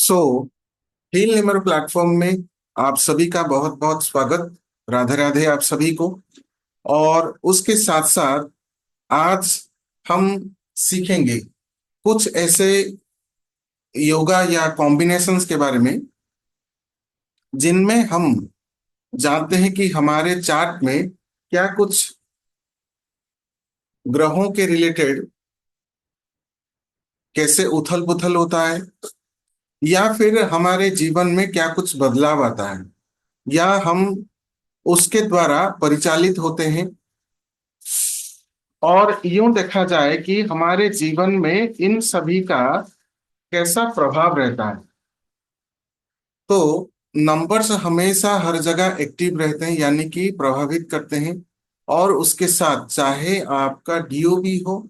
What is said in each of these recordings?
सो heal Nimra platform में आप सभी का बहुत बहुत स्वागत। राधे राधे आप सभी को। और उसके साथ साथ आज हम सीखेंगे कुछ ऐसे योगा या कॉम्बिनेशंस के बारे में जिनमें हम जानते हैं कि हमारे चार्ट में क्या कुछ ग्रहों के रिलेटेड कैसे उथल पुथल होता है, या फिर हमारे जीवन में क्या कुछ बदलाव आता है, या हम उसके द्वारा परिचालित होते हैं। और यूं देखा जाए कि हमारे जीवन में इन सभी का कैसा प्रभाव रहता है। तो नंबर्स हमेशा हर जगह एक्टिव रहते हैं, यानी कि प्रभावित करते हैं। और उसके साथ चाहे आपका डीओबी हो,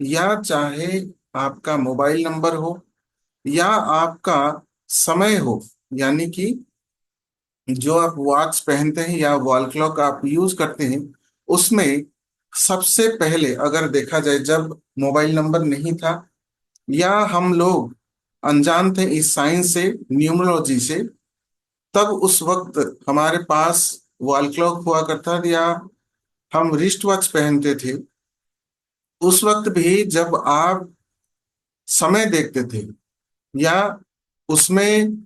या चाहे आपका मोबाइल नंबर हो, या आपका समय हो, यानी कि जो आप वॉच पहनते हैं या वॉल क्लॉक आप यूज करते हैं, उसमें सबसे पहले अगर देखा जाए जब मोबाइल नंबर नहीं था, या हम लोग अनजान थे इस साइंस से, न्यूमरोलॉजी से, तब उस वक्त हमारे पास वॉल क्लॉक हुआ करता था, या हम रिस्ट वॉच पहनते थे। उस वक्त भी जब आप समय देखते थे, या उसमें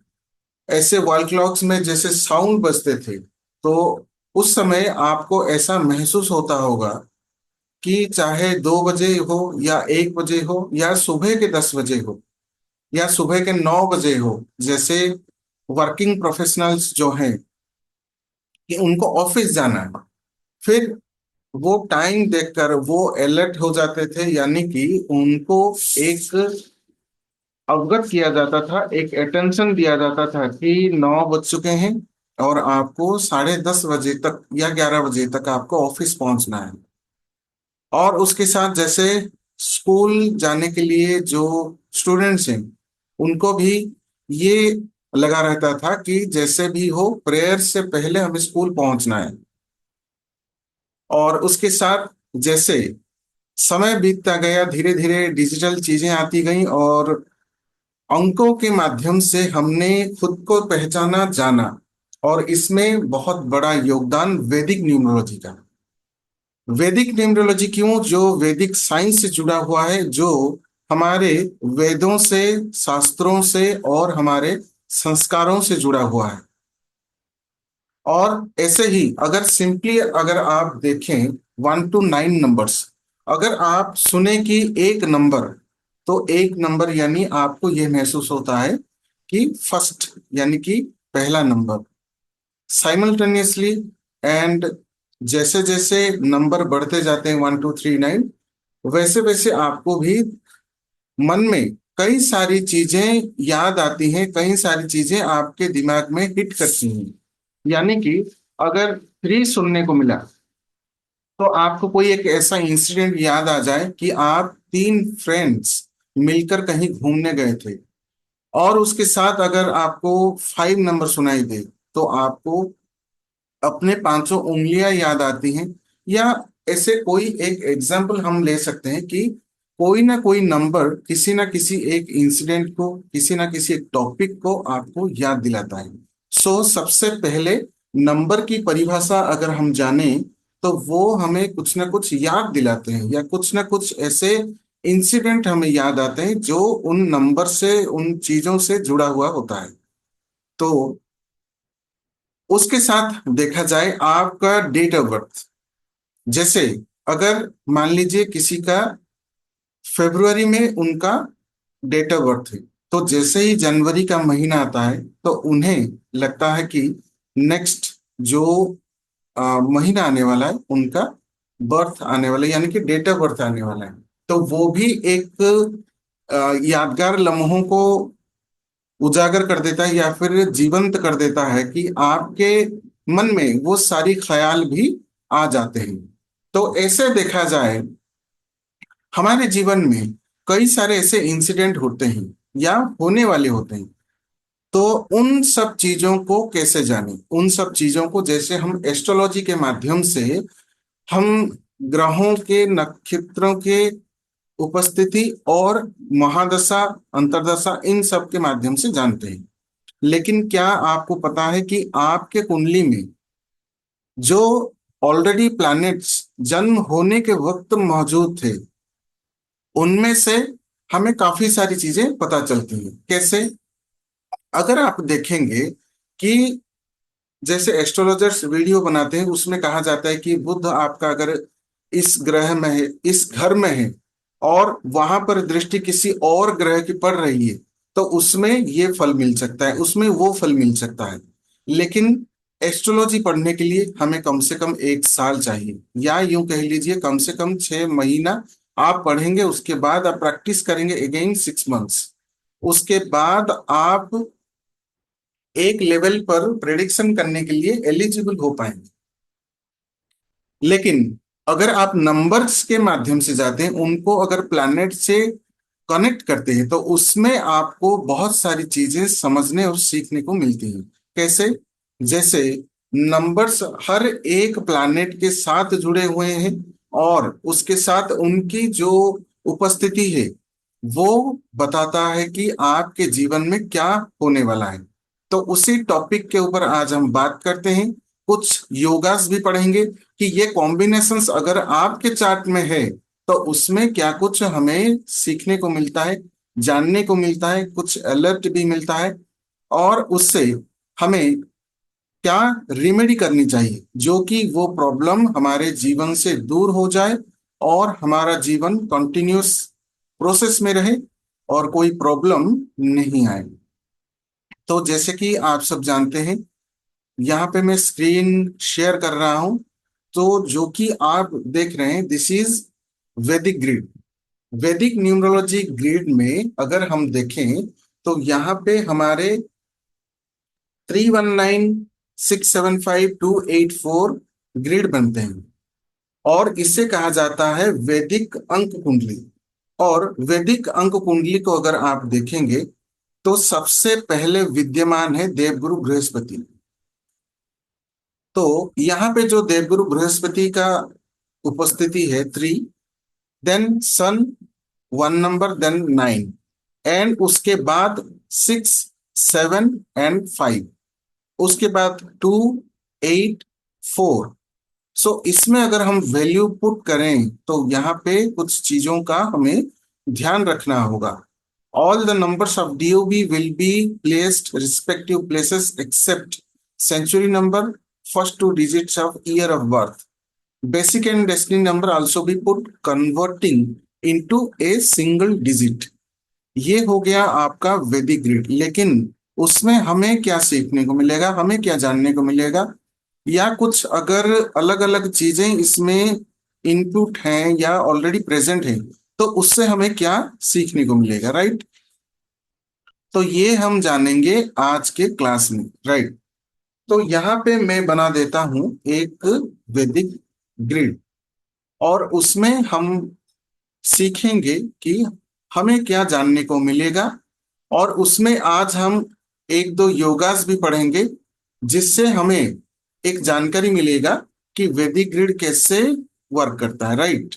ऐसे वॉल क्लॉक्स में जैसे साउंड बजते थे, तो उस समय आपको ऐसा महसूस होता होगा कि चाहे 2 बजे हो, या 1 बजे हो, या सुबह के 10 बजे हो, या सुबह के 9 बजे हो, जैसे वर्किंग प्रोफेशनल्स जो हैं कि उनको ऑफिस जाना है, फिर वो टाइम देखकर वो अलर्ट हो जाते थे, यानी कि उनको एक अवगत किया जाता था, एक अटेंशन दिया जाता था कि 9 बज चुके हैं और आपको 10:30 बजे तक या 11 बजे तक आपको ऑफिस पहुंचना है। और उसके साथ जैसे स्कूल जाने के लिए जो स्टूडेंट्स हैं, उनको भी ये लगा रहता था कि जैसे भी हो प्रेयर से पहले हमें स्कूल पहुंचना है। और उसके साथ जैसे समय बीतता गया, धीरे धीरे डिजिटल चीजें आती गईं, और अंकों के माध्यम से हमने खुद को पहचाना जाना। और इसमें बहुत बड़ा योगदान वैदिक न्यूमरोलॉजी का। वैदिक न्यूमरोलॉजी क्यों? जो वैदिक साइंस से जुड़ा हुआ है, जो हमारे वेदों से, शास्त्रों से और हमारे संस्कारों से जुड़ा हुआ है। और ऐसे ही अगर सिंपली अगर आप देखें 1 to 9 नंबर्स, अगर आप सुने कि एक नंबर, तो एक नंबर यानी आपको यह महसूस होता है कि फर्स्ट, यानी कि पहला नंबर साइमल्टेनियसली। एंड जैसे जैसे नंबर बढ़ते जाते हैं 1 2 3 9, वैसे वैसे आपको भी मन में कई सारी चीजें याद आती हैं, कई सारी चीजें आपके दिमाग में हिट करती हैं। यानी कि अगर 3 सुनने को मिला, तो आपको कोई एक ऐसा इंसिडेंट याद आ जाए कि आप 3 फ्रेंड्स मिलकर कहीं घूमने गए थे। और उसके साथ अगर आपको 5 नंबर सुनाई दे, तो आपको अपने 500 उंगलियां याद आती हैं। या ऐसे कोई एक एग्जाम्पल हम ले सकते हैं कि कोई ना कोई नंबर किसी ना किसी एक इंसिडेंट को, किसी ना किसी एक टॉपिक को आपको याद दिलाता है। सबसे पहले नंबर की परिभाषा अगर हम जाने, तो वो हमें कुछ ना कुछ याद दिलाते हैं, या कुछ ना कुछ ऐसे इंसिडेंट हमें याद आते हैं जो उन नंबर से, उन चीजों से जुड़ा हुआ होता है। तो उसके साथ देखा जाए आपका डेट ऑफ बर्थ, जैसे अगर मान लीजिए किसी का फरवरी में उनका डेट ऑफ बर्थ है, तो जैसे ही जनवरी का महीना आता है, तो उन्हें लगता है कि नेक्स्ट जो महीना आने वाला है, उनका बर्थ आने वाला है, यानी कि डेट ऑफ बर्थ आने वाला है। तो वो भी एक यादगार लम्हों को उजागर कर देता है, या फिर जीवंत कर देता है कि आपके मन में वो सारी ख्याल भी आ जाते हैं। तो ऐसे देखा जाए, हमारे जीवन में कई सारे ऐसे इंसिडेंट होते हैं या होने वाले होते हैं। तो उन सब चीजों को कैसे जाने, उन सब चीजों को जैसे हम एस्ट्रोलॉजी के माध्यम से हम ग्रहों के, नक्षत्रों के उपस्थिति और महादशा, अंतर्दशा, इन सब के माध्यम से जानते हैं। लेकिन क्या आपको पता है कि आपके कुंडली में जो ऑलरेडी प्लैनेट्स जन्म होने के वक्त मौजूद थे, उनमें से हमें काफी सारी चीजें पता चलती हैं। कैसे? अगर आप देखेंगे कि जैसे एस्ट्रोलॉजर्स वीडियो बनाते हैं, उसमें कहा जाता है कि बुध आपका अगर इस ग्रह में है, इस घर में है, और वहां पर दृष्टि किसी और ग्रह की पड़ रही है, तो उसमें ये फल मिल सकता है, उसमें वो फल मिल सकता है। लेकिन एस्ट्रोलॉजी पढ़ने के लिए हमें कम से कम 1 साल चाहिए, या यूं कह लीजिए कम से कम 6 महीना आप पढ़ेंगे। उसके बाद आप प्रैक्टिस करेंगे अगेन 6 मंथ्स। उसके बाद आप एक लेवल पर प्रेडिक्शन करने के लिए एलिजिबल हो पाएंगे। लेकिन अगर आप नंबर्स के माध्यम से जाते हैं, उनको अगर प्लैनेट से कनेक्ट करते हैं, तो उसमें आपको बहुत सारी चीजें समझने और सीखने को मिलती हैं। कैसे? जैसे नंबर्स हर एक प्लैनेट के साथ जुड़े हुए हैं, और उसके साथ उनकी जो उपस्थिति है वो बताता है कि आपके जीवन में क्या होने वाला है। तो उसी टॉपिक के ऊपर आज हम बात करते हैं। कुछ योगास भी पढ़ेंगे कि ये कॉम्बिनेशंस अगर आपके चार्ट में है, तो उसमें क्या कुछ हमें सीखने को मिलता है, जानने को मिलता है, कुछ अलर्ट भी मिलता है, और उससे हमें क्या रिमेडी करनी चाहिए, जो कि वो प्रॉब्लम हमारे जीवन से दूर हो जाए और हमारा जीवन कंटिन्यूस प्रोसेस में रहे और कोई प्रॉब्लम नहीं आए। तो जैसे कि आप सब जानते हैं, यहाँ पे मैं स्क्रीन शेयर कर रहा हूं। तो जो कि आप देख रहे हैं, दिस इज वैदिक ग्रिड। वैदिक न्यूमरोलॉजी ग्रिड में अगर हम देखें, तो यहाँ पे हमारे 319675284 ग्रिड बनते हैं, और इसे कहा जाता है वैदिक अंक कुंडली। और वैदिक अंक कुंडली को अगर आप देखेंगे, तो सबसे पहले विद्यमान है देवगुरु बृहस्पति। तो यहाँ पे जो देवगुरु बृहस्पति का उपस्थिति है 3, then sun 1 number, then 9, and उसके बाद 6, 7 एंड 5, उसके बाद 2, 8, 4। सो इसमें अगर हम वैल्यू पुट करें, तो यहाँ पे कुछ चीजों का हमें ध्यान रखना होगा। All the numbers of DOB will be placed respective places except century number, first 2 digits of year of birth. Basic and destiny number also be put converting into a single digit. ये हो गया आपका वैदिक grid. लेकिन उसमें हमें क्या सीखने को मिलेगा, हमें क्या जानने को मिलेगा, या कुछ अगर अलग अलग चीजें इसमें इनपुट हैं या ऑलरेडी प्रेजेंट हैं, तो उससे हमें क्या सीखने को मिलेगा, राइट? तो ये हम जानेंगे आज के क्लास में, राइट? तो यहाँ पे मैं बना देता हूं एक वैदिक ग्रिड, और उसमें हम सीखेंगे कि हमें क्या जानने को मिलेगा। और उसमें आज हम 1-2 योगास भी पढ़ेंगे, जिससे हमें एक जानकारी मिलेगा कि वैदिक ग्रिड कैसे वर्क करता है, राइट?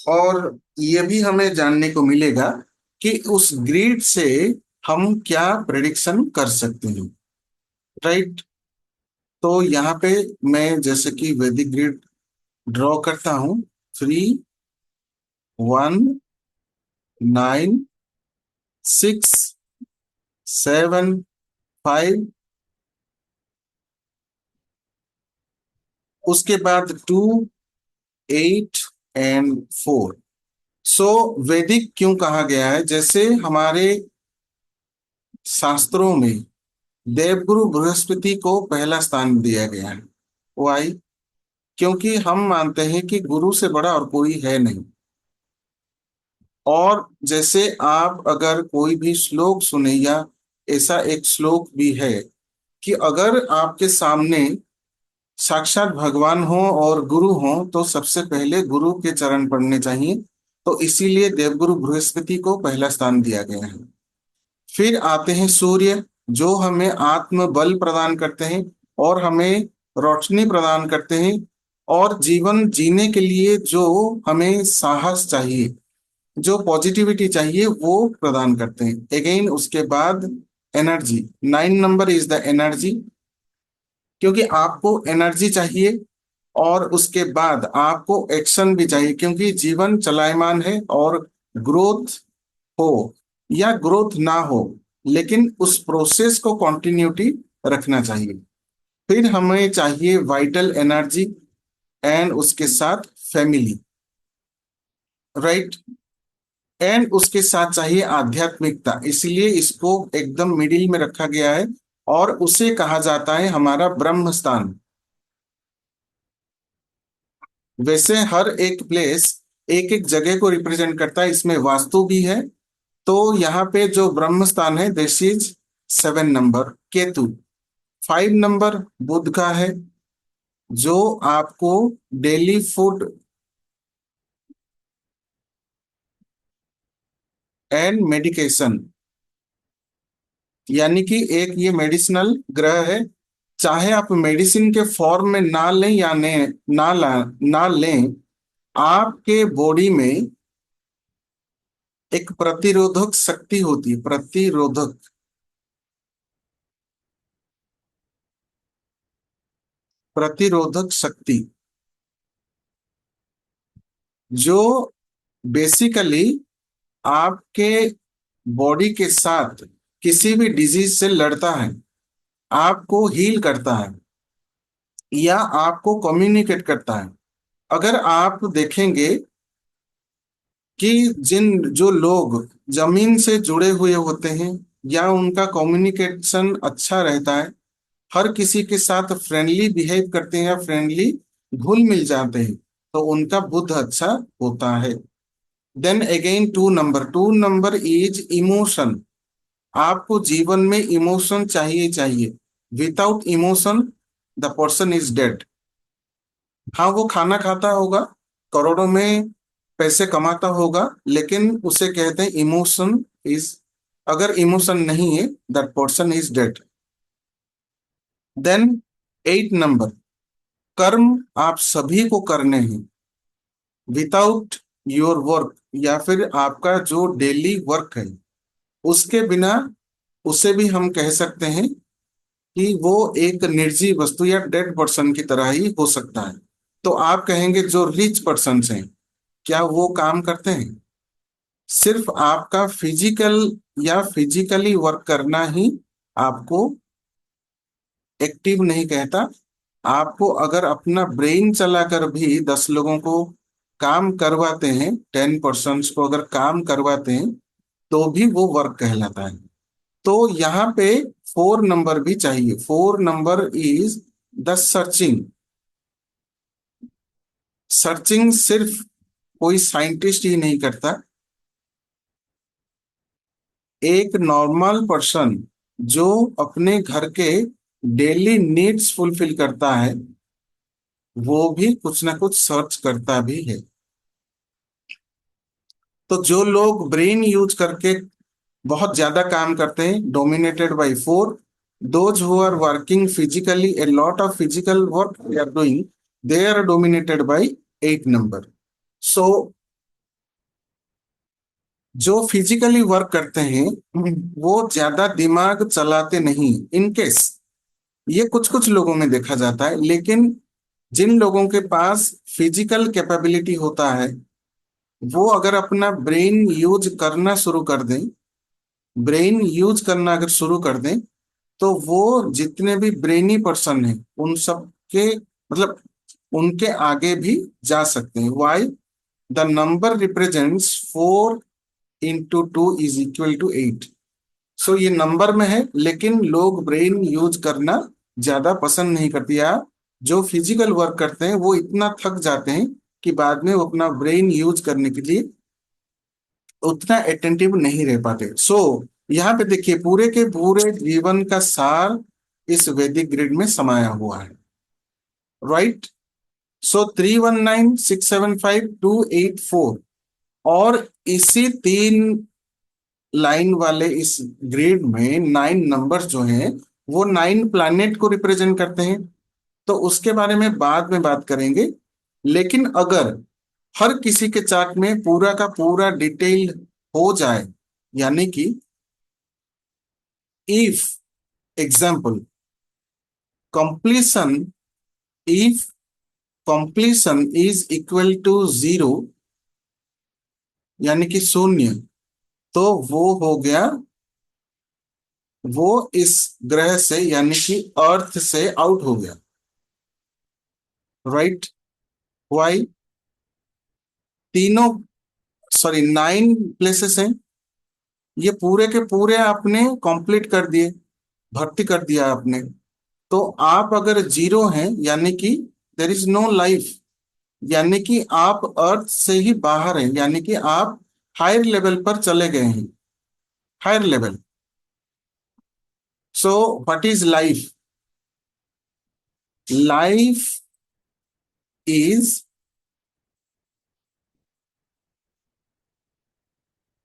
और ये भी हमें जानने को मिलेगा कि उस ग्रिड से हम क्या प्रेडिक्शन कर सकते हैं, राइट? तो यहाँ पे मैं जैसे कि वैदिक ग्रिड ड्रॉ करता हूं, 3, 1, 9, 6, 7, 5, उसके बाद 2, 8 एंड 4। सो वैदिक क्यों कहा गया है? जैसे हमारे शास्त्रों में देवगुरु बृहस्पति को पहला स्थान दिया गया है। वाई? क्योंकि हम मानते हैं कि गुरु से बड़ा और कोई है नहीं। और जैसे आप अगर कोई भी श्लोक सुने, या ऐसा एक श्लोक भी है कि अगर आपके सामने साक्षात भगवान हो और गुरु हो, तो सबसे पहले गुरु के चरण पढ़ने चाहिए। तो इसीलिए देवगुरु बृहस्पति को पहला स्थान दिया गया है। फिर आते हैं सूर्य, जो हमें आत्म बल प्रदान करते हैं और हमें रोशनी प्रदान करते हैं। और जीवन जीने के लिए जो हमें साहस चाहिए, जो पॉजिटिविटी चाहिए, वो प्रदान करते हैं। अगेन उसके बाद energy, 9 number is the energy, क्योंकि आपको एनर्जी चाहिए। और उसके बाद आपको एक्शन भी चाहिए, क्योंकि जीवन चलायमान है, और ग्रोथ हो या ग्रोथ ना हो, लेकिन उस प्रोसेस को कंटिन्यूटी रखना चाहिए। फिर हमें चाहिए वाइटल एनर्जी, एंड उसके साथ फैमिली, राइट। एंड उसके साथ चाहिए आध्यात्मिकता, इसलिए इसको एकदम मिडिल में रखा गया है, और उसे कहा जाता है हमारा ब्रह्म स्थान। वैसे हर एक प्लेस एक एक जगह को रिप्रेजेंट करता है, इसमें वास्तु भी है। तो यहाँ पे जो ब्रह्म स्थान है, this is 7 number Ketu. 5 number Budh का है, जो आपको डेली फूड एंड मेडिकेशन, यानी कि एक ये मेडिसिनल ग्रह है। चाहे आप मेडिसिन के फॉर्म में ना लें या ने ना लें, आपके बॉडी में एक प्रतिरोधक शक्ति होती है, प्रतिरोधक शक्ति, जो बेसिकली आपके बॉडी के साथ किसी भी डिजीज से लड़ता है, आपको हील करता है, या आपको कम्युनिकेट करता है। अगर आप देखेंगे कि जिन जो लोग जमीन से जुड़े हुए होते हैं, या उनका कम्युनिकेशन अच्छा रहता है, हर किसी के साथ फ्रेंडली बिहेव करते हैं या फ्रेंडली घुल मिल जाते हैं, तो उनका बुद्ध अच्छा होता है। Then again 2 number is emotion. आपको जीवन में इमोशन चाहिए। Without emotion the person is dead. हाँ, वो खाना खाता होगा, करोड़ों में पैसे कमाता होगा, लेकिन उसे कहते हैं इमोशन इज, अगर इमोशन नहीं है, that person is dead. Then 8 number, कर्म आप सभी को करने हैं। विदाउट योर वर्क, या फिर आपका जो डेली वर्क है, उसके बिना उसे भी हम कह सकते हैं कि वो एक निर्जीव वस्तु या डेड पर्सन की तरह ही हो सकता है। तो आप कहेंगे जो रिच पर्सन हैं, क्या वो काम करते हैं? सिर्फ आपका फिजिकल या फिजिकली वर्क करना ही आपको एक्टिव नहीं कहता। आपको अगर अपना ब्रेन चलाकर भी 10 लोगों को काम करवाते हैं, 10 पर्सन को अगर काम करवाते हैं, तो भी वो वर्क कहलाता है। तो यहाँ पे 4 नंबर भी चाहिए। 4 number is the searching. Searching सिर्फ कोई साइंटिस्ट ही नहीं करता। एक नॉर्मल पर्सन जो अपने घर के डेली नीड्स फुलफिल करता है, वो भी कुछ ना कुछ सर्च करता भी है। तो जो लोग ब्रेन यूज करके बहुत ज्यादा काम करते हैं, dominated by 4। Those who are working physically, a lot of physical work they are doing, they are dominated by 8 number. So जो फिजिकली वर्क करते हैं, वो ज्यादा दिमाग चलाते नहीं, इन केस ये कुछ कुछ लोगों में देखा जाता है। लेकिन जिन लोगों के पास फिजिकल कैपेबिलिटी होता है, वो अगर अपना ब्रेन यूज करना अगर शुरू कर दें, तो वो जितने भी ब्रेनी पर्सन हैं, उन सब के मतलब उनके आगे भी जा सकते हैं। वाई? The number represents 4 × 2 = 8। सो ये नंबर में है, लेकिन लोग ब्रेन यूज करना ज्यादा पसंद नहीं करते, या जो फिजिकल वर्क करते हैं वो इतना थक जाते हैं कि बाद में वो अपना ब्रेन यूज करने के लिए उतना अटेंटिव नहीं रह पाते। सो यहाँ पे देखिए, पूरे के पूरे जीवन का सार इस वैदिक ग्रिड में समाया हुआ है, राइट। सो 319 675 284, और इसी 3 लाइन वाले इस ग्रिड में 9 नंबर्स जो हैं, वो 9 प्लैनेट को रिप्रेजेंट करते हैं। तो उसके बारे में बाद में बात करेंगे। लेकिन अगर हर किसी के चार्ट में पूरा का पूरा डिटेल हो जाए, यानी कि if example completion, if completion is equal to 0, यानी कि शून्य, तो वो हो गया, वो इस ग्रह से यानी कि अर्थ से आउट हो गया। राइट? वाई? तीनों, सॉरी 9 प्लेसेस हैं, ये पूरे के पूरे आपने कंप्लीट कर दिए, भर्ती कर दिया आपने। तो आप अगर 0 हैं, यानी कि देर इज नो लाइफ, यानी कि आप अर्थ से ही बाहर हैं, यानी कि आप हायर लेवल पर चले गए हैं, higher level. So what is life? Life is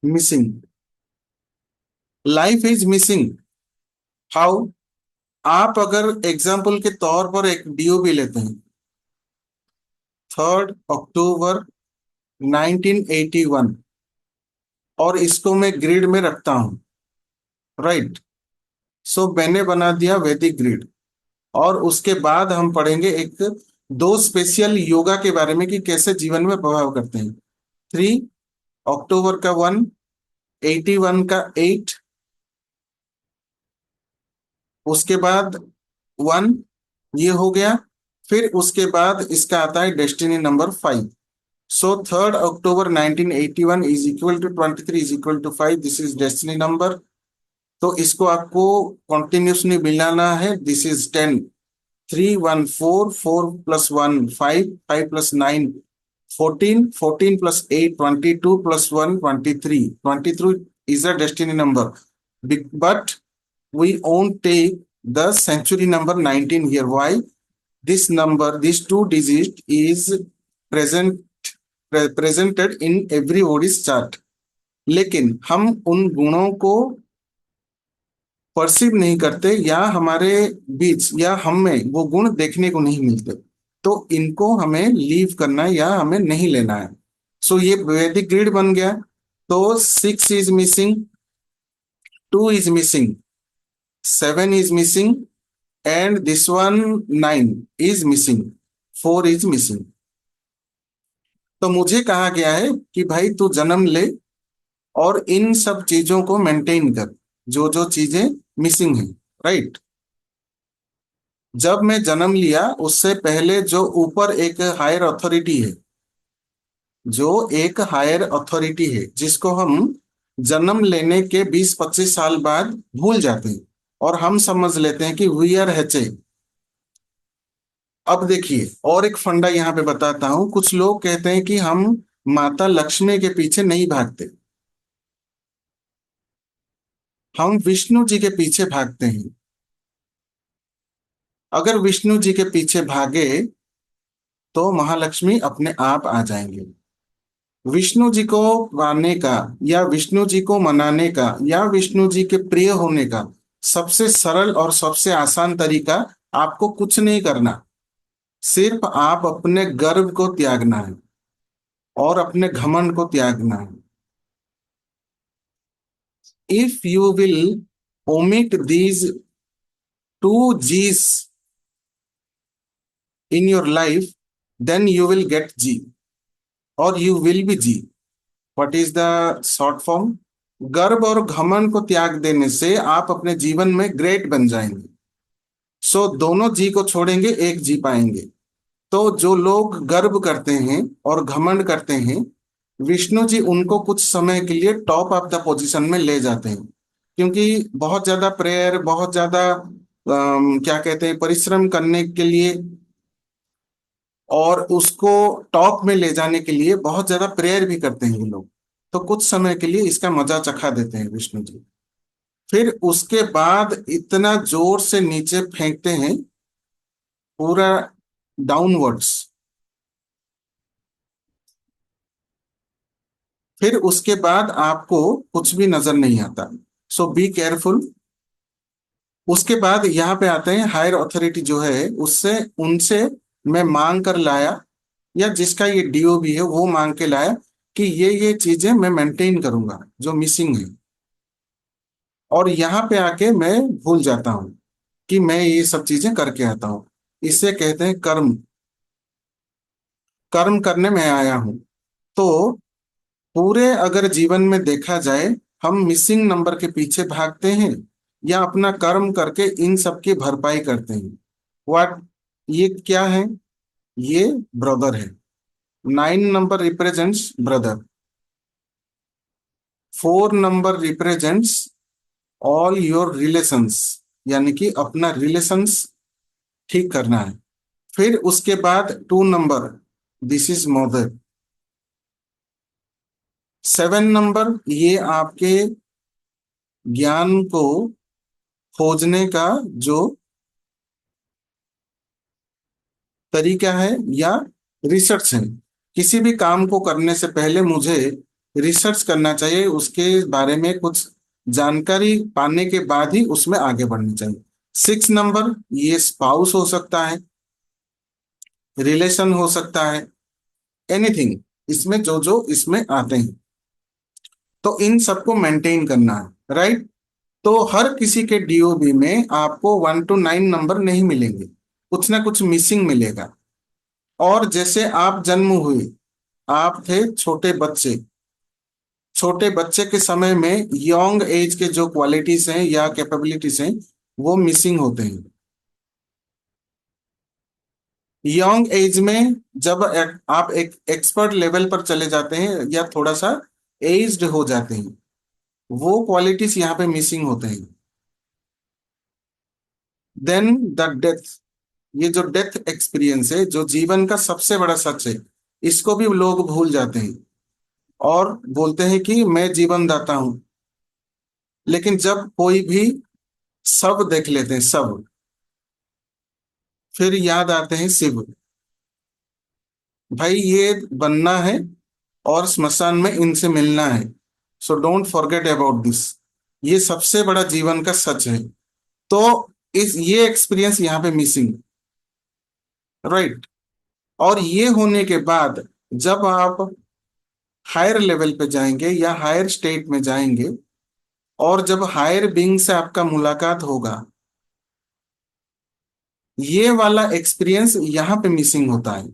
missing, life is missing. How? आप अगर एग्जाम्पल के तौर पर एक डीओबी लेते हैं, 3 अक्टूबर 1981, और इसको मैं ग्रिड में रखता हूं। राइट? सो मैंने बना दिया वैदिक ग्रिड। और उसके बाद हम पढ़ेंगे एक दो स्पेशल योगा के बारे में कि कैसे जीवन में प्रभाव करते हैं। 3 अक्टूबर का 1, 81 का 8, उसके बाद 1, ये हो गया। फिर उसके बाद इसका आता है destiny number 5। So 3 October 1981 is equal to 23 is equal to 5, this is destiny number. तो इसको आपको कंटिन्यूसली मिलाना है। This is 10, 3 1 4, 4 plus 1 5, 5 plus 9 14, 14 plus 8 22 plus 1 23, 23 is a destiny number. But we won't take the century number 19 here. Why? This number, these two digits is presented in everybody's chart, लेकिन हम उन गुणों को परसीव नहीं करते, या हमारे बीच या हम में वो गुण देखने को नहीं मिलते। तो इनको हमें लीव करना है या हमें नहीं लेना है। सो ये वैदिक ग्रिड बन गया। तो 6 is missing, 2 is missing, 7 is missing, and this one 9 is missing, 4 is missing. तो मुझे कहा गया है कि भाई तू जन्म ले और इन सब चीजों को मेंटेन कर, जो जो चीजें मिसिंग हैं। राइट? जब मैं जन्म लिया उससे पहले जो ऊपर एक हायर अथॉरिटी है, जो एक हायर अथॉरिटी है जिसको हम जन्म लेने के 20-25 साल बाद भूल जाते हैं और हम समझ लेते हैं कि वी आर एच। अब देखिए, और एक फंडा यहाँ पे बताता हूं। कुछ लोग कहते हैं कि हम माता लक्ष्मी के पीछे नहीं भागते, हम विष्णु जी के पीछे भागते हैं। अगर विष्णु जी के पीछे भागे तो महालक्ष्मी अपने आप आ जाएंगे। विष्णु जी को पाने का या विष्णु जी को मनाने का या विष्णु जी के प्रिय होने का सबसे सरल और सबसे आसान तरीका, आपको कुछ नहीं करना, सिर्फ आप अपने गर्व को त्यागना है और अपने घमंड को त्यागना है। If you will omit these two G's in your life, then you will get G or you will be G. What is the short form? गर्व और घमंड को त्याग देने से आप अपने जीवन में ग्रेट बन जाएंगे। सो दोनों जी को छोड़ेंगे, एक जी पाएंगे। तो जो लोग गर्व करते हैं और घमंड करते हैं, विष्णु जी उनको कुछ समय के लिए टॉप ऑफ द पोजीशन में ले जाते हैं, क्योंकि बहुत ज्यादा प्रेयर, बहुत ज्यादा क्या कहते हैं, परिश्रम करने के लिए और उसको टॉप में ले जाने के लिए बहुत ज्यादा प्रेयर भी करते हैं ये लोग। तो कुछ समय के लिए इसका मजा चखा देते हैं विष्णु जी, फिर उसके बाद इतना जोर से नीचे फेंकते हैं, पूरा डाउनवर्ड्स, फिर उसके बाद आपको कुछ भी नजर नहीं आता। सो बी केयरफुल। उसके बाद यहाँ पे आते हैं हायर अथॉरिटी जो है उससे, उनसे मैं मांग कर लाया, या जिसका ये डीओ भी है वो मांग के लाया कि ये चीजें मैं मेंटेन करूंगा जो मिसिंग है। और यहाँ पे आके मैं भूल जाता हूँ कि मैं ये सब चीजें करके आता हूँ। इसे कहते हैं कर्म। कर्म करने में आया हूँ। तो पूरे अगर जीवन में देखा जाए, हम मिसिंग नंबर के पीछे भागते हैं या अपना कर्म करके इन सब की भरपाई करते हैं। व्हाट, ये क्या है? ये ब्रदर है। 9 number represents brother. 4 number represents all your relations, यानी कि अपना रिलेशंस ठीक करना है। फिर उसके बाद 2 number, this is mother. 7 number, ये आपके ज्ञान को खोजने का जो तरीका है या रिसर्च है। किसी भी काम को करने से पहले मुझे रिसर्च करना चाहिए, उसके बारे में कुछ जानकारी पाने के बाद ही उसमें आगे बढ़ना चाहिए। 6 नंबर, ये स्पाउस हो सकता है, रिलेशन हो सकता है, एनीथिंग, इसमें जो जो इसमें आते हैं, तो इन सबको मेंटेन करना है, राइट। तो हर किसी के डीओबी में आपको 1 to 9 नंबर नहीं मिलेंगे, कुछ ना कुछ मिसिंग मिलेगा। और जैसे आप जन्म हुए, आप थे छोटे बच्चे, छोटे बच्चे के समय में यंग एज के जो क्वालिटीज हैं या कैपेबिलिटीज हैं वो मिसिंग होते हैं। यंग एज में जब आप एक एक्सपर्ट लेवल पर चले जाते हैं या थोड़ा सा एज्ड हो जाते हैं, वो क्वालिटीज यहाँ पे मिसिंग होते हैं। देन द डेथ, ये जो डेथ एक्सपीरियंस है, जो जीवन का सबसे बड़ा सच है, इसको भी लोग भूल जाते हैं और बोलते हैं कि मैं जीवन दाता हूं। लेकिन जब कोई भी सब देख लेते हैं, सब, फिर याद आते हैं शिव। भाई ये बनना है और स्मशान में इनसे मिलना है, so don't forget about this. ये सबसे बड़ा जीवन का सच है। तो इस ये एक्सपीरियंस यहाँ पे मिसिंग, राइट। और ये होने के बाद जब आप हायर लेवल पे जाएंगे या हायर स्टेट में जाएंगे, और जब हायर बीइंग से आपका मुलाकात होगा, ये वाला एक्सपीरियंस यहाँ पे मिसिंग होता है,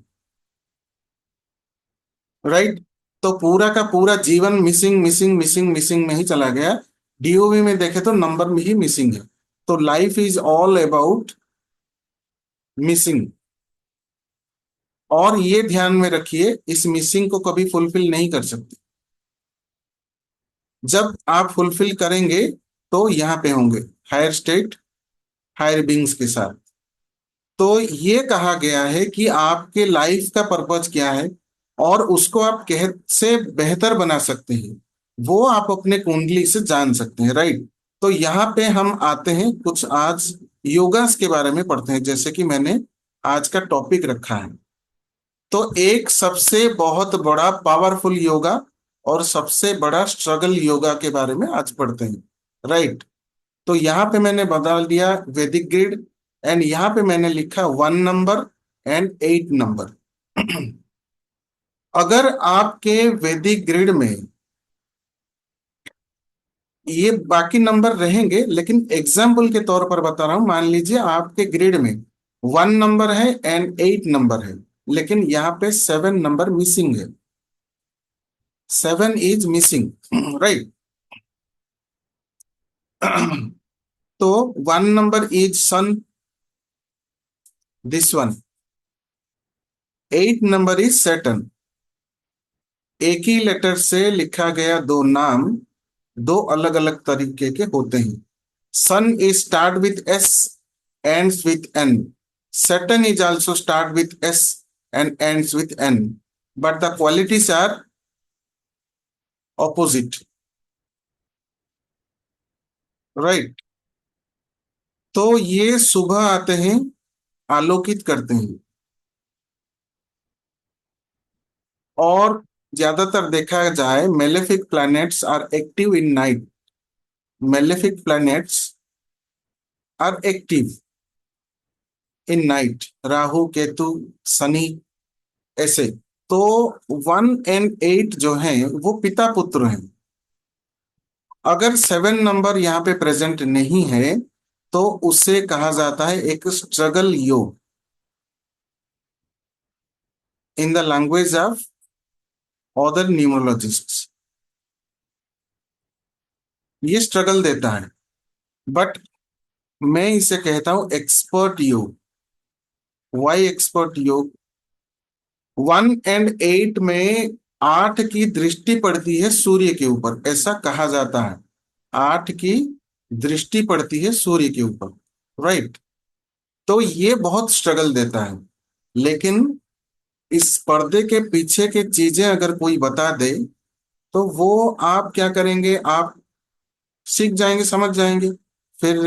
राइट। तो पूरा का पूरा जीवन मिसिंग मिसिंग मिसिंग मिसिंग में ही चला गया। डीओवी में देखे तो नंबर में ही मिसिंग है। तो life is all about missing. और ये ध्यान में रखिए, इस मिसिंग को कभी फुलफिल नहीं कर सकते। जब आप फुलफिल करेंगे तो यहाँ पे होंगे हायर स्टेट, हायर बींग्स के साथ। तो ये कहा गया है कि आपके लाइफ का पर्पज क्या है और उसको आप कैसे बेहतर बना सकते हैं, वो आप अपने कुंडली से जान सकते हैं, राइट। तो यहाँ पे हम आते हैं कुछ आज योगास के बारे में पढ़ते हैं, जैसे कि मैंने आज का टॉपिक रखा है। तो एक सबसे बहुत बड़ा पावरफुल योगा और सबसे बड़ा स्ट्रगल योगा के बारे में आज पढ़ते हैं, राइट। तो यहाँ पे मैंने बता दिया वैदिक ग्रिड, एंड यहाँ पे मैंने लिखा 1 नंबर एंड 8 नंबर। अगर आपके वैदिक ग्रिड में ये बाकी नंबर रहेंगे, लेकिन एग्जाम्पल के तौर पर बता रहा हूं, मान लीजिए आपके ग्रिड में 1 नंबर है एंड 8 नंबर है, लेकिन यहाँ पे 7 नंबर मिसिंग है। 7 इज मिसिंग, राइट। तो 1 number is sun, this one. 8 number is Saturn. एक ही लेटर से लिखा गया दो नाम दो अलग अलग तरीके के होते हैं। Sun is start with S, ends with N. Saturn is also start with S and ends with N, but the qualities are opposite, right. तो ये सुबह आते हैं, आलोकित करते हैं, और ज्यादातर देखा जाए malefic planets are active in night. Malefic planets are active in night, Rahu Ketu Shani ऐसे। तो 1 और 8 जो हैं वो पिता पुत्र हैं। अगर 7 नंबर यहाँ पे प्रेजेंट नहीं है तो उसे कहा जाता है एक स्ट्रगल योग, in the language of other numerologists. ये स्ट्रगल देता है, बट मैं इसे कहता हूं एक्सपर्ट योग। वाई एक्सपर्ट योग? 1 और 8 में 8 की दृष्टि पड़ती है सूर्य के ऊपर, ऐसा कहा जाता है। 8 की दृष्टि पड़ती है सूर्य के ऊपर, राइट। तो ये बहुत स्ट्रगल देता है। लेकिन इस पर्दे के पीछे की चीजें अगर कोई बता दे तो वो आप क्या करेंगे, आप सीख जाएंगे, समझ जाएंगे। फिर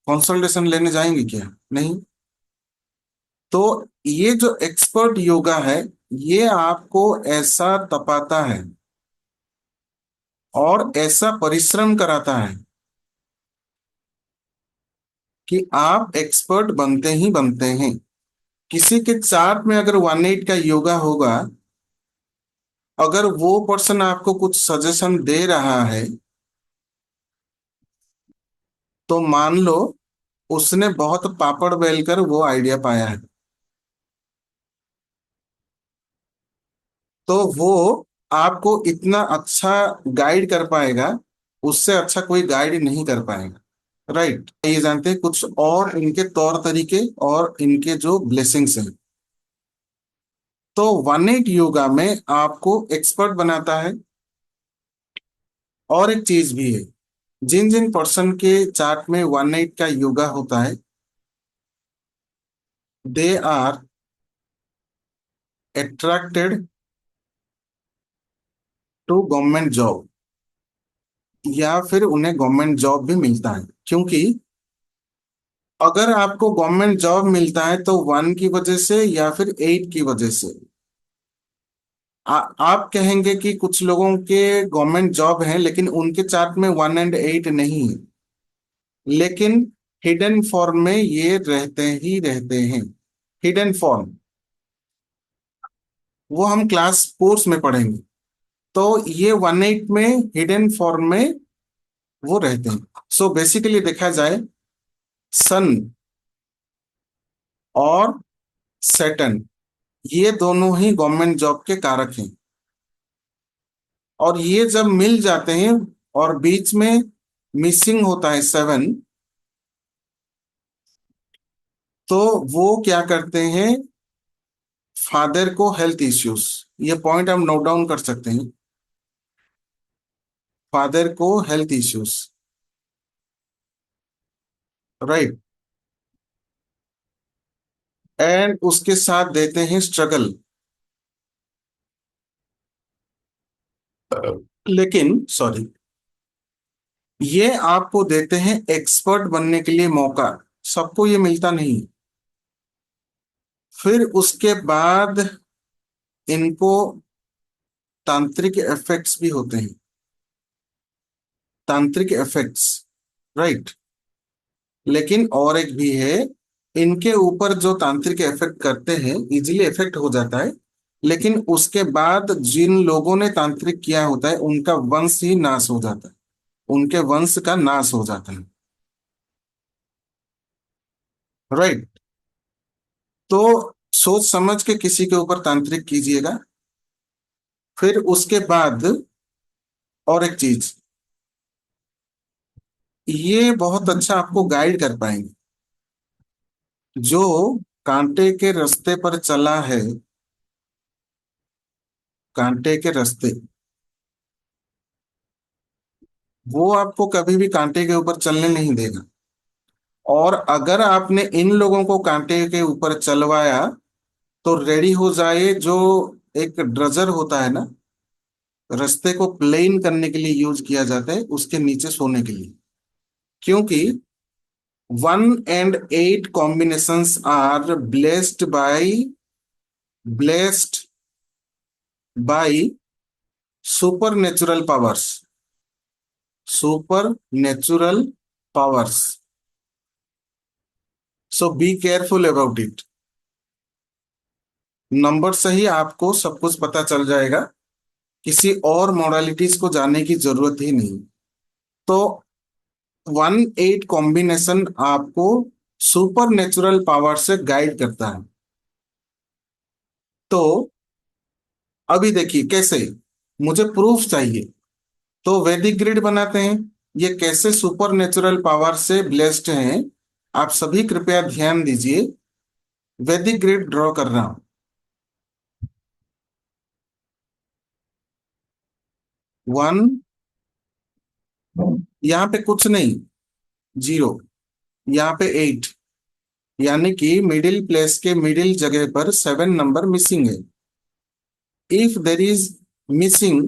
कंसल्टेशन लेने जाएंगे क्या? नहीं। तो ये जो एक्सपर्ट योगा है, ये आपको ऐसा तपाता है और ऐसा परिश्रम कराता है कि आप एक्सपर्ट बनते ही बनते हैं। किसी के चार्ट में अगर 1 8 का योगा होगा, अगर वो पर्सन आपको कुछ सजेशन दे रहा है तो मान लो उसने बहुत पापड़ बेल कर वो आइडिया पाया है, तो वो आपको इतना अच्छा गाइड कर पाएगा, उससे अच्छा कोई गाइड नहीं कर पाएगा, राइट। ये जानते हैं कुछ और इनके तौर तरीके और इनके जो ब्लेसिंग्स हैं। तो 1 8 योगा में आपको एक्सपर्ट बनाता है। और एक चीज भी है, जिन जिन पर्सन के चार्ट में 1 8 का योगा होता है, they are attracted to government job, या फिर उन्हें गवर्नमेंट जॉब भी मिलता है। क्योंकि अगर आपको गवर्नमेंट जॉब मिलता है तो 1 की वजह से या फिर 8 की वजह से। आप कहेंगे कि कुछ लोगों के गवर्नमेंट जॉब है लेकिन उनके चार्ट में 1 और 8 नहीं है, लेकिन हिडन फॉर्म में ये रहते ही रहते हैं। हिडन फॉर्म वो हम क्लास कोर्स में पढ़ेंगे। तो ये 1 8 में हिडन फॉर्म में वो रहते हैं। सो बेसिकली देखा जाए, सन और सैटर्न ये दोनों ही गवर्नमेंट जॉब के कारक हैं। और ये जब मिल जाते हैं और बीच में मिसिंग होता है 7, तो वो क्या करते हैं, फादर को हेल्थ इश्यूज, ये पॉइंट हम नोट डाउन कर सकते हैं। फादर को हेल्थ इश्यूज, राइट। एंड उसके साथ देते हैं स्ट्रगल। लेकिन सॉरी, ये आपको देते हैं एक्सपर्ट बनने के लिए मौका। सबको ये मिलता नहीं। फिर उसके बाद इनको तांत्रिक इफेक्ट्स भी होते हैं। तांत्रिक इफेक्ट्स, राइट। लेकिन और एक भी है, इनके ऊपर जो तांत्रिक इफेक्ट करते हैं इजीली इफेक्ट हो जाता है, लेकिन उसके बाद जिन लोगों ने तांत्रिक किया होता है उनका वंश ही नाश हो जाता है, उनके वंश का नाश हो जाता है, राइट। तो सोच समझ के किसी के ऊपर तांत्रिक कीजिएगा। फिर उसके बाद और एक चीज, ये बहुत अच्छा आपको गाइड कर पाएंगे। जो कांटे के रास्ते पर चला है, कांटे के रास्ते, वो आपको कभी भी कांटे के ऊपर चलने नहीं देगा। और अगर आपने इन लोगों को कांटे के ऊपर चलवाया तो रेडी हो जाए, जो एक ड्रजर होता है ना, रास्ते को प्लेन करने के लिए यूज किया जाता है, उसके नीचे सोने के लिए। क्योंकि 1 और 8 combinations are blessed by super natural powers, super natural powers. So be careful about it. Number से ही आपको सब कुछ पता चल जाएगा, किसी और मॉडलिटीज को जानने की जरूरत ही नहीं। तो 1-8 कॉम्बिनेशन आपको सुपर नेचुरल पावर से गाइड करता है। तो अभी देखिए कैसे, मुझे प्रूफ चाहिए, तो वैदिक ग्रिड बनाते हैं। ये कैसे सुपर नेचुरल पावर से ब्लेस्ड हैं, आप सभी कृपया ध्यान दीजिए। वैदिक ग्रिड ड्रॉ कर रहा हूं। 1, यहाँ पे कुछ नहीं, 0, यहाँ पे 8, यानी कि मिडिल प्लेस के मिडिल जगह पर 7 नंबर मिसिंग है। If there is missing,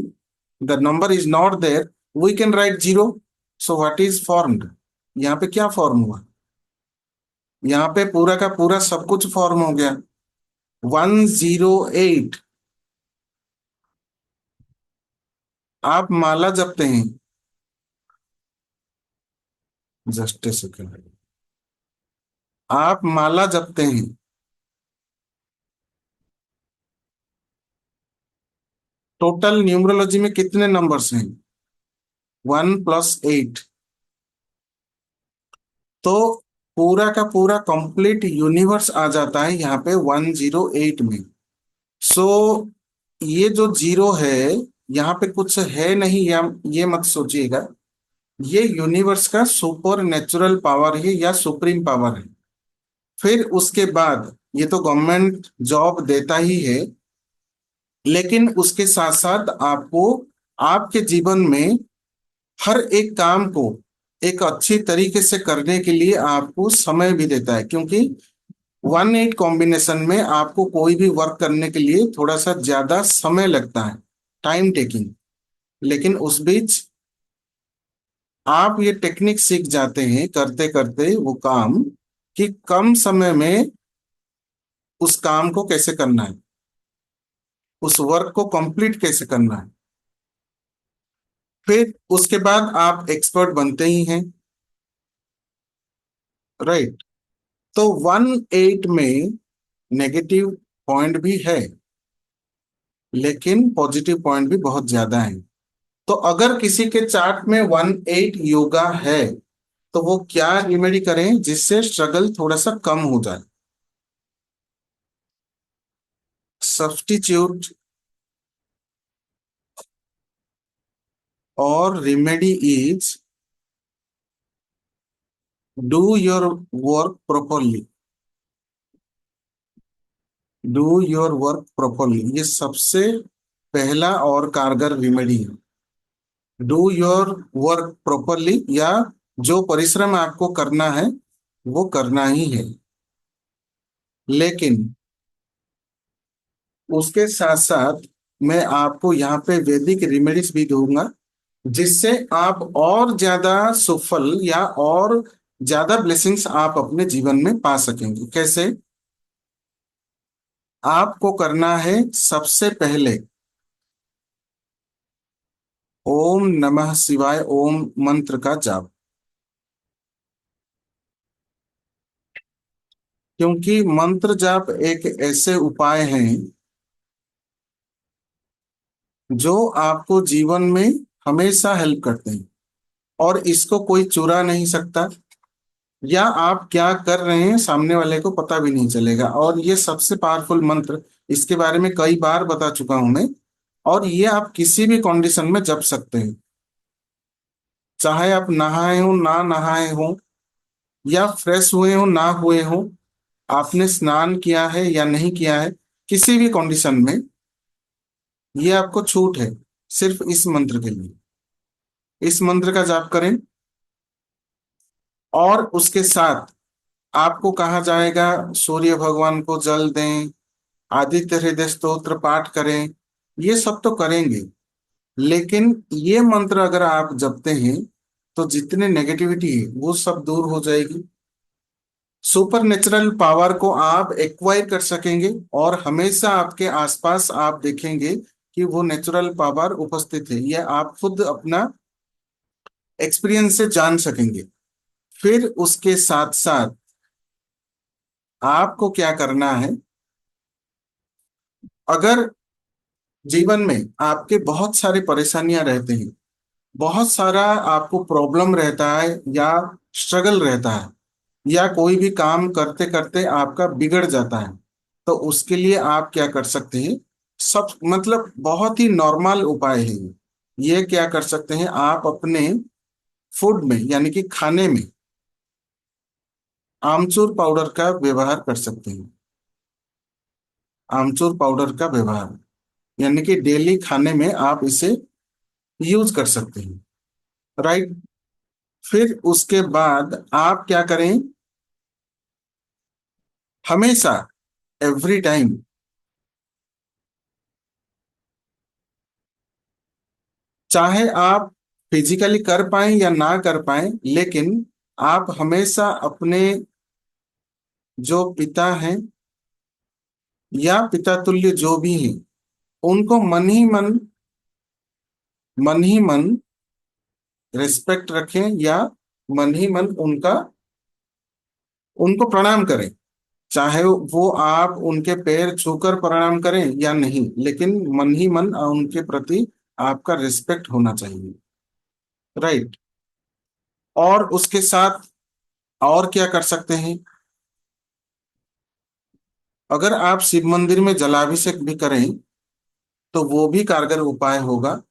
the number is not there, we can write 0। So what is formed, यहाँ पे क्या फॉर्म हुआ, यहाँ पे पूरा का पूरा सब कुछ फॉर्म हो गया। 108। आप माला जपते हैं, जस्ट ए सेकेंड, आप माला जपते हैं, टोटल न्यूमरोलॉजी में कितने नंबर्स हैं? 1+8। तो पूरा का पूरा कंप्लीट यूनिवर्स आ जाता है यहाँ पे 108 में। सो ये जो 0 है, यहाँ पे कुछ है नहीं, या ये मत सोचिएगा। ये यूनिवर्स का सुपर नेचुरल पावर है या सुप्रीम पावर है। फिर उसके बाद ये तो गवर्नमेंट जॉब देता ही है, लेकिन उसके साथ साथ आपको आपके जीवन में हर एक काम को एक अच्छी तरीके से करने के लिए आपको समय भी देता है, क्योंकि 1-8 कॉम्बिनेशन में आपको कोई भी वर्क करने के लिए थोड़ा सा ज्यादा समय लगता है, टाइम टेकिंग। लेकिन उस बीच आप ये टेक्निक सीख जाते हैं करते करते वो काम, कि कम समय में उस काम को कैसे करना है, उस वर्क को कंप्लीट कैसे करना है। फिर उसके बाद आप एक्सपर्ट बनते ही हैं, राइट। तो 1-8 में नेगेटिव पॉइंट भी है, लेकिन पॉजिटिव पॉइंट भी बहुत ज्यादा है। तो अगर किसी के चार्ट में 1-8 योगा है, तो वो क्या रिमेडी करें जिससे स्ट्रगल थोड़ा सा कम हो जाए? सब्स्टिट्यूट और remedy is do your work properly. Do your work properly, ये सबसे पहला और कारगर रेमेडी है। डू योर वर्क प्रॉपरली, या जो परिश्रम आपको करना है वो करना ही है। लेकिन उसके साथ साथ मैं आपको यहाँ पे वैदिक रेमेडीज भी दूंगा, जिससे आप और ज्यादा सुफल या और ज्यादा ब्लेसिंग्स आप अपने जीवन में पा सकेंगे। कैसे? आपको करना है सबसे पहले ओम नमः शिवाय ओम मंत्र का जाप, क्योंकि मंत्र जाप एक ऐसे उपाय हैं जो आपको जीवन में हमेशा हेल्प करते हैं, और इसको कोई चुरा नहीं सकता, या आप क्या कर रहे हैं सामने वाले को पता भी नहीं चलेगा। और ये सबसे पावरफुल मंत्र, इसके बारे में कई बार बता चुका हूं मैं। और ये आप किसी भी कंडीशन में जप सकते हैं, चाहे आप नहाए हो ना नहाए हो, या फ्रेश हुए हो ना हुए हो, आपने स्नान किया है या नहीं किया है, किसी भी कंडीशन में ये आपको छूट है, सिर्फ इस मंत्र के लिए। इस मंत्र का जाप करें, और उसके साथ आपको कहा जाएगा सूर्य भगवान को जल दें, आदित्य हृदय स्तोत्र पाठ करें, ये सब तो करेंगे। लेकिन ये मंत्र अगर आप जपते हैं, तो जितने नेगेटिविटी है वो सब दूर हो जाएगी। सुपर नेचुरल पावर को आप एक्वायर कर सकेंगे, और हमेशा आपके आसपास आप देखेंगे कि वो नेचुरल पावर उपस्थित है, ये आप खुद अपना एक्सपीरियंस से जान सकेंगे। फिर उसके साथ साथ आपको क्या करना है, अगर जीवन में आपके बहुत सारी परेशानियां रहते हैं, बहुत सारा आपको प्रॉब्लम रहता है या स्ट्रगल रहता है, या कोई भी काम करते करते आपका बिगड़ जाता है, तो उसके लिए आप क्या कर सकते हैं। सब मतलब बहुत ही नॉर्मल उपाय है ये क्या कर सकते हैं, आप अपने फूड में यानी कि खाने में आमचूर पाउडर का व्यवहार कर सकते हैं। आमचूर पाउडर का व्यवहार यानी कि डेली खाने में आप इसे यूज कर सकते हैं। राइट। फिर उसके बाद आप क्या करें, हमेशा एवरी टाइम, चाहे आप फिजिकली कर पाए या ना कर पाए, लेकिन आप हमेशा अपने जो पिता हैं या पिता तुल्य जो भी हैं, उनको मन ही मन रिस्पेक्ट रखें, या मन ही मन उनको प्रणाम करें। चाहे वो आप उनके पैर छूकर प्रणाम करें या नहीं, लेकिन मन ही मन उनके प्रति आपका रिस्पेक्ट होना चाहिए। राइट। और उसके साथ और क्या कर सकते हैं, अगर आप शिव मंदिर में जलाभिषेक भी करें तो वो भी कारगर उपाय होगा।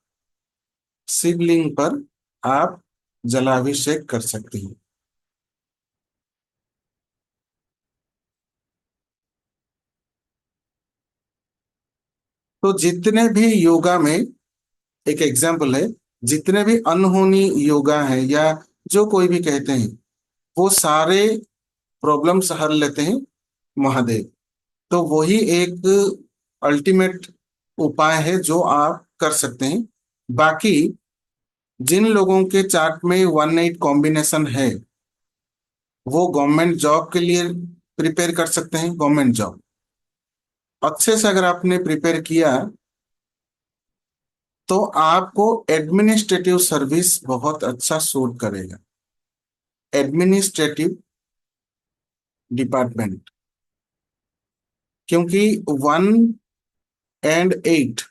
शिवलिंग पर आप जलाभिषेक कर सकते हैं। तो जितने भी योगा में, एक एग्जाम्पल है, जितने भी अनहोनी योगा है या जो कोई भी कहते हैं, वो सारे प्रॉब्लम्स हर लेते हैं महादेव। तो वही एक अल्टीमेट उपाय है जो आप कर सकते हैं। बाकी जिन लोगों के चार्ट में 1-8 कॉम्बिनेशन है, वो गवर्नमेंट जॉब के लिए प्रिपेयर कर सकते हैं। गवर्नमेंट जॉब अच्छे से अगर आपने प्रिपेयर किया, तो आपको एडमिनिस्ट्रेटिव सर्विस बहुत अच्छा सूट करेगा। एडमिनिस्ट्रेटिव डिपार्टमेंट, क्योंकि 1 और 8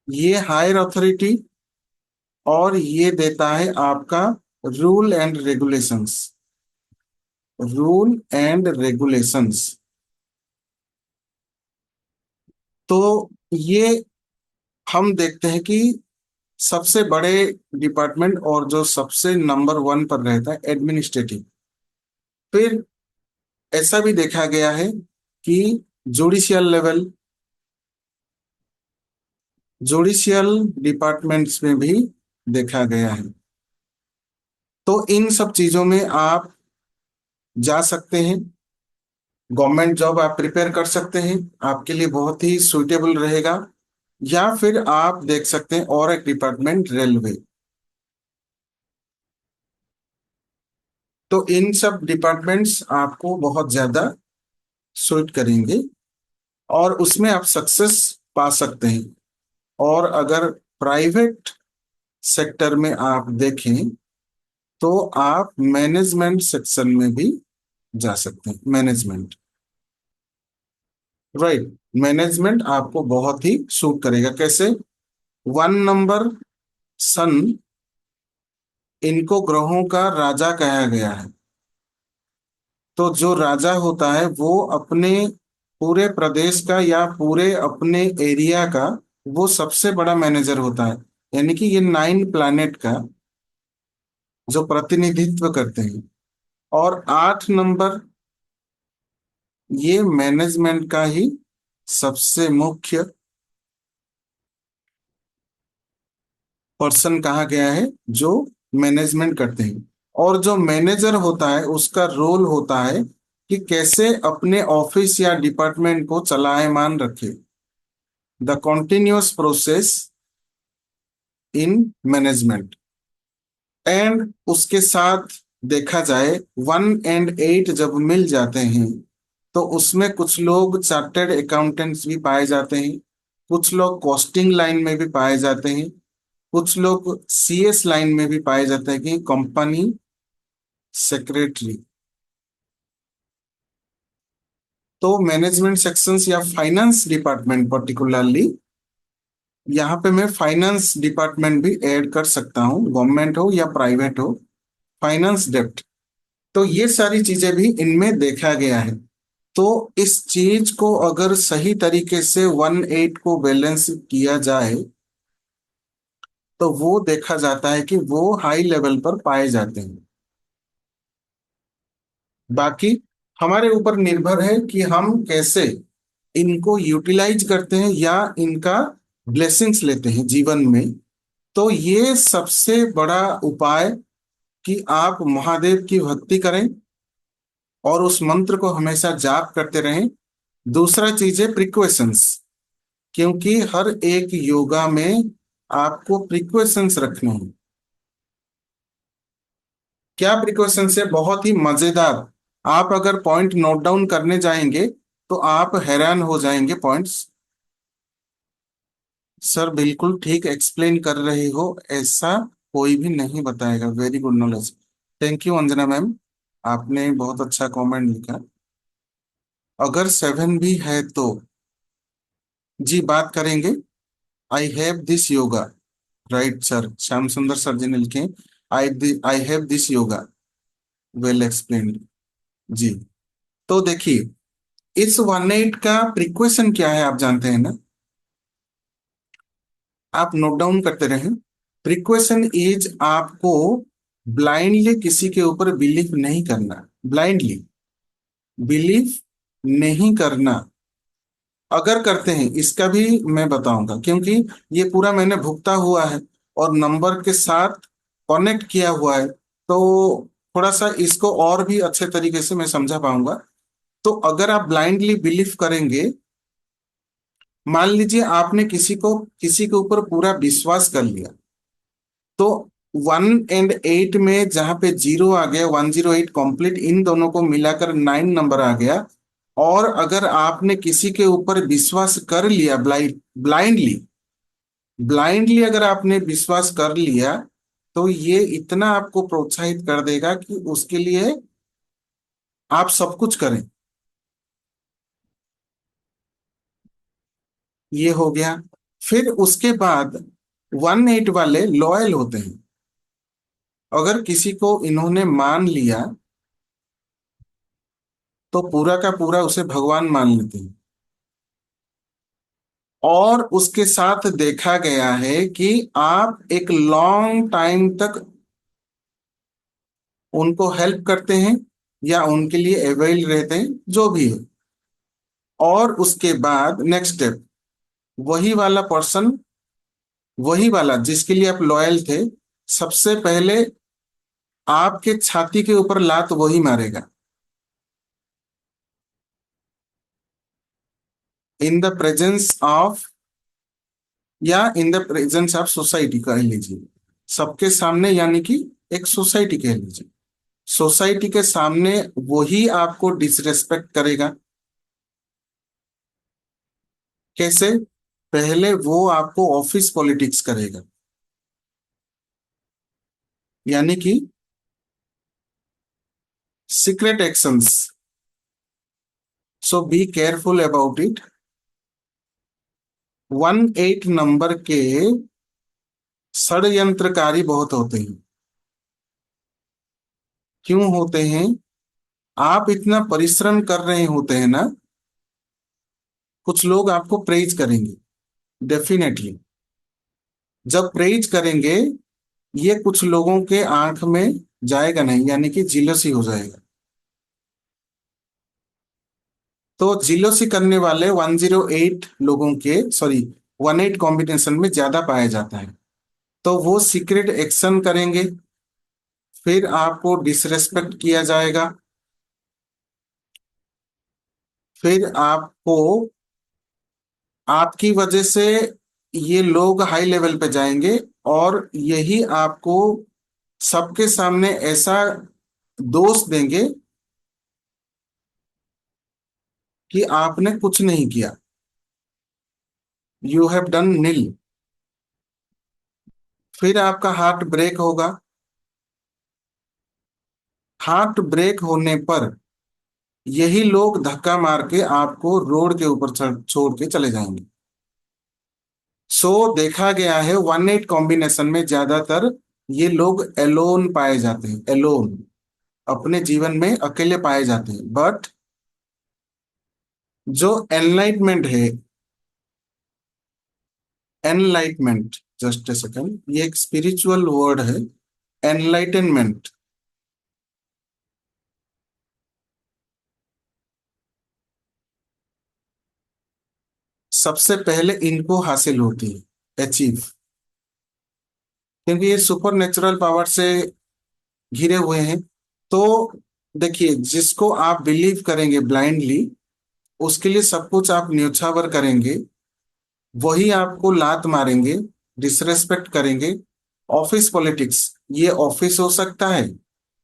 ये हायर अथॉरिटी, और ये देता है आपका rule and regulations. Rule and regulations, तो ये हम देखते हैं कि सबसे बड़े डिपार्टमेंट और जो सबसे नंबर 1 पर रहता है एडमिनिस्ट्रेटिव। फिर ऐसा भी देखा गया है कि जुडिशियल लेवल, जुडिशियल डिपार्टमेंट्स में भी देखा गया है। तो इन सब चीजों में आप जा सकते हैं। गवर्नमेंट जॉब आप प्रिपेयर कर सकते हैं, आपके लिए बहुत ही सुइटेबल रहेगा। या फिर आप देख सकते हैं और एक डिपार्टमेंट रेलवे। तो इन सब डिपार्टमेंट्स आपको बहुत ज्यादा सूट करेंगे, और उसमें आप सक्सेस पा सकते हैं। और अगर प्राइवेट सेक्टर में आप देखें, तो आप मैनेजमेंट सेक्शन में भी जा सकते हैं। Management, right. मैनेजमेंट आपको बहुत ही सूट करेगा। कैसे? 1 नंबर सन, इनको ग्रहों का राजा कहा गया है। तो जो राजा होता है वो अपने पूरे प्रदेश का या पूरे अपने एरिया का वो सबसे बड़ा मैनेजर होता है। यानी कि ये 9 प्लैनेट का जो प्रतिनिधित्व करते हैं। और 8 नंबर, ये मैनेजमेंट का ही सबसे मुख्य पर्सन कहा गया है, जो मैनेजमेंट करते हैं। और जो मैनेजर होता है उसका रोल होता है कि कैसे अपने ऑफिस या डिपार्टमेंट को चलायमान रखे। The continuous process in management. And उसके साथ देखा जाए, 1 और 8 जब मिल जाते हैं, तो उसमें कुछ लोग चार्टर्ड अकाउंटेंट्स भी पाए जाते हैं, कुछ लोग कॉस्टिंग लाइन में भी पाए जाते हैं, कुछ लोग CS लाइन में भी पाए जाते हैं कि कंपनी सेक्रेटरी। तो मैनेजमेंट सेक्शंस या फाइनेंस डिपार्टमेंट पर्टिकुलरली, यहाँ पे मैं फाइनेंस डिपार्टमेंट भी ऐड कर सकता हूँ, गवर्नमेंट हो या प्राइवेट हो, फाइनेंस डेप्ट। तो ये सारी चीजें भी इनमें देखा गया है। तो इस चीज को अगर सही तरीके से 1/8 को बैलेंस किया जाए तो वो देखा जाता है कि वो हाई लेवल पर पाए जाते हैं। बाकी हमारे ऊपर निर्भर है कि हम कैसे इनको यूटिलाइज करते हैं या इनका ब्लेसिंग्स लेते हैं जीवन में। तो ये सबसे बड़ा उपाय कि आप महादेव की भक्ति करें और उस मंत्र को हमेशा जाप करते रहें। दूसरा चीज है प्रिकॉशंस, क्योंकि हर एक योगा में आपको प्रिकॉशंस रखने हैं। क्या प्रिकॉशंस है? बहुत ही मजेदार। आप अगर पॉइंट नोट डाउन करने जाएंगे तो आप हैरान हो जाएंगे पॉइंट्स। सर बिल्कुल ठीक एक्सप्लेन कर रही हो, ऐसा कोई भी नहीं बताएगा। Very good knowledge. Thank you Anjana ma'am, आपने बहुत अच्छा कमेंट लिखा। अगर 7 भी है तो जी बात करेंगे। I have this yoga, right sir, Shyam Sundar sir ji ने लिखे। I have this yoga, well explained. जी। तो देखिए, इस 1/8 का प्रिक्वेशन क्या है आप जानते हैं ना? आप नोट डाउन करते रहें। प्रिक्वेशन इज आपको ब्लाइंडली किसी के ऊपर बिलीव नहीं करना, ब्लाइंडली बिलीव नहीं करना। अगर करते हैं इसका भी मैं बताऊंगा, क्योंकि ये पूरा मैंने भुगता हुआ है और नंबर के साथ कनेक्ट किया हुआ है, तो थोड़ा सा इसको और भी अच्छे तरीके से मैं समझा पाऊंगा। तो अगर आप ब्लाइंडली बिलीव करेंगे, मान लीजिए आपने किसी के ऊपर पूरा विश्वास कर लिया, तो 1 और 8 में जहां पे 0 आ गया, 108 कंप्लीट, इन दोनों को मिलाकर 9 नंबर आ गया। और अगर आपने किसी के ऊपर विश्वास कर लिया ब्लाइंडली ब्लाइंडली अगर आपने विश्वास कर लिया, तो ये इतना आपको प्रोत्साहित कर देगा कि उसके लिए आप सब कुछ करें। ये हो गया। फिर उसके बाद 1/8 वाले लॉयल होते हैं। अगर किसी को इन्होंने मान लिया तो पूरा का पूरा उसे भगवान मान लेते हैं। और उसके साथ देखा गया है कि आप एक लॉन्ग टाइम तक उनको हेल्प करते हैं या उनके लिए अवेल रहते हैं, जो भी है। और उसके बाद नेक्स्ट स्टेप, वही वाला पर्सन, वही वाला जिसके लिए आप लॉयल थे, सबसे पहले आपके छाती के ऊपर लात वही मारेगा, इन द प्रेजेंस ऑफ, या in the presence of society कह लीजिए, सबके सामने, यानी कि एक सोसाइटी कह लीजिए। सोसाइटी के सामने वही आपको डिसरेस्पेक्ट करेगा। कैसे? पहले वो आपको ऑफिस पॉलिटिक्स करेगा, यानी कि secret actions. So be careful about it. 1/8 number के षड्यंत्रकारी बहुत होते हैं। क्यों होते हैं? आप इतना परिश्रम कर रहे होते हैं ना, कुछ लोग आपको प्रेज करेंगे, डेफिनेटली। जब प्रेज करेंगे, ये कुछ लोगों के आंख में जाएगा नहीं, यानी कि जिलसी हो जाएगा। तो जिलोसी करने वाले 108 लोगों के, सॉरी, 1/8 कॉम्बिनेशन में ज्यादा पाया जाता है। तो वो सीक्रेट एक्शन करेंगे, फिर आपको डिसरेस्पेक्ट किया जाएगा, फिर आपको, आपकी वजह से ये लोग हाई लेवल पे जाएंगे, और यही आपको सबके सामने ऐसा दोष देंगे कि आपने कुछ नहीं किया, यू हैव डन नील। फिर आपका हार्ट ब्रेक होगा। हार्ट ब्रेक होने पर यही लोग धक्का मार के आपको रोड के ऊपर छोड़ के चले जाएंगे। सो देखा गया है 1-8 कॉम्बिनेशन में ज्यादातर ये लोग एलोन पाए जाते हैं, एलोन, अपने जीवन में अकेले पाए जाते हैं। बट जो एनलाइटमेंट है, एनलाइटमेंट, जस्ट ए सेकंड, ये एक स्पिरिचुअल वर्ड है, एनलाइटनमेंट। सबसे पहले इनको हासिल होती है, अचीव, क्योंकि ये सुपर नेचुरल पावर से घिरे हुए हैं। तो देखिए, जिसको आप बिलीव करेंगे ब्लाइंडली, उसके लिए सब कुछ आप न्योछावर करेंगे, वही आपको लात मारेंगे, डिसरेस्पेक्ट करेंगे। ऑफिस पॉलिटिक्स, ये ऑफिस हो सकता है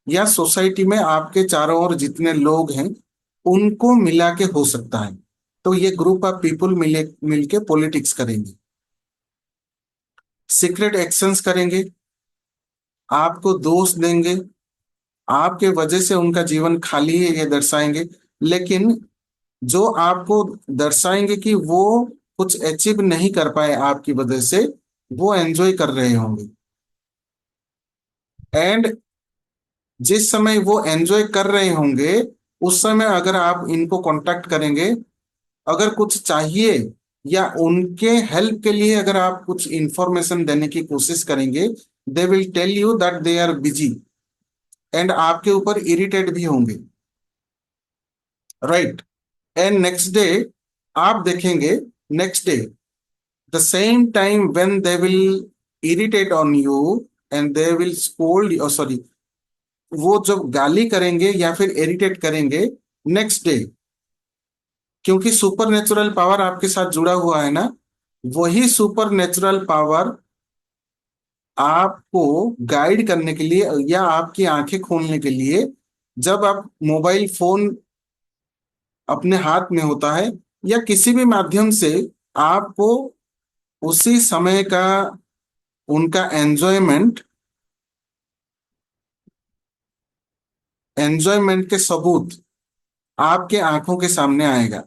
या सोसाइटी में आपके चारों ओर जितने लोग हैं उनको मिला के हो सकता है। तो ये ग्रुप ऑफ पीपुल मिले मिलके पॉलिटिक्स करेंगे, सीक्रेट एक्शंस करेंगे, आपको दोष देंगे, आपके वजह से उनका जीवन खाली है ये दर्शाएंगे। लेकिन जो आपको दर्शाएंगे कि वो कुछ अचीव नहीं कर पाए आपकी वजह से, वो एंजॉय कर रहे होंगे। एंड जिस समय वो एंजॉय कर रहे होंगे, उस समय अगर आप इनको कांटेक्ट करेंगे, अगर कुछ चाहिए या उनके हेल्प के लिए अगर आप कुछ इंफॉर्मेशन देने की कोशिश करेंगे, they will tell you that they are busy, and आपके ऊपर इरिटेट भी होंगे, राइट। एंड नेक्स्ट डे आप देखेंगे, next day the same time when they will irritate on you and they will scold, sorry, वो जब गाली करेंगे या फिर इरिटेट करेंगे, नेक्स्ट डे, क्योंकि सुपर नेचुरल पावर आपके साथ जुड़ा हुआ है ना, वही सुपर नेचुरल पावर आपको गाइड करने के लिए या आपकी आंखें खोलने के लिए, जब आप मोबाइल फोन अपने हाथ में होता है या किसी भी माध्यम से, आपको उसी समय का उनका एंजॉयमेंट के सबूत आपके आंखों के सामने आएगा,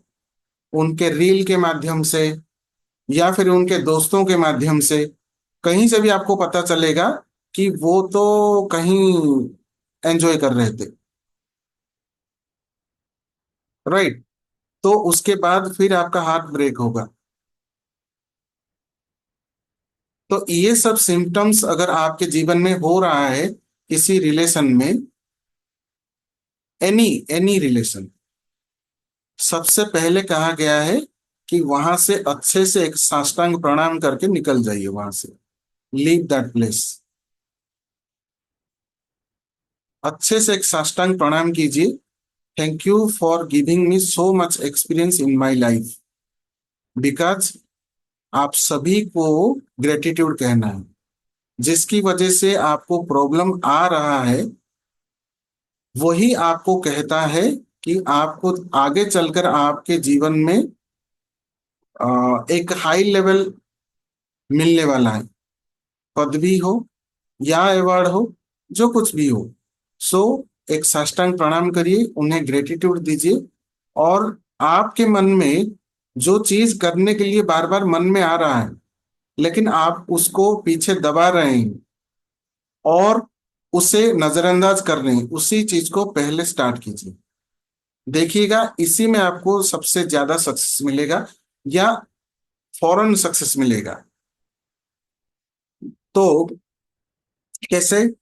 उनके रील के माध्यम से या फिर उनके दोस्तों के माध्यम से, कहीं से भी आपको पता चलेगा कि वो तो कहीं एंजॉय कर रहे थे, राइट। तो उसके बाद फिर आपका हार्ट ब्रेक होगा। तो ये सब सिम्टम्स अगर आपके जीवन में हो रहा है, किसी रिलेशन में, एनी एनी रिलेशन, सबसे पहले कहा गया है कि वहां से अच्छे से एक साष्टांग प्रणाम करके निकल जाइए वहां से, लीव दैट प्लेस। अच्छे से एक साष्टांग प्रणाम कीजिए, thank you for giving me so much experience in my life, because आप सभी को ग्रेटिट्यूड कहना है। जिसकी वजह से आपको प्रॉब्लम आ रहा है, वही आपको कहता है कि आपको आगे चलकर आपके जीवन में एक हाई लेवल मिलने वाला है, पदवी हो या अवार्ड हो, जो कुछ भी हो। सो एक साष्टांग प्रणाम करिए, उन्हें ग्रेटिट्यूड दीजिए, और आपके मन में जो चीज करने के लिए बार बार मन में आ रहा है लेकिन आप उसको पीछे दबा रहे हैं और उसे नजरअंदाज कर रहे हैं, उसी चीज को पहले स्टार्ट कीजिए। देखिएगा, इसी में आपको सबसे ज्यादा सक्सेस मिलेगा या फौरन सक्सेस मिलेगा। तो कैसे?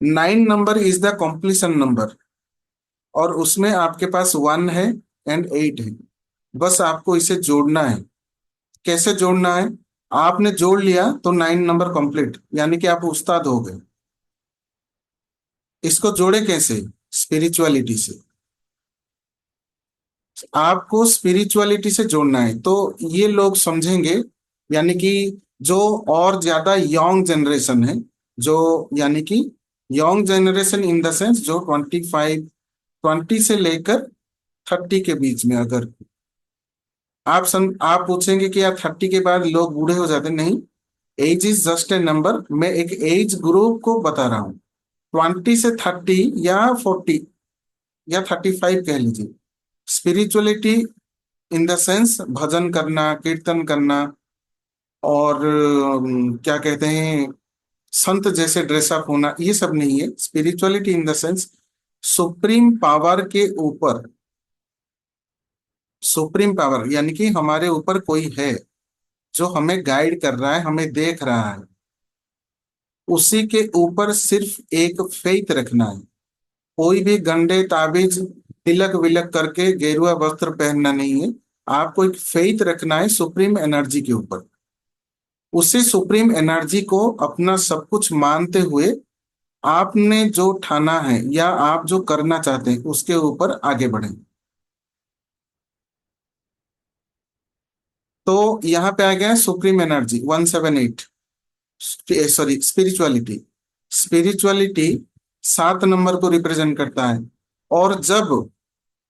9 number is the completion number, और उसमें आपके पास 1 है एंड 8 है। बस आपको इसे जोड़ना है। कैसे जोड़ना है? आपने जोड़ लिया तो 9 नंबर कंप्लीट, यानी कि आप उस्ताद हो गए। इसको जोड़े कैसे? स्पिरिचुअलिटी से। आपको स्पिरिचुअलिटी से जोड़ना है तो ये लोग समझेंगे, यानी कि जो और ज्यादा यंग जनरेशन है, जो यानी कि young generation in the sense जो 20 से लेकर 30 के बीच में, अगर आप पूछेंगे कि यार 30 के बाद लोग बूढ़े हो जाते, नहीं। Age is just a number, मैं एक एज ग्रुप को बता रहा हूँ। 20 से 30 या 40 या 35 कह लीजिए, स्पिरिचुअलिटी इन द सेंस भजन करना, कीर्तन करना, और क्या कहते हैं, संत जैसे ड्रेसअप होना, ये सब नहीं है। Spirituality in the sense supreme power के ऊपर, सुप्रीम पावर यानी कि हमारे ऊपर कोई है जो हमें गाइड कर रहा है, हमें देख रहा है, उसी के ऊपर सिर्फ एक फेथ रखना है। कोई भी गंडे ताबीज तिलक विलक करके गेरुआ वस्त्र पहनना नहीं है। आपको एक फेथ रखना है सुप्रीम एनर्जी के ऊपर। उसी सुप्रीम एनर्जी को अपना सब कुछ मानते हुए आपने जो ठाना है या आप जो करना चाहते हैं उसके ऊपर आगे बढ़ें। तो यहाँ पे आ गया supreme energy 178, sorry spirituality. Spirituality 7 number को रिप्रेजेंट करता है। और जब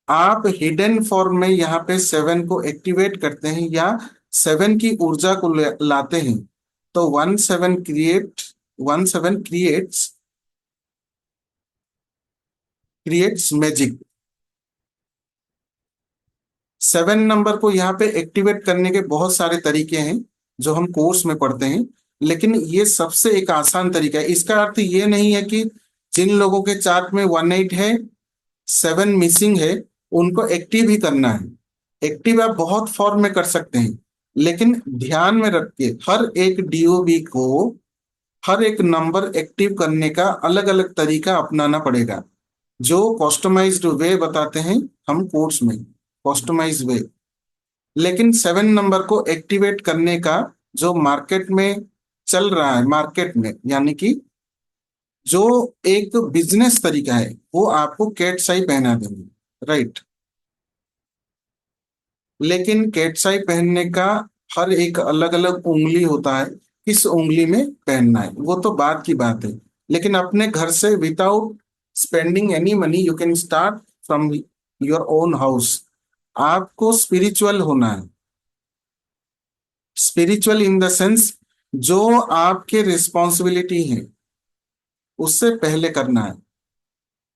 आप हिडन फॉर्म में यहाँ पे 7 को एक्टिवेट करते हैं या 7 की ऊर्जा को लाते हैं, तो 17 क्रिएट्स क्रिएट्स मैजिक। 7 नंबर को यहाँ पे एक्टिवेट करने के बहुत सारे तरीके हैं जो हम कोर्स में पढ़ते हैं, लेकिन ये सबसे एक आसान तरीका है। इसका अर्थ ये नहीं है कि जिन लोगों के चार्ट में 18 है, 7 मिसिंग है, उनको एक्टिव ही करना है। एक्टिव आप बहुत फॉर्म में कर सकते हैं, लेकिन ध्यान में रख के हर एक डीओबी को, हर एक नंबर एक्टिव करने का अलग अलग तरीका अपनाना पड़ेगा, जो कस्टमाइज्ड वे बताते हैं हम कोर्स में, कस्टमाइज वे। लेकिन 7 नंबर को एक्टिवेट करने का जो मार्केट में चल रहा है, मार्केट में यानी कि जो एक बिजनेस तरीका है, वो आपको कैट्स आई पहना देंगे, राइट। लेकिन कैट्स आई पहनने का हर एक अलग अलग उंगली होता है, किस उंगली में पहनना है वो तो बात की बात है। लेकिन अपने घर से without spending any money you can start from your own house. आपको स्पिरिचुअल होना है। स्पिरिचुअल इन द सेंस जो आपके रिस्पॉन्सिबिलिटी है उससे पहले करना है।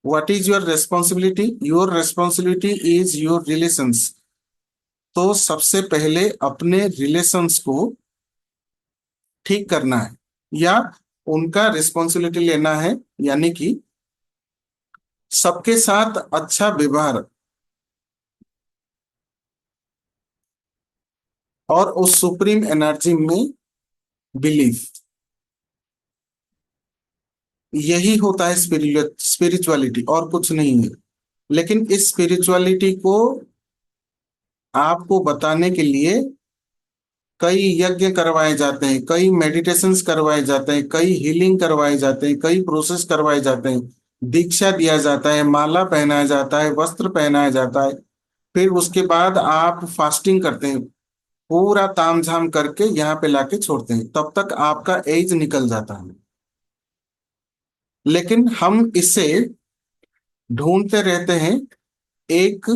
What is your responsibility? Your responsibility is your relations. तो सबसे पहले अपने रिलेशंस को ठीक करना है या उनका रिस्पॉन्सिबिलिटी लेना है, यानी कि सबके साथ अच्छा व्यवहार और उस सुप्रीम एनर्जी में बिलीफ, यही होता है स्पिरिचुअलिटी, और कुछ नहीं है। लेकिन इस स्पिरिचुअलिटी को आपको बताने के लिए कई यज्ञ करवाए जाते हैं, कई मेडिटेशंस करवाए जाते हैं, कई हीलिंग करवाए जाते हैं, कई प्रोसेस करवाए जाते हैं, दीक्षा दिया जाता है, माला पहनाया जाता है, वस्त्र पहनाया जाता है। फिर उसके बाद आप फास्टिंग करते हैं, पूरा तामझाम करके यहाँ पे लाके छोड़ते हैं, तब तक आपका एज निकल जाता है। लेकिन हम इसे ढूंढते रहते हैं। एक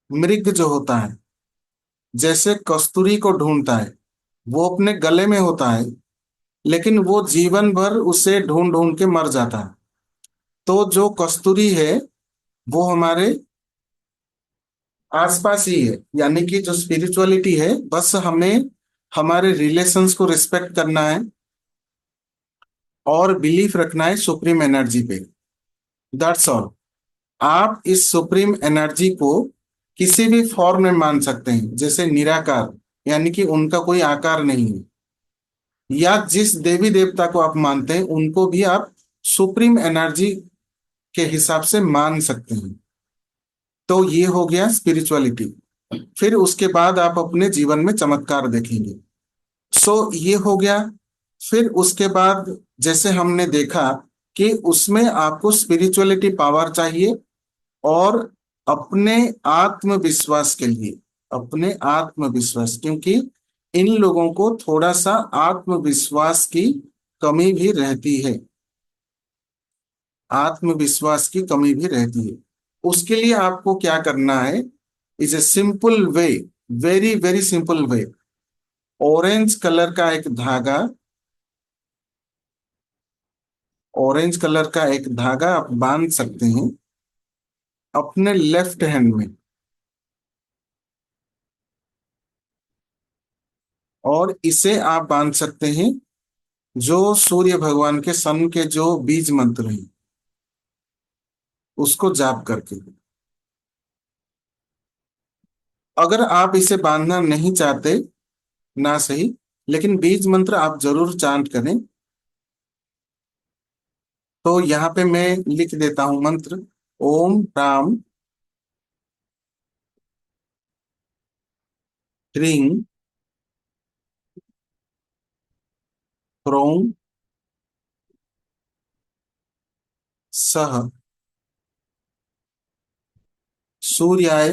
मृग जो होता है, जैसे कस्तूरी को ढूंढता है, वो अपने गले में होता है, लेकिन वो जीवन भर उसे ढूंढ ढूंढ के मर जाता है। तो जो कस्तूरी है वो हमारे आसपास ही है। यानी कि जो स्पिरिचुअलिटी है, बस हमें हमारे रिलेशंस को रिस्पेक्ट करना है और बिलीफ रखना है सुप्रीम एनर्जी पे। That's all. आप इस सुप्रीम एनर्जी को किसी भी फॉर्म में मान सकते हैं, जैसे निराकार, यानी कि उनका कोई आकार नहीं है, या जिस देवी देवता को आप मानते हैं उनको भी आप सुप्रीम एनर्जी के हिसाब से मान सकते हैं। तो ये हो गया स्पिरिचुअलिटी। फिर उसके बाद आप अपने जीवन में चमत्कार देखेंगे। ये हो गया। फिर उसके बाद जैसे हमने देखा कि उसमें आपको स्पिरिचुअलिटी पावर चाहिए, और अपने आत्मविश्वास के लिए, अपने आत्मविश्वास, क्योंकि इन लोगों को थोड़ा सा आत्मविश्वास की कमी भी रहती है, आत्मविश्वास की कमी भी रहती है। उसके लिए आपको क्या करना है? Is a simple way, very very simple way. Orange colour का एक धागा, ऑरेंज कलर का एक धागा आप बांध सकते हैं अपने लेफ्ट हैंड में। और इसे आप बांध सकते हैं जो सूर्य भगवान के सन के जो बीज मंत्र हैं उसको जाप करके। अगर आप इसे बांधना नहीं चाहते, ना सही, लेकिन बीज मंत्र आप जरूर चांट करें। तो यहाँ पे मैं लिख देता हूं मंत्र। ओम राम ह्रीं ह्रौं सः सूर्याय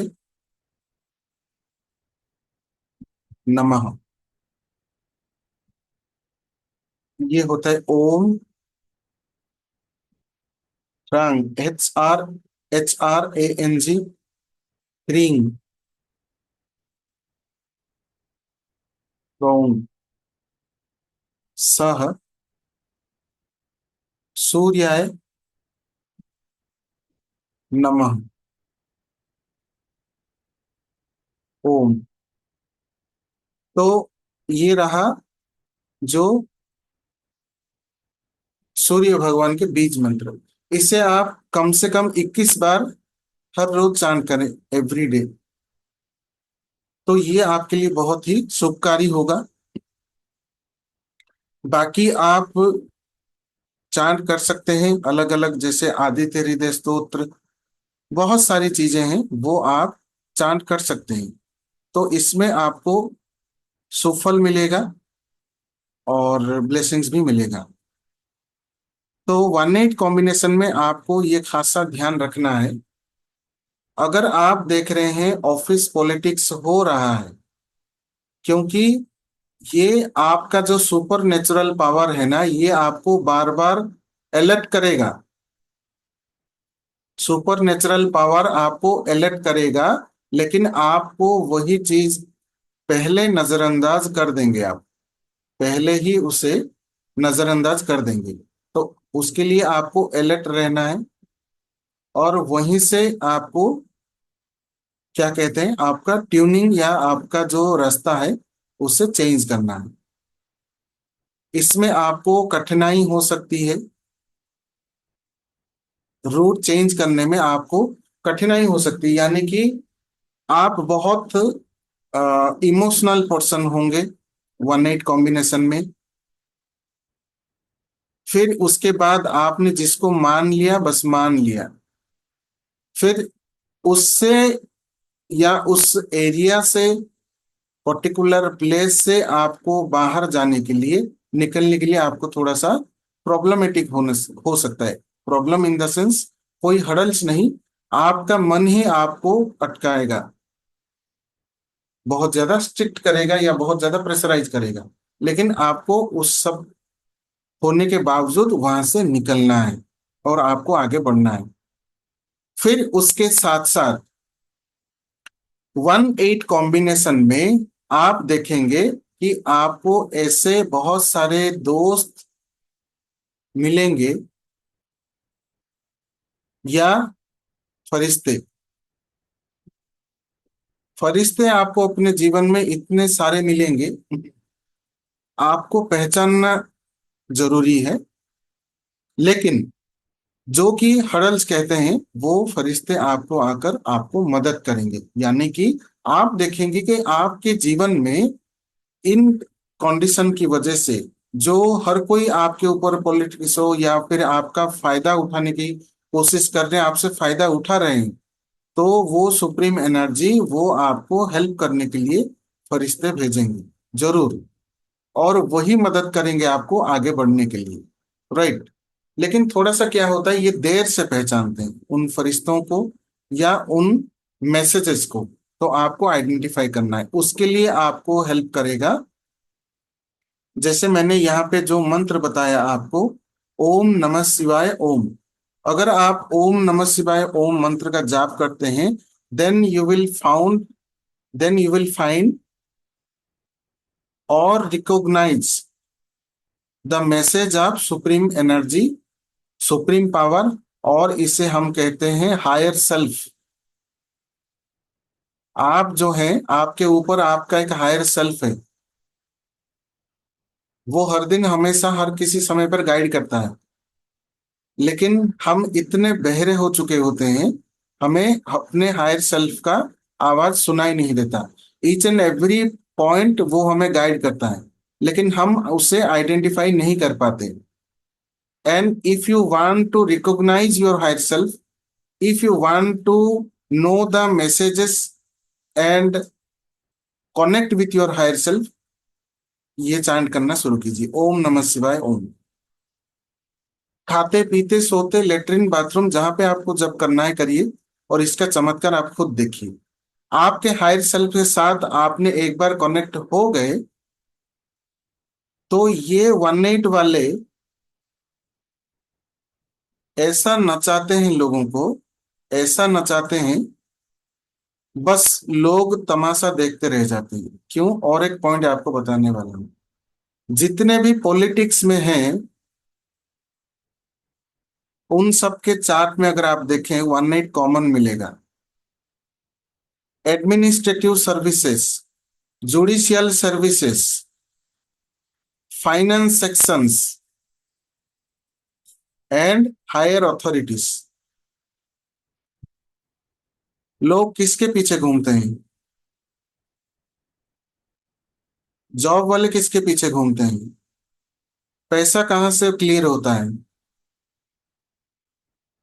नमः। ये होता है ओम रांग, HRANG, ह्रीं ह्रौं सः सूर्याय नमः। ओम। तो ये रहा जो सूर्य भगवान के बीज मंत्र। इसे आप कम से कम 21 बार हर रोज चांट करें, एवरी डे। तो ये आपके लिए बहुत ही शुभकारी होगा। बाकी आप चांट कर सकते हैं अलग अलग, जैसे आदित्य हृदय स्तोत्र, बहुत सारी चीजें हैं वो आप चांट कर सकते हैं। तो इसमें आपको सुफल मिलेगा और ब्लेसिंग्स भी मिलेगा। तो 1-8 कॉम्बिनेशन में आपको ये खासा ध्यान रखना है। अगर आप देख रहे हैं ऑफिस पॉलिटिक्स हो रहा है, क्योंकि ये आपका जो सुपर नेचुरल पावर है ना, ये आपको बार बार अलर्ट करेगा। सुपर नेचुरल पावर आपको अलर्ट करेगा, लेकिन आपको वही चीज पहले नजरअंदाज कर देंगे आप, पहले ही उसे नजरअंदाज कर देंगे। तो उसके लिए आपको अलर्ट रहना है, और वहीं से आपको क्या कहते हैं, आपका ट्यूनिंग या आपका जो रास्ता है उसे चेंज करना है। इसमें आपको कठिनाई हो सकती है, रूट चेंज करने में आपको कठिनाई हो सकती है, यानी कि आप बहुत इमोशनल पर्सन होंगे 1-8 कॉम्बिनेशन में। फिर उसके बाद आपने जिसको मान लिया, बस मान लिया, फिर उससे या उस एरिया से, पर्टिकुलर प्लेस से आपको बाहर जाने के लिए, निकलने के लिए आपको थोड़ा सा प्रॉब्लमेटिक होने हो सकता है। प्रॉब्लम इन द सेंस, कोई हर्डल्स नहीं, आपका मन ही आपको अटकाएगा, बहुत ज्यादा स्ट्रिक्ट करेगा या बहुत ज्यादा प्रेशराइज करेगा। लेकिन आपको उस सब होने के बावजूद वहां से निकलना है और आपको आगे बढ़ना है। फिर उसके साथ साथ 1-8 कॉम्बिनेशन में आप देखेंगे कि आपको ऐसे बहुत सारे दोस्त मिलेंगे या फरिश्ते। फरिश्ते आपको अपने जीवन में इतने सारे मिलेंगे, आपको पहचानना जरूरी है। लेकिन जो कि हडल्स कहते हैं, वो फरिश्ते आपको आकर आपको मदद करेंगे। यानी कि आप देखेंगे कि आपके जीवन में इन कंडीशन की वजह से जो हर कोई आपके ऊपर पॉलिटिक्स हो या फिर आपका फायदा उठाने की कोशिश कर रहे हैं, आपसे फायदा उठा रहे हैं, तो वो सुप्रीम एनर्जी वो आपको हेल्प करने के लिए फरिश्ते भेजेंगे जरूर, और वही मदद करेंगे आपको आगे बढ़ने के लिए। राइट। लेकिन थोड़ा सा क्या होता है, ये देर से पहचानते हैं उन फरिश्तों को या उन मैसेजेस को। तो आपको आइडेंटिफाई करना है, उसके लिए आपको हेल्प करेगा, जैसे मैंने यहाँ पे जो मंत्र बताया आपको, ओम नमः शिवाय ओम। अगर आप ओम नमः शिवाय ओम मंत्र का जाप करते हैं, then you will found then you will find और recognise the message of supreme energy, supreme power, और इसे हम कहते हैं हायर सेल्फ। आप जो हैं, आपके ऊपर आपका एक हायर सेल्फ है, वो हर दिन हमेशा हर किसी समय पर गाइड करता है, लेकिन हम इतने बहरे हो चुके होते हैं, हमें अपने हायर सेल्फ का आवाज सुनाई नहीं देता। ईच एंड एवरी पॉइंट वो हमें गाइड करता है, लेकिन हम उसे आइडेंटिफाई नहीं कर पाते। And if you want to recognise your higher self, if you want to know the messages and connect with your higher self, ये चांट करना शुरू कीजिए, ओम नमः शिवाय ओम। खाते पीते सोते लेटरिन बाथरूम जहां पे आपको जब करना है करिए, और इसका चमत्कार आप खुद देखिए। आपके हायर सेल्फ के साथ आपने एक बार कनेक्ट हो गए तो ये 18 वाले ऐसा नचाते हैं लोगों को, ऐसा नचाते हैं, बस लोग तमाशा देखते रह जाते हैं। क्यों? और एक पॉइंट आपको बताने वाला हूं। जितने भी पॉलिटिक्स में हैं, उन सब के चार्ट में अगर आप देखें 18 कॉमन मिलेगा। Administrative services, judicial services, finance sections and higher authorities. लोग किसके पीछे घूमते हैं? जॉब वाले किसके पीछे घूमते हैं? पैसा कहाँ से क्लियर होता है?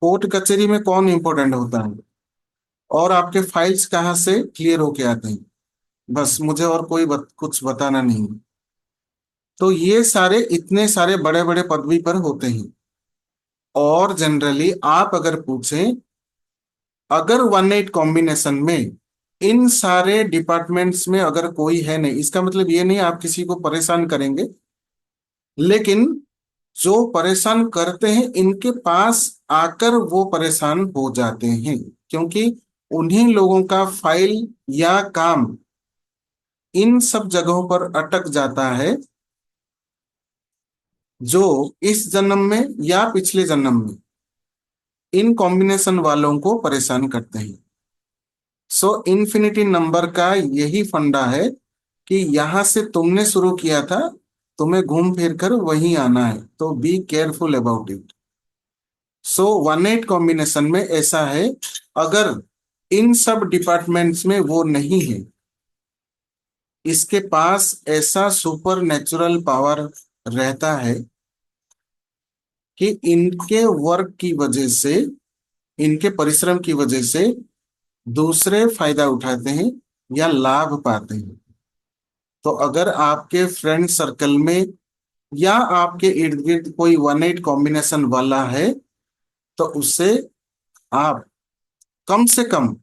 कोर्ट कचहरी में कौन इंपॉर्टेंट होता है? और आपके फाइल्स कहाँ से क्लियर होके आते हैं? बस मुझे और कोई कुछ बताना नहीं। तो ये सारे इतने सारे बड़े बड़े पदवी पर होते हैं। और जनरली आप अगर पूछें, अगर 18 कॉम्बिनेशन में इन सारे डिपार्टमेंट्स में अगर कोई है नहीं, इसका मतलब ये नहीं आप किसी को परेशान करेंगे, लेकिन जो परेशान करते हैं इनके पास आकर वो परेशान हो जाते हैं, क्योंकि उन्हीं लोगों का फाइल या काम इन सब जगहों पर अटक जाता है, जो इस जन्म में या पिछले जन्म में इन कॉम्बिनेशन वालों को परेशान करते हैं। सो इन्फिनिटी नंबर का यही फंडा है कि यहां से तुमने शुरू किया था, तुम्हें घूम फिर कर वहीं आना है, तो B careful about it. So 18 combination में ऐसा है, अगर इन सब डिपार्टमेंट्स में वो नहीं है, इसके पास ऐसा सुपर नेचुरल पावर रहता है कि इनके वर्क की वजह से, इनके परिश्रम की वजह से दूसरे फायदा उठाते हैं या लाभ पाते हैं। तो अगर आपके फ्रेंड सर्कल में या आपके इर्द गिर्द कोई 18 कॉम्बिनेशन वाला है, तो उससे आप कम से कम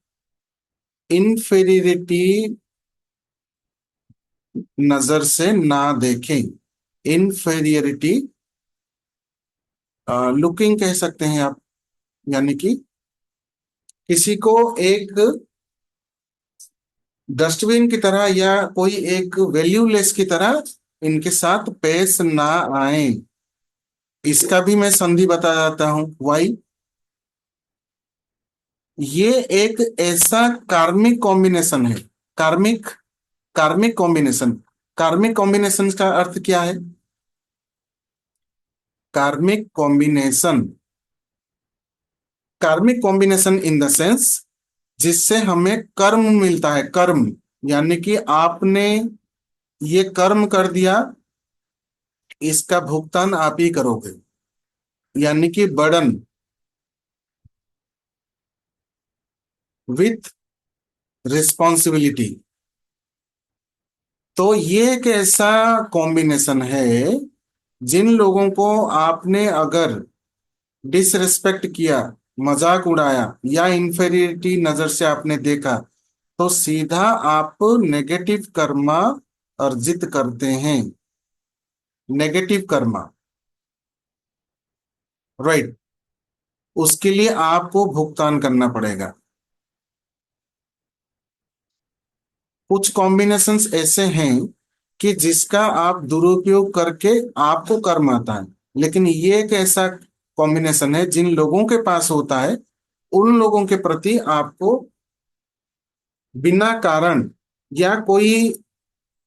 इन्फेरियरिटी नजर से ना देखें। इन्फेरियरिटी लुकिंग कह सकते हैं आप, यानी कि किसी को एक डस्टबिन की तरह या कोई एक वैल्यूलेस की तरह इनके साथ पेश ना आए। इसका भी मैं संधि बता जाता हूं, वाई। ये एक ऐसा कार्मिक कॉम्बिनेशन है। कार्मिक, कार्मिक कॉम्बिनेशन। कार्मिक कॉम्बिनेशन का अर्थ क्या है? कार्मिक कॉम्बिनेशन, कार्मिक कॉम्बिनेशन इन द सेंस जिससे हमें कर्म मिलता है। कर्म यानी कि आपने ये कर्म कर दिया, इसका भुगतान आप ही करोगे, यानी कि बर्डन विथ रिस्पॉन्सिबिलिटी। तो ये एक ऐसा कॉम्बिनेशन है, जिन लोगों को आपने अगर डिसरिस्पेक्ट किया, मजाक उड़ाया या इंफेरियरिटी नजर से आपने देखा, तो सीधा आप नेगेटिव कर्मा अर्जित करते हैं। Negative Karma, right. उसके लिए आपको भुगतान करना पड़ेगा। कुछ कॉम्बिनेशंस ऐसे हैं कि जिसका आप दुरुपयोग करके आपको कर्म आता है, लेकिन ये एक ऐसा कॉम्बिनेशन है जिन लोगों के पास होता है, उन लोगों के प्रति आपको बिना कारण या कोई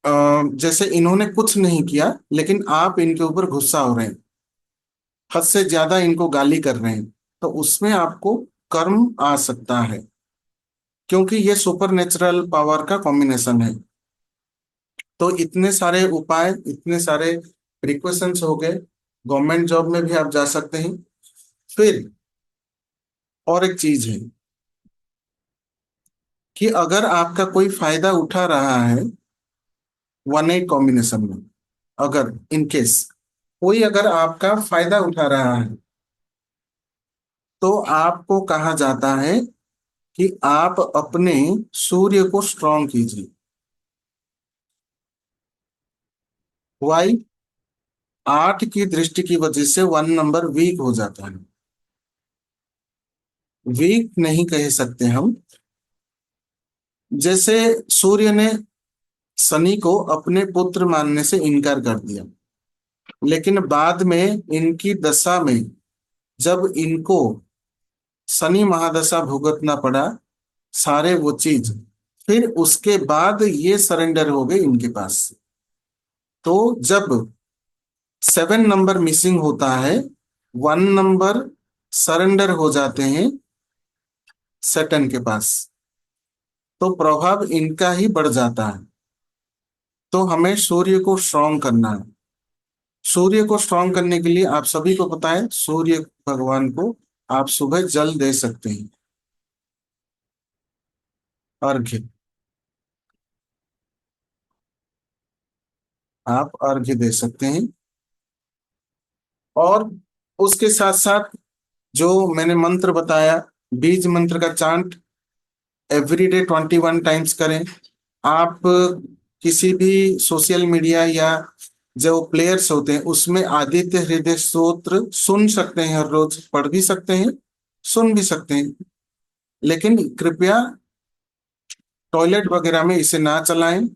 जैसे इन्होंने कुछ नहीं किया लेकिन आप इनके ऊपर गुस्सा हो रहे हैं, हद से ज्यादा इनको गाली कर रहे हैं, तो उसमें आपको कर्म आ सकता है, क्योंकि ये सुपर नेचुरल पावर का कॉम्बिनेशन है। तो इतने सारे उपाय, इतने सारे प्रिकॉशंस हो गए। गवर्नमेंट जॉब में भी आप जा सकते हैं। फिर और एक चीज है कि अगर आपका कोई फायदा उठा रहा है 1-8 कॉम्बिनेशन में, अगर इन केस कोई अगर आपका फायदा उठा रहा है, तो आपको कहा जाता है कि आप अपने सूर्य को स्ट्रांग कीजिए। वाई? 8 की दृष्टि की वजह से 1 नंबर वीक हो जाता है। वीक नहीं कह सकते हम। जैसे सूर्य ने शनि को अपने पुत्र मानने से इनकार कर दिया, लेकिन बाद में इनकी दशा में जब इनको शनि महादशा भुगतना पड़ा, सारे वो चीज, फिर उसके बाद ये सरेंडर हो गए इनके पास। तो जब 7 नंबर मिसिंग होता है, 1 नंबर सरेंडर हो जाते हैं सैटर्न के पास, तो प्रभाव इनका ही बढ़ जाता है। तो हमें सूर्य को स्ट्रांग करना है। सूर्य को स्ट्रांग करने के लिए आप सभी को पता है, सूर्य भगवान को आप सुबह जल दे सकते हैं, अर्घ्य। आप अर्घ्य दे सकते हैं। और उसके साथ साथ जो मैंने मंत्र बताया, बीज मंत्र का चांट एवरीडे 21 टाइम्स करें। आप किसी भी सोशल मीडिया या जो प्लेयर्स होते हैं उसमें आदित्य हृदय स्तोत्र सुन सकते हैं, हर रोज पढ़ भी सकते हैं, सुन भी सकते हैं। लेकिन कृपया टॉयलेट वगैरह में इसे ना चलाएं,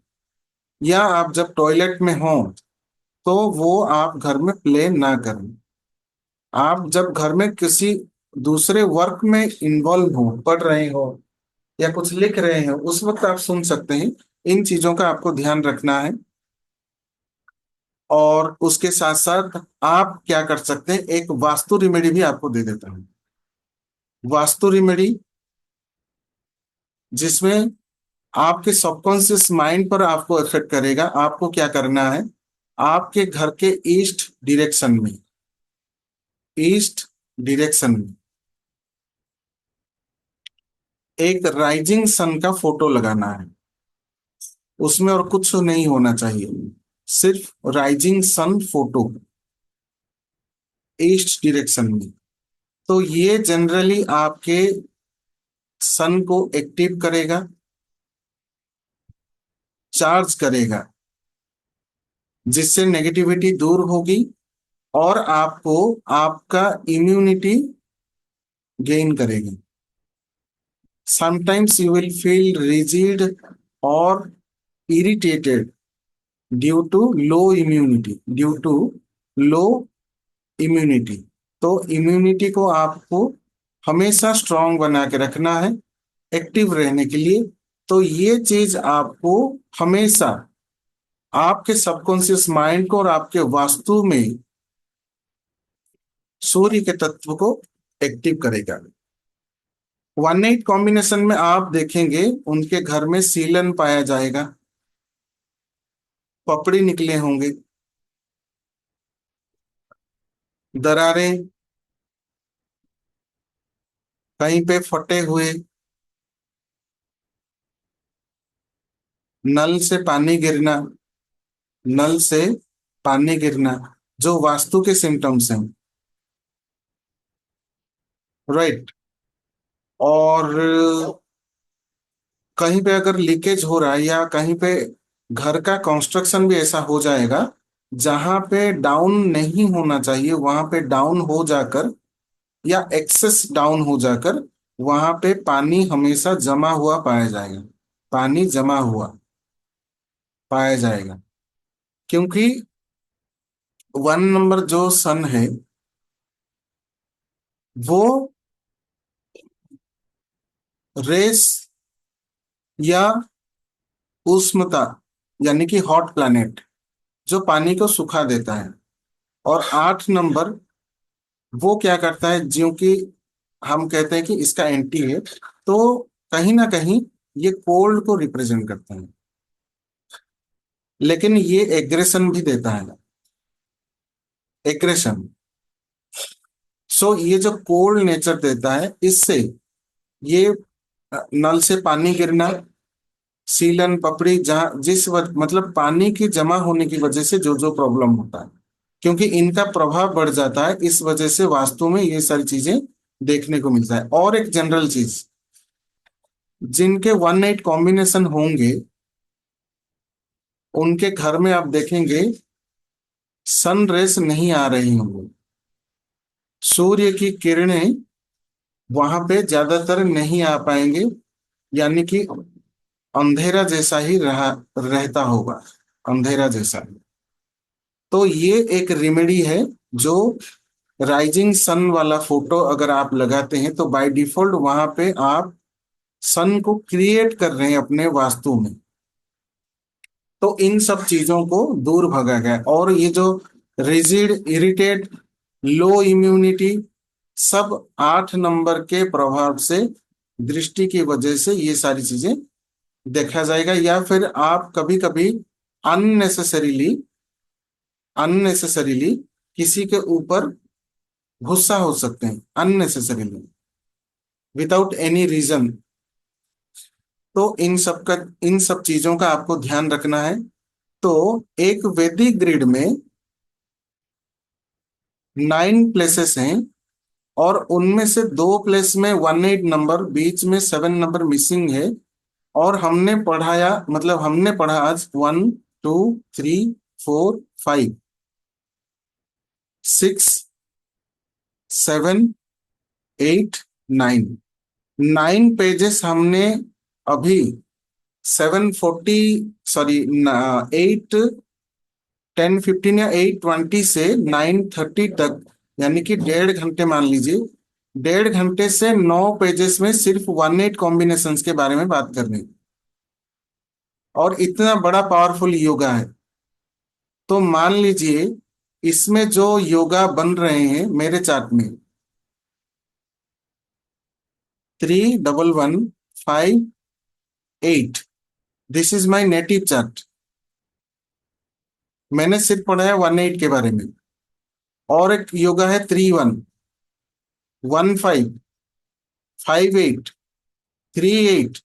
या आप जब टॉयलेट में हो तो वो आप घर में प्ले ना करें। आप जब घर में किसी दूसरे वर्क में इन्वॉल्व हो, पढ़ रहे हो या कुछ लिख रहे हो, उस वक्त आप सुन सकते हैं। इन चीजों का आपको ध्यान रखना है। और उसके साथ साथ आप क्या कर सकते हैं, एक वास्तु रिमेडी भी आपको दे देता हूं। वास्तु रिमेडी जिसमें आपके सबकॉन्शियस माइंड पर आपको इफेक्ट करेगा। आपको क्या करना है, आपके घर के ईस्ट डिरेक्शन में एक राइजिंग सन का फोटो लगाना है। उसमें और कुछ नहीं होना चाहिए, सिर्फ rising sun photo east direction में। तो ये जनरली आपके सन को एक्टिव करेगा, चार्ज करेगा, जिससे नेगेटिविटी दूर होगी और आपको आपका इम्यूनिटी गेन करेगी। Sometimes you will feel rigid और irritated due to low immunity. तो इम्यूनिटी को आपको हमेशा स्ट्रांग बना के रखना है, एक्टिव रहने के लिए। तो ये चीज आपको हमेशा आपके सबकॉन्शियस माइंड को और आपके वास्तु में सूर्य के तत्व को एक्टिव करेगा। 1-8 कॉम्बिनेशन में आप देखेंगे उनके घर में सीलन पाया जाएगा, पपड़ी निकले होंगे, दरारें, कहीं पे फटे हुए, नल से पानी गिरना, नल से पानी गिरना, जो वास्तु के सिम्टम्स हैं। राइट। और कहीं पे अगर लीकेज हो रहा है या कहीं पे घर का कंस्ट्रक्शन भी ऐसा हो जाएगा जहां पे डाउन नहीं होना चाहिए, वहां पे डाउन हो जाकर या एक्सेस डाउन हो जाकर वहां पे पानी हमेशा जमा हुआ पाया जाएगा। पानी जमा हुआ पाया जाएगा, क्योंकि 1 नंबर जो सन है वो रेस या उष्णता यानी कि हॉट प्लैनेट, जो पानी को सुखा देता है। और 8 नंबर वो क्या करता है, जो कि हम कहते हैं कि इसका एंटी है, तो कहीं ना कहीं ये कोल्ड को रिप्रेजेंट करता है, लेकिन ये एग्रेशन भी देता है, एग्रेशन। सो ये जो कोल्ड नेचर देता है, इससे ये नल से पानी गिरना, सीलन पपड़ी, जहाँ मतलब पानी की जमा होने की वजह से जो जो प्रॉब्लम होता है, क्योंकि इनका प्रभाव बढ़ जाता है, इस वजह से वास्तु में ये सारी चीजें देखने को मिलता है। और एक जनरल चीज, जिनके 1 8 कॉम्बिनेशन होंगे उनके घर में आप देखेंगे सन रेस नहीं आ रही होंगी, सूर्य की किरणें वहां पे ज्यादातर नहीं आ पाएंगे, यानी कि अंधेरा जैसा ही रहता होगा, अंधेरा जैसा। तो ये एक रेमेडी है, जो राइजिंग सन वाला फोटो अगर आप लगाते हैं तो बाय डिफॉल्ट वहां पे आप सन को क्रिएट कर रहे हैं अपने वास्तु में। तो इन सब चीजों को दूर भगा गया, और ये जो रिजिड, इरिटेट, लो इम्यूनिटी, सब 8 नंबर के प्रभाव से, दृष्टि की वजह से ये सारी चीजें देखा जाएगा। या फिर आप कभी कभी अननेसेसरीली अननेसेसरीली किसी के ऊपर गुस्सा हो सकते हैं, अननेसेसरीली, विदाउट एनी रीजन। तो इन सब चीजों का आपको ध्यान रखना है। तो एक वैदिक ग्रिड में 9 प्लेसेस हैं, और उनमें से 2 प्लेस में 1 8 नंबर, बीच में 7 नंबर मिसिंग है। और हमने पढ़ा आज 1 2 3 4 5 6 7 8 9, 9 पेजेस हमने अभी 740, सॉरी 8 10 15 या 8 20 से 9 30 तक, यानी कि 1.5 घंटे मान लीजिए, 1.5 घंटे से 9 पेजेस में सिर्फ 1 8 कॉम्बिनेशंस के बारे में बात करनी। और इतना बड़ा पावरफुल योगा है, तो मान लीजिए इसमें जो योगा बन रहे हैं मेरे चार्ट में, 3 1 1 5 8, this is my native chart. मैंने सिर्फ पढ़ा है 1 8 के बारे में। और एक योगा है 3 1 1 5 8 3 8,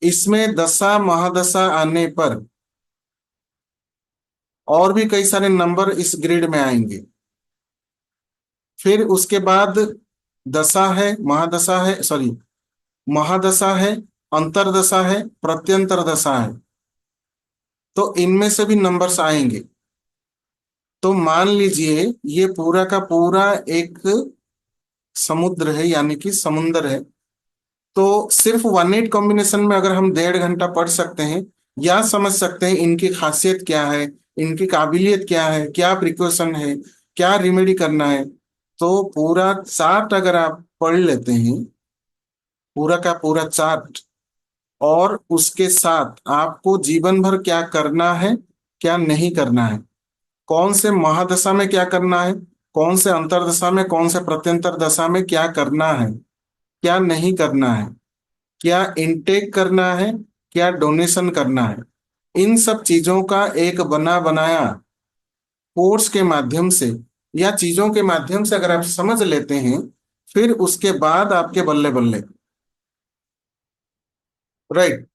इसमें दशा महादशा आने पर और भी कई सारे नंबर इस ग्रिड में आएंगे। फिर उसके बाद दशा है, महादशा है, सॉरी, महादशा है, अंतरदशा है, प्रत्यंतर दशा है, तो इनमें से भी नंबर्स आएंगे। तो मान लीजिए ये पूरा का पूरा एक समुद्र है, यानी कि समुंदर है। तो सिर्फ 1 8 कॉम्बिनेशन में अगर हम 1.5 घंटा पढ़ सकते हैं, या समझ सकते हैं इनकी खासियत क्या है, इनकी काबिलियत क्या है, क्या प्रिकॉशन है, क्या रिमेडी करना है, तो पूरा चार्ट अगर आप पढ़ लेते हैं, पूरा का पूरा चार्ट, और उसके साथ आपको जीवन भर क्या करना है, क्या नहीं करना है, कौन से महादशा में क्या करना है, कौन से अंतरदशा में, कौन से प्रत्यंतर दशा में क्या करना है, क्या नहीं करना है, क्या इनटेक करना है, क्या डोनेशन करना है, इन सब चीजों का एक बना बनाया कोर्स के माध्यम से या चीजों के माध्यम से अगर आप समझ लेते हैं, फिर उसके बाद आपके बल्ले बल्ले, राइट,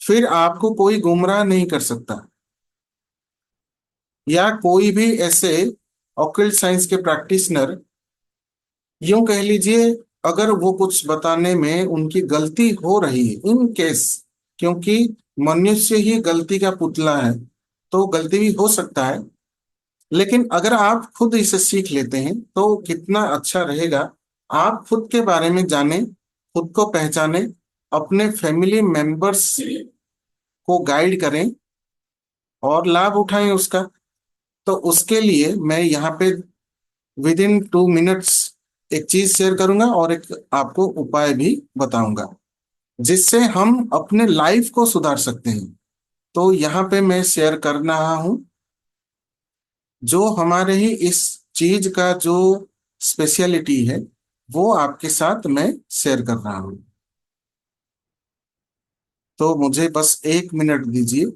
फिर आपको कोई गुमराह नहीं कर सकता। या कोई भी ऐसे ऑकल्ट साइंस के प्रैक्टिशनर, यूं कह लीजिए, अगर वो कुछ बताने में उनकी गलती हो रही है, इन केस, क्योंकि मनुष्य ही गलती का पुतला है, तो गलती भी हो सकता है, लेकिन अगर आप खुद इसे सीख लेते हैं तो कितना अच्छा रहेगा। आप खुद के बारे में जानें, खुद को पहचानें, अपने फैमिली मेंबर्स को गाइड करें और लाभ उठाएं उसका। तो उसके लिए मैं यहाँ पे विद इन 2 मिनट्स एक चीज शेयर करूंगा और एक आपको उपाय भी बताऊंगा, जिससे हम अपने लाइफ को सुधार सकते हैं। तो यहाँ पे मैं शेयर कर रहा हूँ जो हमारे ही इस चीज का जो स्पेशलिटी है, वो आपके साथ मैं शेयर कर रहा हूँ। तो मुझे बस 1 मिनट दीजिए।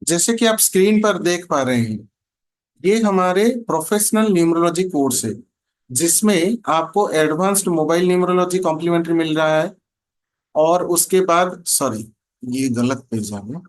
जैसे कि आप स्क्रीन पर देख पा रहे हैं, ये हमारे प्रोफेशनल न्यूमरोलॉजी कोर्स है, जिसमें आपको एडवांस्ड मोबाइल न्यूमरोलॉजी कॉम्प्लीमेंट्री मिल रहा है। और उसके बाद, सॉरी, ये गलत पेज आ गया।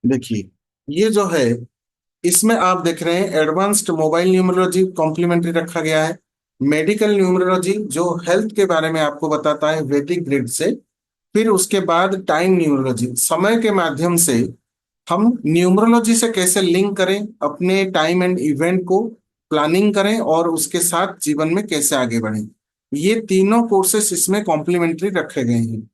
देखिए, ये जो है, इसमें आप देख रहे हैं एडवांस्ड मोबाइल न्यूमरोलॉजी कॉम्प्लीमेंट्री रखा गया है। मेडिकल न्यूमरोलॉजी जो हेल्थ के बारे में आपको बताता है वैदिक ग्रिड से। फिर उसके बाद टाइम न्यूमरोलॉजी, समय के माध्यम से हम न्यूमरोलॉजी से कैसे लिंक करें अपने टाइम एंड इवेंट को, प्लानिंग करें और उसके साथ जीवन में कैसे आगे बढ़ें। ये तीनों कोर्सेस इसमें कॉम्प्लीमेंट्री रखे गए हैं।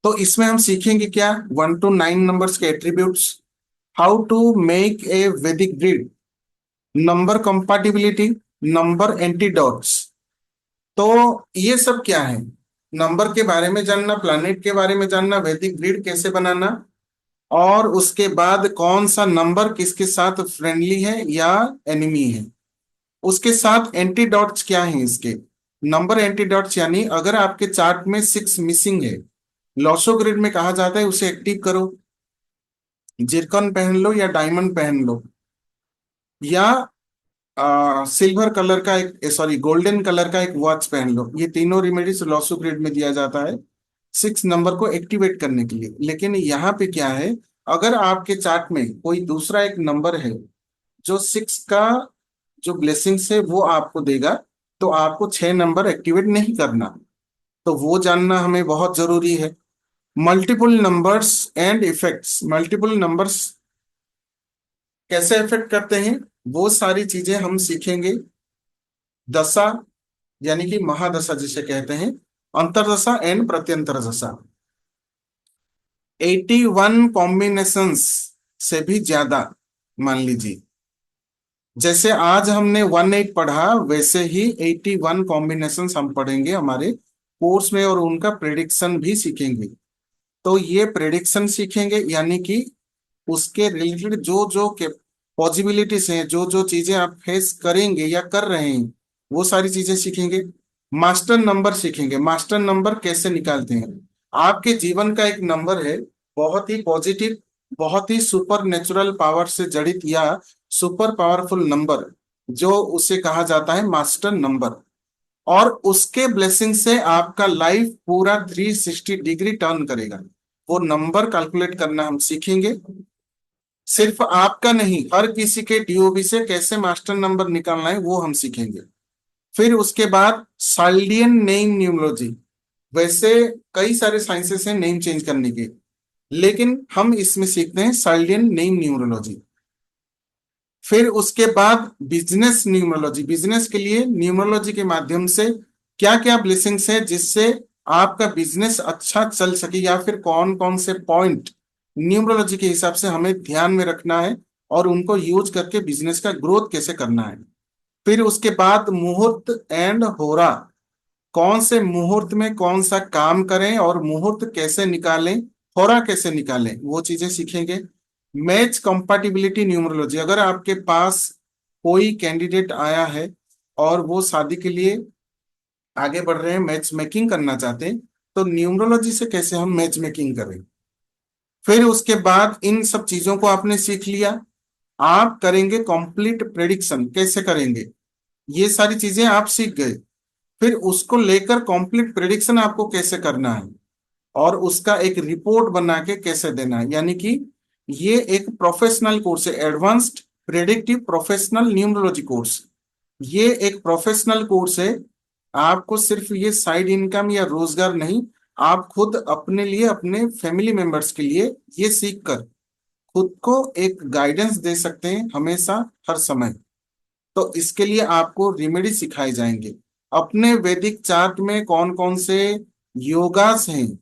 तो इसमें हम सीखेंगे क्या, 1 to 9 नंबर्स के attributes, how to make a Vedic grid, number compatibility, number antidotes. तो ये सब क्या है, नंबर के बारे में जानना, प्लैनेट के बारे में जानना, वैदिक ग्रिड कैसे बनाना, और उसके बाद कौन सा नंबर किसके साथ फ्रेंडली है या एनिमी है। उसके साथ एंटीडॉट्स क्या है इसके, नंबर एंटीडॉट्स, यानी अगर आपके चार्ट में 6 मिसिंग है, लॉसो ग्रिड में कहा जाता है उसे एक्टिव करो, जिरकन पहन लो या डायमंड पहन लो, या सिल्वर कलर का एक, सॉरी, गोल्डन कलर का एक वॉच पहन लो। ये तीनों रेमेडीज लॉसो ग्रिड में दिया जाता है 6 नंबर को एक्टिवेट करने के लिए। लेकिन यहाँ पे क्या है, अगर आपके चार्ट में कोई दूसरा एक नंबर है जो 6 का जो ब्लेसिंग्स है वो आपको देगा, तो आपको 6 नंबर एक्टिवेट नहीं करना। तो वो जानना हमें बहुत जरूरी है। Multiple numbers and effects, multiple numbers कैसे इफेक्ट करते हैं, वो सारी चीजें हम सीखेंगे। दशा, यानी कि महादशा जिसे कहते हैं, अंतरदशा एंड प्रत्यंतर दशा, 81 कॉम्बिनेशंस से भी ज्यादा, मान लीजिए। जैसे आज हमने 18 पढ़ा, वैसे ही 81 कॉम्बिनेशंस हम पढ़ेंगे हमारे कोर्स में, और उनका प्रेडिक्शन भी सीखेंगे। तो ये प्रेडिक्शन सीखेंगे, यानी कि उसके रिलेटेड जो जो के पॉसिबिलिटीज हैं, जो जो चीजें आप फेस करेंगे या कर रहे हैं, वो सारी चीजें सीखेंगे। मास्टर नंबर सीखेंगे, मास्टर नंबर कैसे निकालते हैं। आपके जीवन का एक नंबर है, बहुत ही पॉजिटिव, बहुत ही सुपर नेचुरल पावर से जड़ित या सुपर पावरफुल नंबर, जो उसे कहा जाता है मास्टर नंबर। और उसके ब्लेसिंग से आपका लाइफ पूरा 360 डिग्री टर्न करेगा। वो नंबर कैलकुलेट करना हम सीखेंगे। सिर्फ आपका नहीं, हर किसी के डीओबी से कैसे मास्टर नंबर निकालना है वो हम सीखेंगे। फिर उसके बाद साल्डियन नेम न्यूमरोलॉजी। वैसे कई सारे साइंसेस हैं नेम चेंज करने के, लेकिन हम इसमें सीखते हैं साल्डियन नेम न्यूमरोलॉजी। फिर उसके बाद बिजनेस न्यूमरोलॉजी, बिजनेस के लिए न्यूमरोलॉजी के माध्यम से क्या क्या ब्लेसिंग्स है जिससे आपका बिजनेस अच्छा चल सके, या फिर कौन कौन से पॉइंट न्यूमरोलॉजी के हिसाब से हमें ध्यान में रखना है और उनको यूज करके बिजनेस का ग्रोथ कैसे करना है। फिर उसके बाद मुहूर्त एंड होरा, कौन से मुहूर्त में कौन सा काम करें और मुहूर्त कैसे निकालें, होरा कैसे निकालें, वो चीजें सीखेंगे। मैच कंपैटिबिलिटी न्यूमरोलॉजी, अगर आपके पास कोई कैंडिडेट आया है और वो शादी के लिए आगे बढ़ रहे हैं, मैच मेकिंग करना चाहते हैं, तो न्यूमरोलॉजी से कैसे हम मैच मेकिंग करें। फिर उसके बाद इन सब चीजों को आपने सीख लिया, आप करेंगे कंप्लीट प्रेडिक्शन कैसे करेंगे, ये सारी चीजें आप सीख गए। फिर उसको लेकर कंप्लीट प्रेडिक्शन आपको कैसे करना है, और उसका एक रिपोर्ट बना के कैसे देना है। यानी कि ये एक प्रोफेशनल कोर्स है, advanced predictive professional numerology course. ये एक प्रोफेशनल कोर्स है। आपको सिर्फ ये साइड इनकम या रोजगार नहीं, आप खुद अपने लिए, अपने फैमिली मेंबर्स के लिए ये सीख कर खुद को एक गाइडेंस दे सकते हैं हमेशा, हर समय। तो इसके लिए आपको रेमेडी सिखाए जाएंगे। अपने वैदिक चार्ट में कौन कौन से योगास हैं,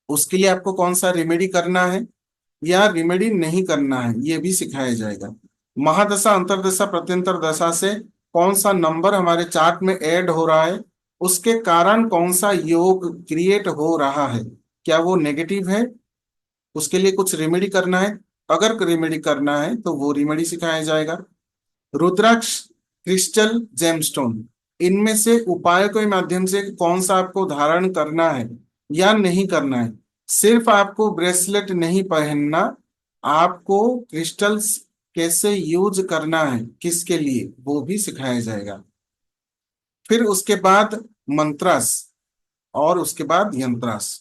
उसके लिए आपको कौन सा रेमेडी करना है या रेमेडी नहीं करना है, ये भी सिखाया जाएगा। महादशा, अंतरदशा, प्रत्यंतर दशा से कौन सा नंबर हमारे चार्ट में ऐड हो रहा है, उसके कारण कौन सा योग क्रिएट हो रहा है, क्या वो नेगेटिव है, उसके लिए कुछ रेमेडी करना है। अगर रेमेडी करना है तो वो रेमेडी सिखाया जाएगा। रुद्राक्ष, क्रिस्टल, जेमस्टोन, इनमें से उपायों के माध्यम से कौन सा आपको धारण करना है या नहीं करना है। सिर्फ आपको ब्रेसलेट नहीं पहनना, आपको क्रिस्टल्स कैसे यूज करना है, किसके लिए, वो भी सिखाया जाएगा। फिर उसके बाद मंत्रास, और उसके बाद यंत्रास।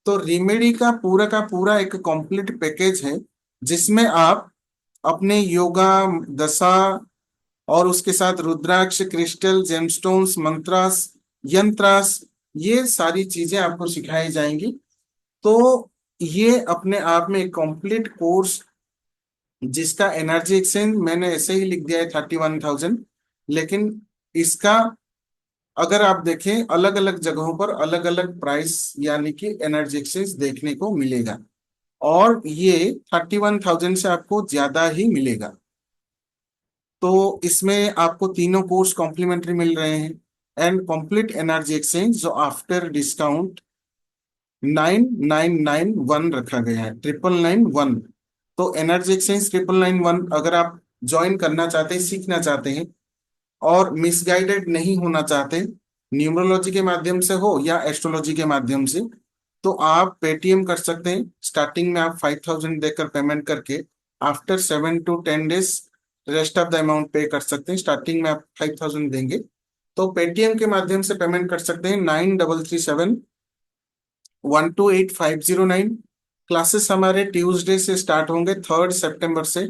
तो रेमेडी का पूरा एक कंप्लीट पैकेज है, जिसमें आप अपने योगा, दशा, और उसके साथ रुद्राक्ष, क्रिस्टल, जेमस्टोन्स, मंत्रास, यंत्रास, ये सारी चीजें आपको सिखाई जाएंगी। तो ये अपने आप में एक कंप्लीट कोर्स, जिसका एनर्जी एक्सचेंज मैंने ऐसे ही लिख दिया है 31,000, लेकिन इसका अगर आप देखें अलग अलग जगहों पर अलग अलग प्राइस, यानी कि एनर्जी एक्सचेंज देखने को मिलेगा, और ये 31,000 से आपको ज्यादा ही मिलेगा। तो इसमें आपको तीनों कोर्स कॉम्प्लीमेंट्री मिल रहे हैं। एंड कंप्लीट एनर्जी एक्सचेंज जो आफ्टर डिस्काउंट 9,991 रखा गया है, 9,991। तो एनर्जी एक्सचेंज 9,991 अगर आप ज्वाइन करना चाहते हैं, सीखना चाहते हैं और मिसगाइडेड नहीं होना चाहते, न्यूमरोलॉजी के माध्यम से हो या एस्ट्रोलॉजी के माध्यम से, तो आप पेटीएम कर सकते हैं। स्टार्टिंग में आप 5,000 देकर पेमेंट करके after 7 to 10 days rest of the amount पे कर सकते हैं। स्टार्टिंग में आप 5,000 देंगे तो पेटीएम के माध्यम से पेमेंट कर सकते हैं। 9337 128509। क्लासेस हमारे ट्यूसडे से स्टार्ट होंगे, 3 सितंबर से।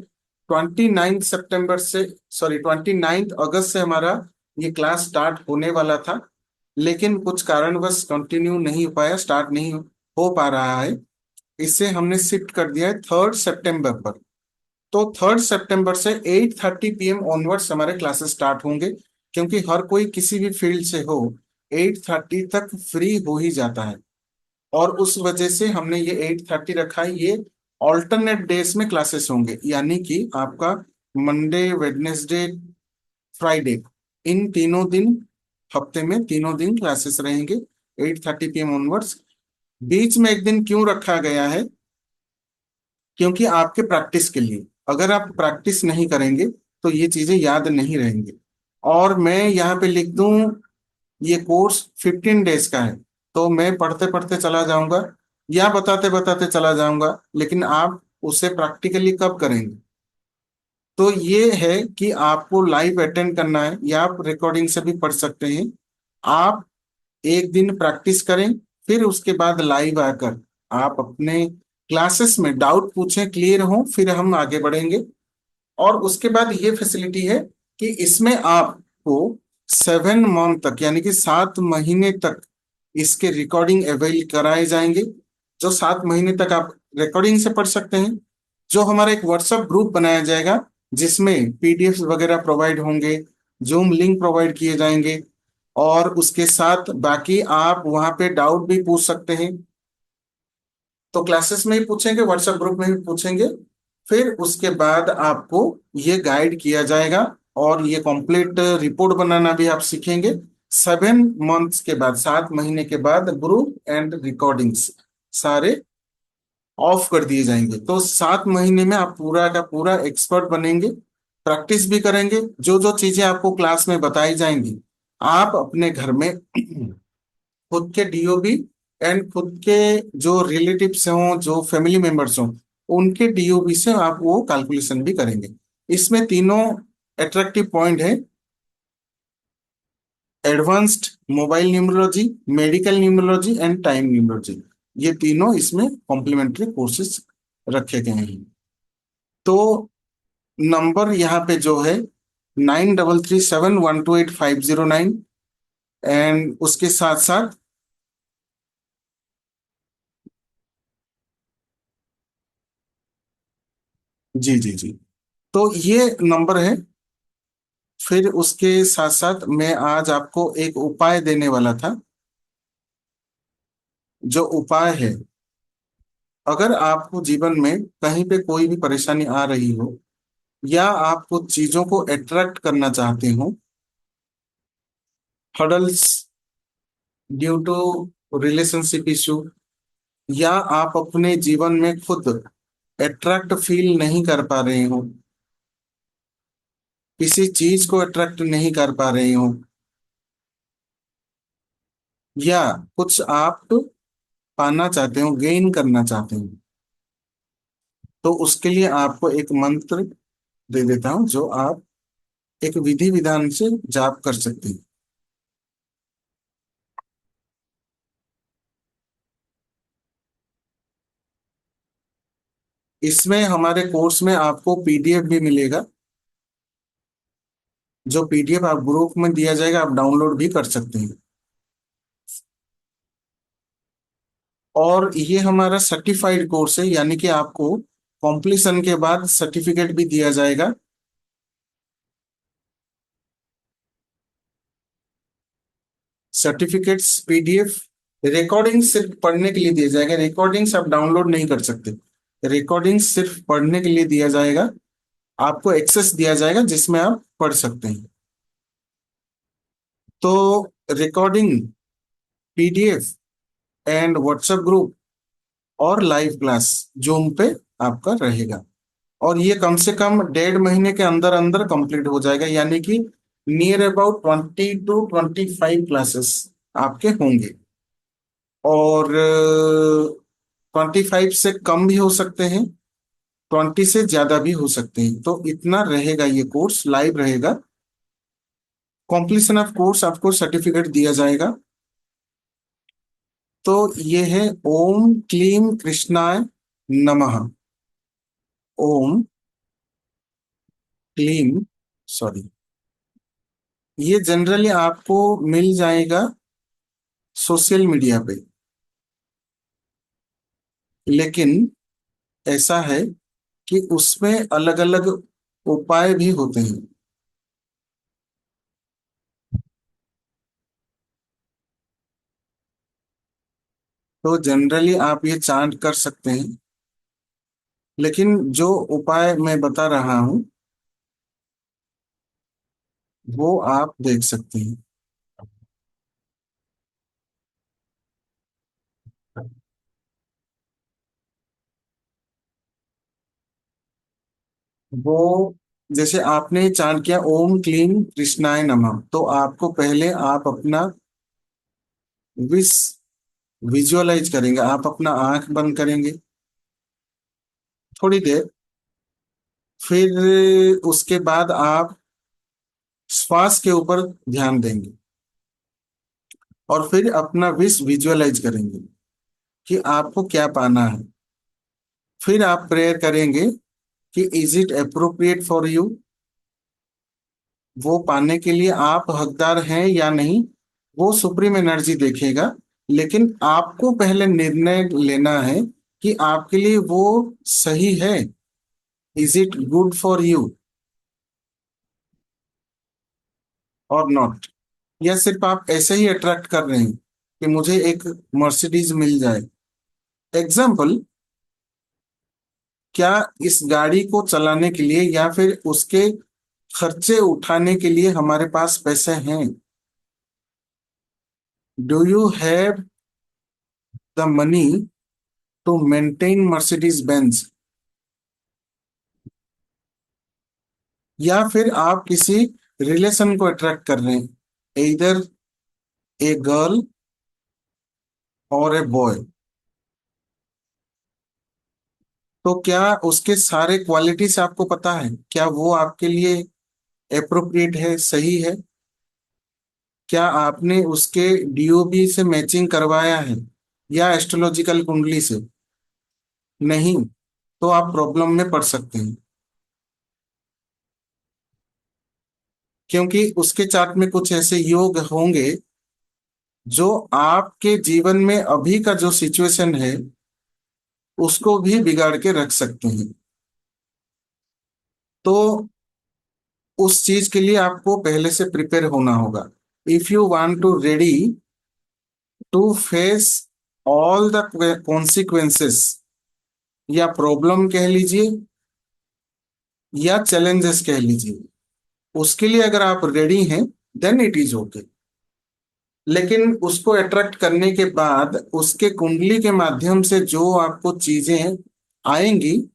29 सितंबर से, सॉरी 29 अगस्त से हमारा ये क्लास स्टार्ट होने वाला था, लेकिन कुछ कारणवश कंटिन्यू नहीं हो पाया, स्टार्ट नहीं हो पा रहा है। इसे हमने शिफ्ट कर दिया है 3 सितंबर पर। तो 3 सितंबर से 8:30 PM ऑनवर्ड्स हमारे क्लासेस स्टार्ट होंगे, क्योंकि हर कोई किसी भी फील्ड से हो 8:30 तक फ्री हो ही जाता है, और उस वजह से हमने ये 8:30 रखा है। ये ऑल्टरनेट डेज में क्लासेस होंगे, यानी कि आपका मंडे, वेडनेसडे, फ्राइडे, इन तीनों दिन, हफ्ते में तीनों दिन क्लासेस रहेंगे 8:30 PM ऑनवर्ड्स। बीच में एक दिन क्यों रखा गया है, क्योंकि आपके प्रैक्टिस के लिए। अगर आप प्रैक्टिस नहीं करेंगे तो ये चीजें याद नहीं रहेंगी। और मैं यहाँ पे लिख दूं, ये कोर्स 15 डेज का है, तो मैं पढ़ते पढ़ते चला जाऊंगा या बताते बताते चला जाऊंगा, लेकिन आप उसे प्रैक्टिकली कब करेंगे। तो ये है कि आपको लाइव अटेंड करना है, या आप रिकॉर्डिंग से भी पढ़ सकते हैं। आप एक दिन प्रैक्टिस करें, फिर उसके बाद लाइव आकर आप अपने क्लासेस में डाउट पूछें, क्लियर हो, फिर हम आगे बढ़ेंगे। और उसके बाद ये फैसिलिटी है कि इसमें आपको 7 मंथ तक, यानी कि 7 महीने तक इसके रिकॉर्डिंग अवेल कराए जाएंगे, जो 7 महीने तक आप रिकॉर्डिंग से पढ़ सकते हैं। जो हमारा एक व्हाट्सएप ग्रुप बनाया जाएगा, जिसमें पीडीएफ वगैरह प्रोवाइड होंगे, जूम लिंक प्रोवाइड किए जाएंगे, और उसके साथ बाकी आप वहां पे डाउट भी पूछ सकते हैं। तो क्लासेस में ही पूछेंगे, व्हाट्सएप ग्रुप में भी पूछेंगे, फिर उसके बाद आपको ये गाइड किया जाएगा, और ये कंप्लीट रिपोर्ट बनाना भी आप सीखेंगे। 7 मंथ्स के बाद, 7 महीने के बाद ग्रुप एंड रिकॉर्डिंग्स सारे ऑफ कर दिए जाएंगे। तो 7 महीने में आप पूरा का पूरा एक्सपर्ट बनेंगे, प्रैक्टिस भी करेंगे। जो जो चीजें आपको क्लास में बताई जाएंगी, आप अपने घर में खुद के डीओबी एंड खुद के जो रिलेटिव्स हों, जो फैमिली मेंबर्स हों, उनके डीओबी से आप वो कैलकुलेशन भी करेंगे। इसमें तीनों अट्रैक्टिव पॉइंट है: advanced mobile numerology, medical numerology and time numerology. ये तीनों इसमें कॉम्प्लीमेंट्री कोर्सेज रखे गए हैं। तो नंबर यहाँ पे जो है 9337128509, एंड उसके साथ साथ, जी जी जी, तो ये नंबर है। फिर उसके साथ साथ मैं आज आपको एक उपाय देने वाला था। जो उपाय है, अगर आपको जीवन में कहीं पे कोई भी परेशानी आ रही हो, या आप कुछ चीजों को अट्रैक्ट करना चाहते हो, hurdles due to relationship issue, या आप अपने जीवन में खुद अट्रैक्ट फील नहीं कर पा रहे हो, किसी चीज को अट्रैक्ट नहीं कर पा रहे हो, या कुछ आप पाना चाहते हो, गेन करना चाहते हो, तो उसके लिए आपको एक मंत्र दे देता हूं जो आप एक विधि विधान से जाप कर सकते हैं। इसमें हमारे कोर्स में आपको पीडीएफ भी मिलेगा। जो पीडीएफ आप ग्रुप में दिया जाएगा, आप डाउनलोड भी कर सकते हैं। और ये हमारा सर्टिफाइड कोर्स है, यानी कि आपको कॉम्प्लीशन के बाद सर्टिफिकेट भी दिया जाएगा। सर्टिफिकेट्स, पीडीएफ, रिकॉर्डिंग सिर्फ पढ़ने के लिए दिया जाएगा। रिकॉर्डिंग्स आप डाउनलोड नहीं कर सकते। रिकॉर्डिंग्स सिर्फ पढ़ने के लिए दिया जाएगा। आपको एक्सेस दिया जाएगा जिसमें आप पढ़ सकते हैं। तो recording, PDF, and WhatsApp group, और लाइव क्लास जूम पे आपका रहेगा। और ये कम से कम 1.5 महीने के अंदर अंदर कंप्लीट हो जाएगा, यानी कि नियर अबाउट 20 to 25 क्लासेस आपके होंगे। और 25 से कम भी हो सकते हैं, 20 से ज्यादा भी हो सकते हैं। तो इतना रहेगा, ये कोर्स लाइव रहेगा। कॉम्प्लीशन ऑफ कोर्स आपको सर्टिफिकेट दिया जाएगा। तो ये है ओम क्लीम कृष्णाय नमः। ओम क्लीम, सॉरी, ये जनरली आपको मिल जाएगा सोशल मीडिया पे। लेकिन ऐसा है कि उसमें अलग अलग उपाय भी होते हैं। तो जनरली आप ये चांट कर सकते हैं, लेकिन जो उपाय मैं बता रहा हूं वो आप देख सकते हैं। वो, जैसे आपने चांट किया ओम क्लीम कृष्णाय नमः, तो आपको पहले आप अपना विश विजुअलाइज करेंगे। आप अपना आंख बंद करेंगे थोड़ी देर। फिर उसके बाद आप श्वास के ऊपर ध्यान देंगे, और फिर अपना विश विजुअलाइज करेंगे कि आपको क्या पाना है। फिर आप प्रेयर करेंगे कि is it appropriate for you, वो पाने के लिए आप हकदार हैं या नहीं, वो सुप्रीम एनर्जी देखेगा। लेकिन आपको पहले निर्णय लेना है कि आपके लिए वो सही है। Is it good for you और नॉट, या सिर्फ आप ऐसे ही अट्रैक्ट कर रहे हैं कि मुझे एक मर्सिडीज मिल जाए। एग्जाम्पल, क्या इस गाड़ी को चलाने के लिए या फिर उसके खर्चे उठाने के लिए हमारे पास पैसे हैं? Do you have the money to maintain Mercedes Benz? या फिर आप किसी रिलेशन को अट्रैक्ट कर रहे हैं, इधर ए गर्ल और ए बॉय, तो क्या उसके सारे क्वालिटीज आपको पता है? क्या वो आपके लिए अप्रोप्रिएट है, सही है? क्या आपने उसके डीओबी से मैचिंग करवाया है? या एस्ट्रोलॉजिकल कुंडली से? नहीं। तो आप प्रॉब्लम में पड़ सकते हैं, क्योंकि उसके चार्ट में कुछ ऐसे योग होंगे जो आपके जीवन में अभी का जो सिचुएशन है उसको भी बिगाड़ के रख सकते हैं। तो उस चीज के लिए आपको पहले से प्रिपेयर होना होगा। If you want to ready to face all the consequences, या प्रॉब्लम कह लीजिए या चैलेंजेस कह लीजिए, उसके लिए अगर आप रेडी हैं देन इट इज ओके। लेकिन उसको अट्रैक्ट करने के बाद उसके कुंडली के माध्यम से जो आपको चीजें आएंगी,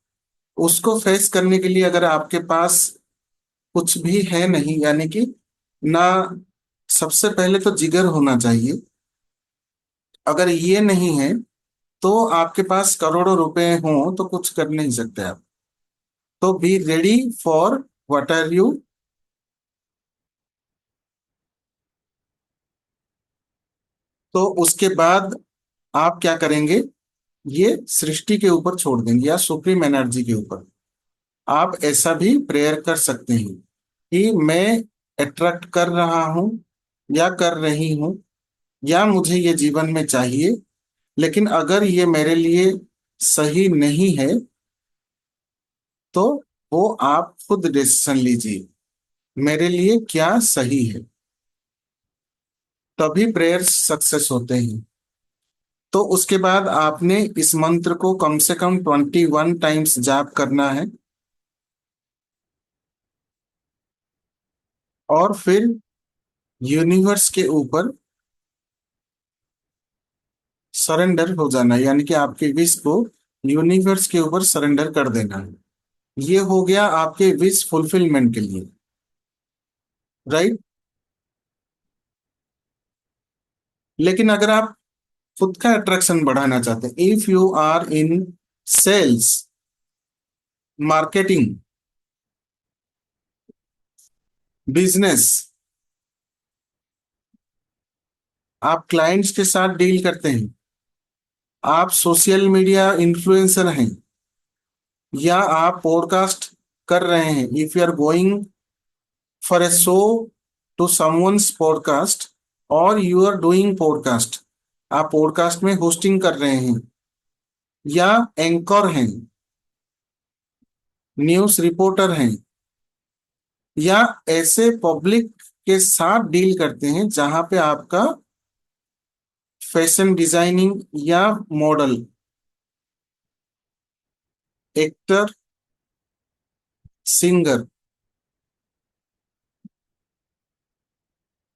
उसको फेस करने के लिए अगर आपके पास कुछ भी है नहीं, यानी कि ना, सबसे पहले तो जिगर होना चाहिए। अगर ये नहीं है तो आपके पास करोड़ों रुपए हों तो कुछ कर नहीं सकते आप। तो be ready for what are you. तो उसके बाद आप क्या करेंगे, ये सृष्टि के ऊपर छोड़ देंगे या सुप्रीम एनर्जी के ऊपर। आप ऐसा भी प्रेयर कर सकते हैं कि मैं अट्रैक्ट कर रहा हूं या कर रही हूं, या मुझे ये जीवन में चाहिए, लेकिन अगर ये मेरे लिए सही नहीं है तो वो आप खुद डिसीजन लीजिए, मेरे लिए क्या सही है। तभी प्रेयर सक्सेस होते हैं। तो उसके बाद आपने इस मंत्र को कम से कम 21 टाइम्स जाप करना है, और फिर यूनिवर्स के ऊपर सरेंडर हो जाना है, यानी कि आपके विश को यूनिवर्स के ऊपर सरेंडर कर देना है। ये हो गया आपके विश फुलफिलमेंट के लिए, राइट। लेकिन अगर आप खुद का अट्रैक्शन बढ़ाना चाहते हैं, if you are in sales, marketing, business, आप क्लाइंट्स के साथ डील करते हैं, आप सोशल मीडिया इन्फ्लुएंसर हैं, या आप पॉडकास्ट कर रहे हैं, if you are going for a show to someone's podcast, और यू आर डूइंग पॉडकास्ट, आप पॉडकास्ट में होस्टिंग कर रहे हैं, या एंकर हैं, न्यूज रिपोर्टर हैं, या ऐसे पब्लिक के साथ डील करते हैं जहां पे आपका फैशन डिजाइनिंग या मॉडल, एक्टर, सिंगर,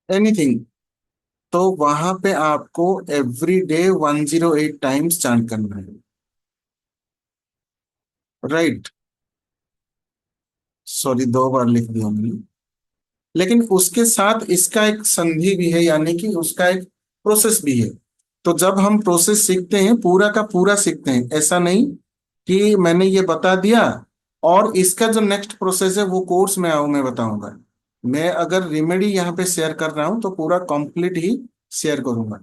एनीथिंग, तो वहां पे आपको एवरी डे 108 टाइम्स चांट करना है, राइट। सॉरी, 2 बार लिख दिया मैंने। लेकिन उसके साथ इसका एक संधि भी है, यानी कि उसका एक प्रोसेस भी है। तो जब हम प्रोसेस सीखते हैं पूरा का पूरा सीखते हैं, ऐसा नहीं कि मैंने ये बता दिया और इसका जो नेक्स्ट प्रोसेस है वो कोर्स में आओ मैं बताऊंगा। मैं अगर रेमेडी यहाँ पे शेयर कर रहा हूँ तो पूरा कंप्लीट ही शेयर करूंगा।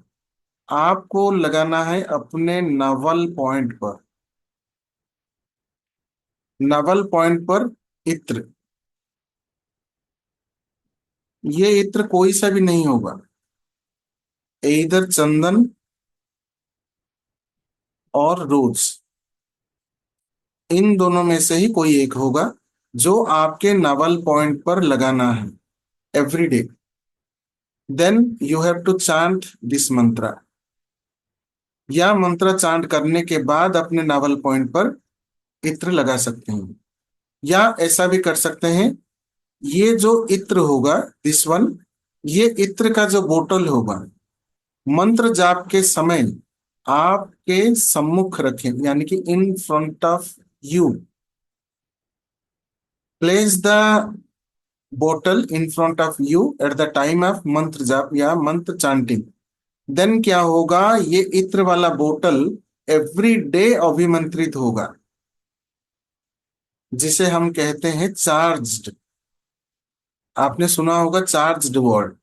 आपको लगाना है अपने नवल पॉइंट पर, नवल पॉइंट पर इत्र। ये इत्र कोई सा भी नहीं होगा, इधर चंदन और रोज, इन दोनों में से ही कोई एक होगा जो आपके नवल पॉइंट पर लगाना है every day. Then you have to chant this mantra, या मंत्र चांट करने के बाद अपने नावल पॉइंट पर इत्र लगा सकते हैं। या ऐसा भी कर सकते हैं, ये जो इत्र होगा, दिस वन, ये इत्र का जो बोतल होगा, मंत्र जाप के समय आपके सम्मुख रखें, यानी कि in front of you, place the बोतल in front of you at the time of mantra jaap या मंत्र चांटिंग। देन क्या होगा, ये इत्र वाला बोतल एवरी डे अभिमंत्रित होगा, जिसे हम कहते हैं चार्ज्ड। आपने सुना होगा चार्ज्ड वर्ड,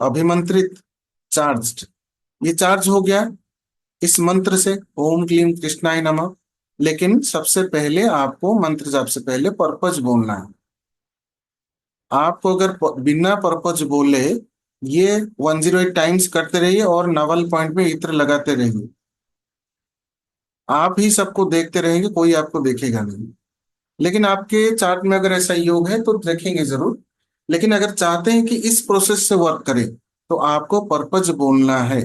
अभिमंत्रित, चार्ज्ड। ये चार्ज हो गया। इस मंत्र से, ओम क्लीम कृष्णाय नमः। लेकिन सबसे पहले आपको मंत्र जाप से पहले पर्पज बोलना है। आपको अगर बिना पर्पज बोले ये 108 टाइम्स करते रहिए और नवल पॉइंट में इत्र लगाते रहिए, आप ही सबको देखते रहेंगे, कोई आपको देखेगा नहीं। लेकिन आपके चार्ट में अगर ऐसा योग है तो देखेंगे जरूर। लेकिन अगर चाहते हैं कि इस प्रोसेस से वर्क करे तो आपको पर्पज बोलना है।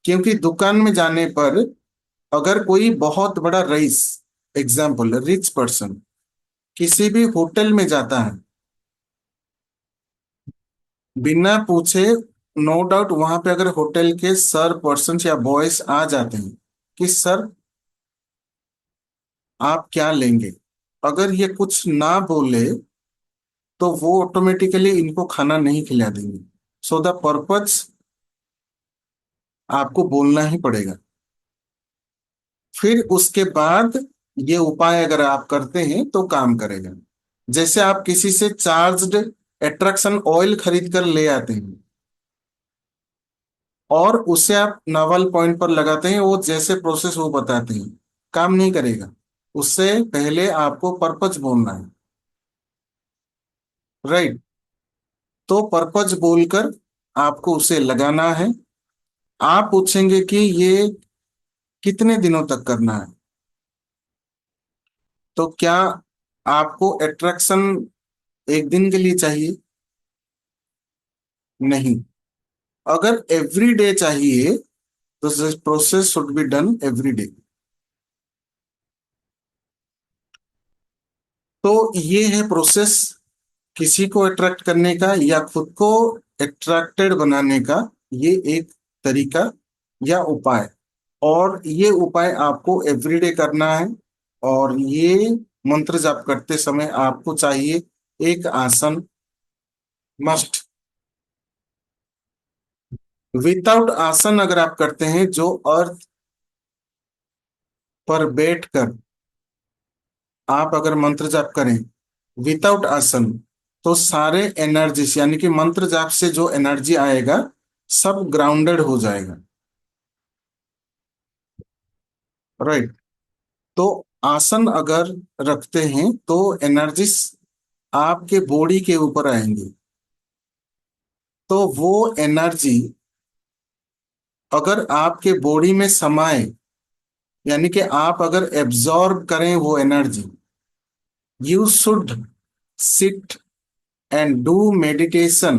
क्योंकि दुकान में जाने पर अगर कोई बहुत बड़ा रईस, एग्जाम्पल रिच पर्सन, किसी भी होटल में जाता है, बिना पूछे, नो डाउट वहां पे अगर होटल के सर पर्सन या बॉयस आ जाते हैं कि सर आप क्या लेंगे, अगर ये कुछ ना बोले तो वो ऑटोमेटिकली इनको खाना नहीं खिला देंगे। सो द पर्पज आपको बोलना ही पड़ेगा। फिर उसके बाद ये उपाय अगर आप करते हैं तो काम करेगा। जैसे आप किसी से चार्ज्ड एट्रैक्शन ऑयल खरीद कर ले आते हैं और उसे आप नवल पॉइंट पर लगाते हैं, वो जैसे प्रोसेस वो बताते हैं काम नहीं करेगा। उससे पहले आपको पर्पज बोलना है, राइट। तो पर्पज बोलकर आपको उसे लगाना है। आप पूछेंगे कि ये कितने दिनों तक करना है। तो क्या आपको अट्रैक्शन एक दिन के लिए चाहिए? नहीं। अगर एवरी डे चाहिए तो process should be done every day. तो ये है प्रोसेस किसी को अट्रैक्ट करने का या खुद को अट्रैक्टेड बनाने का। ये एक तरीका या उपाय, और ये उपाय आपको एवरीडे करना है। और ये मंत्र जाप करते समय आपको चाहिए एक आसन, मस्ट। विदाउट आसन अगर आप करते हैं, जो अर्थ पर बैठकर आप अगर मंत्र जाप करें विदाउट आसन, तो सारे एनर्जीज यानी कि मंत्र जाप से जो एनर्जी आएगा सब ग्राउंडेड हो जाएगा, राइट। तो आसन अगर रखते हैं तो एनर्जीज आपके बॉडी के ऊपर आएंगी। तो वो एनर्जी अगर आपके बॉडी में समाए, यानी कि आप अगर एब्जॉर्ब करें वो energy, you should sit and do meditation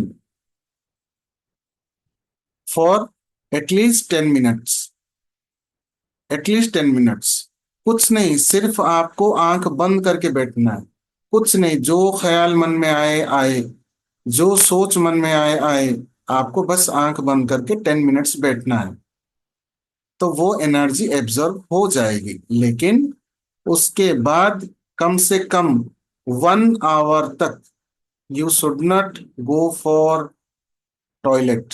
for at least 10 minutes. At least 10 minutes. कुछ नहीं, सिर्फ आपको आंख बंद करके बैठना है। कुछ नहीं, जो ख्याल मन में आए आए, जो सोच मन में आए आए, आपको बस आंख बंद करके 10 मिनट्स बैठना है। तो वो एनर्जी एब्जॉर्ब हो जाएगी। लेकिन उसके बाद कम से कम 1 आवर तक you should not go for toilet,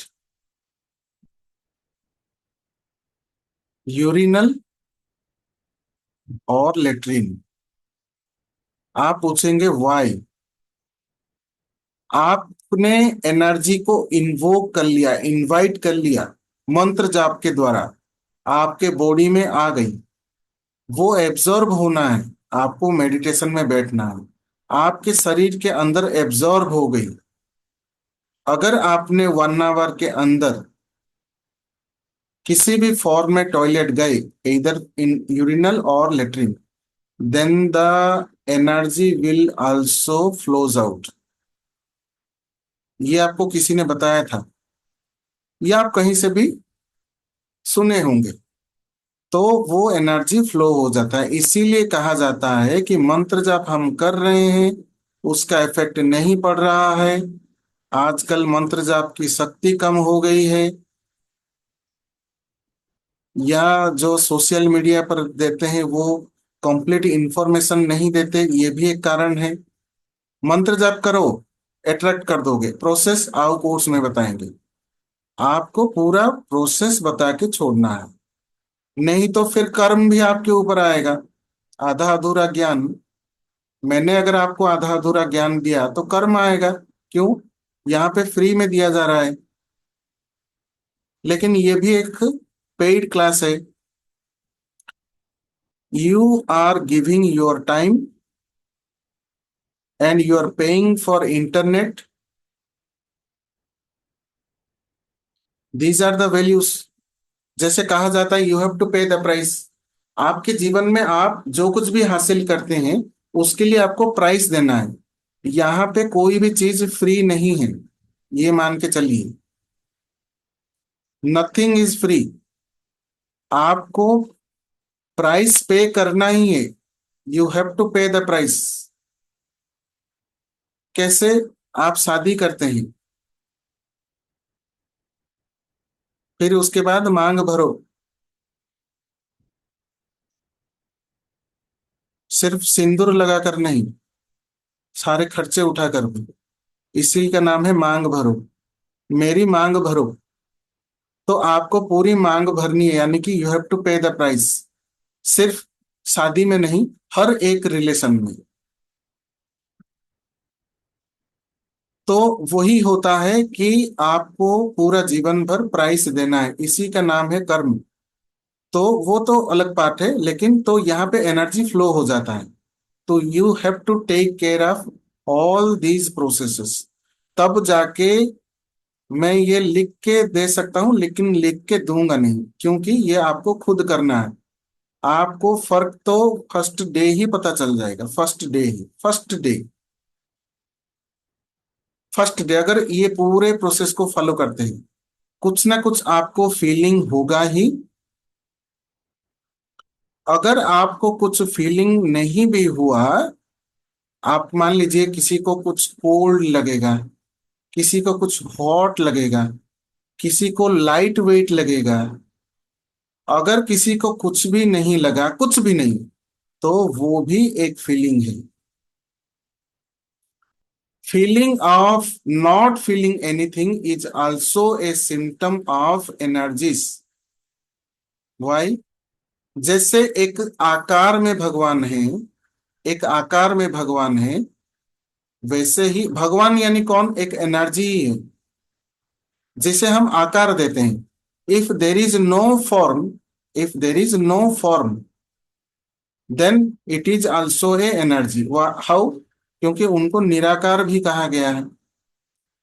urinal और लेट्रिन। आप पूछेंगे व्हाई। आपने एनर्जी को इन्वोक कर लिया, इनवाइट कर लिया, मंत्र जाप के द्वारा आपके बॉडी में आ गई। वो एब्जॉर्ब होना है, आपको मेडिटेशन में बैठना है, आपके शरीर के अंदर एब्जॉर्ब हो गई। अगर आपने 1 आवर के अंदर किसी भी फॉर्म में टॉयलेट गए, इधर इन यूरिनल और latrine, then the energy will also flows out. ये आपको किसी ने बताया था या आप कहीं से भी सुने होंगे। तो वो एनर्जी फ्लो हो जाता है। इसीलिए कहा जाता है कि मंत्र जब हम कर रहे हैं उसका इफेक्ट नहीं पड़ रहा है, आजकल मंत्र जाप की शक्ति कम हो गई है, या जो सोशल मीडिया पर देते हैं वो कंप्लीट इंफॉर्मेशन नहीं देते, ये भी एक कारण है। मंत्र जाप करो, अट्रैक्ट कर दोगे। प्रोसेस आओ कोर्स में बताएंगे, आपको पूरा प्रोसेस बता के छोड़ना है। नहीं तो फिर कर्म भी आपके ऊपर आएगा। आधा अधूरा ज्ञान, मैंने अगर आपको आधा अधूरा ज्ञान दिया तो कर्म आएगा। क्यों? यहाँ पे फ्री में दिया जा रहा है। लेकिन ये भी एक पेड क्लास है। You are giving your time and you are paying for internet. These are the values. जैसे कहा जाता है, you have to pay the price. आपके जीवन में आप जो कुछ भी हासिल करते हैं, उसके लिए आपको प्राइस देना है। यहाँ पे कोई भी चीज फ्री नहीं है, ये मान के चलिए। Nothing is free. आपको प्राइस पे करना ही है। You have to pay the price. कैसे? आप शादी करते हैं, फिर उसके बाद मांग भरो। सिर्फ सिंदूर लगाकर नहीं, सारे खर्चे उठाकर भी। इसी का नाम है मांग भरो। मेरी मांग भरो। तो आपको पूरी मांग भरनी है, यानी कि you have to pay the price. सिर्फ शादी में नहीं, हर एक रिलेशन में। तो वही होता है कि आपको पूरा जीवन भर प्राइस देना है, इसी का नाम है कर्म। तो वो तो अलग बात है, लेकिन तो यहाँ पे एनर्जी फ्लो हो जाता है। तो you have to take care of all these processes. तब जाके मैं ये लिख के दे सकता हूं, लेकिन लिख के दूंगा नहीं, क्योंकि ये आपको खुद करना है। आपको फर्क तो फर्स्ट डे ही पता चल जाएगा। फर्स्ट डे ही, फर्स्ट डे, फर्स्ट डे अगर ये पूरे प्रोसेस को फॉलो करते हैं, कुछ ना कुछ आपको फीलिंग होगा ही। अगर आपको कुछ फीलिंग नहीं भी हुआ, आप मान लीजिए किसी को कुछ कोल्ड लगेगा, किसी को कुछ हॉट लगेगा, किसी को लाइट वेट लगेगा। अगर किसी को कुछ भी नहीं लगा, कुछ भी नहीं, तो वो भी एक फीलिंग है। Feeling of not feeling anything is also a symptom of energies. Why? जैसे एक आकार में भगवान है, एक आकार में भगवान है, वैसे ही भगवान यानी कौन? एक एनर्जी ही है, जिसे हम आकार देते हैं। If there is no form, if there is no form, then it is also a energy. How? क्योंकि उनको निराकार भी कहा गया है।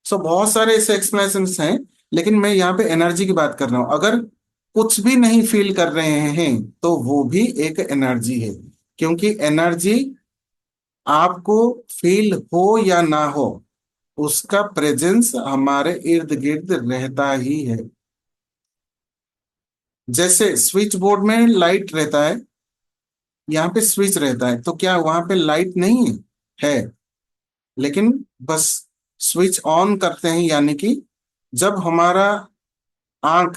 सो बहुत सारे ऐसे एक्सप्लेनेशंस हैं, लेकिन मैं यहाँ पे एनर्जी की बात कर रहा हूं। अगर कुछ भी नहीं फील कर रहे हैं, तो वो भी एक एनर्जी है। क्योंकि एनर्जी आपको फील हो या ना हो, उसका प्रेजेंस हमारे इर्द गिर्द रहता ही है। जैसे स्विच बोर्ड में लाइट रहता है, यहाँ पे स्विच रहता है, तो क्या वहां पे लाइट नहीं है? है। लेकिन बस स्विच ऑन करते हैं, यानी कि जब हमारा आंख,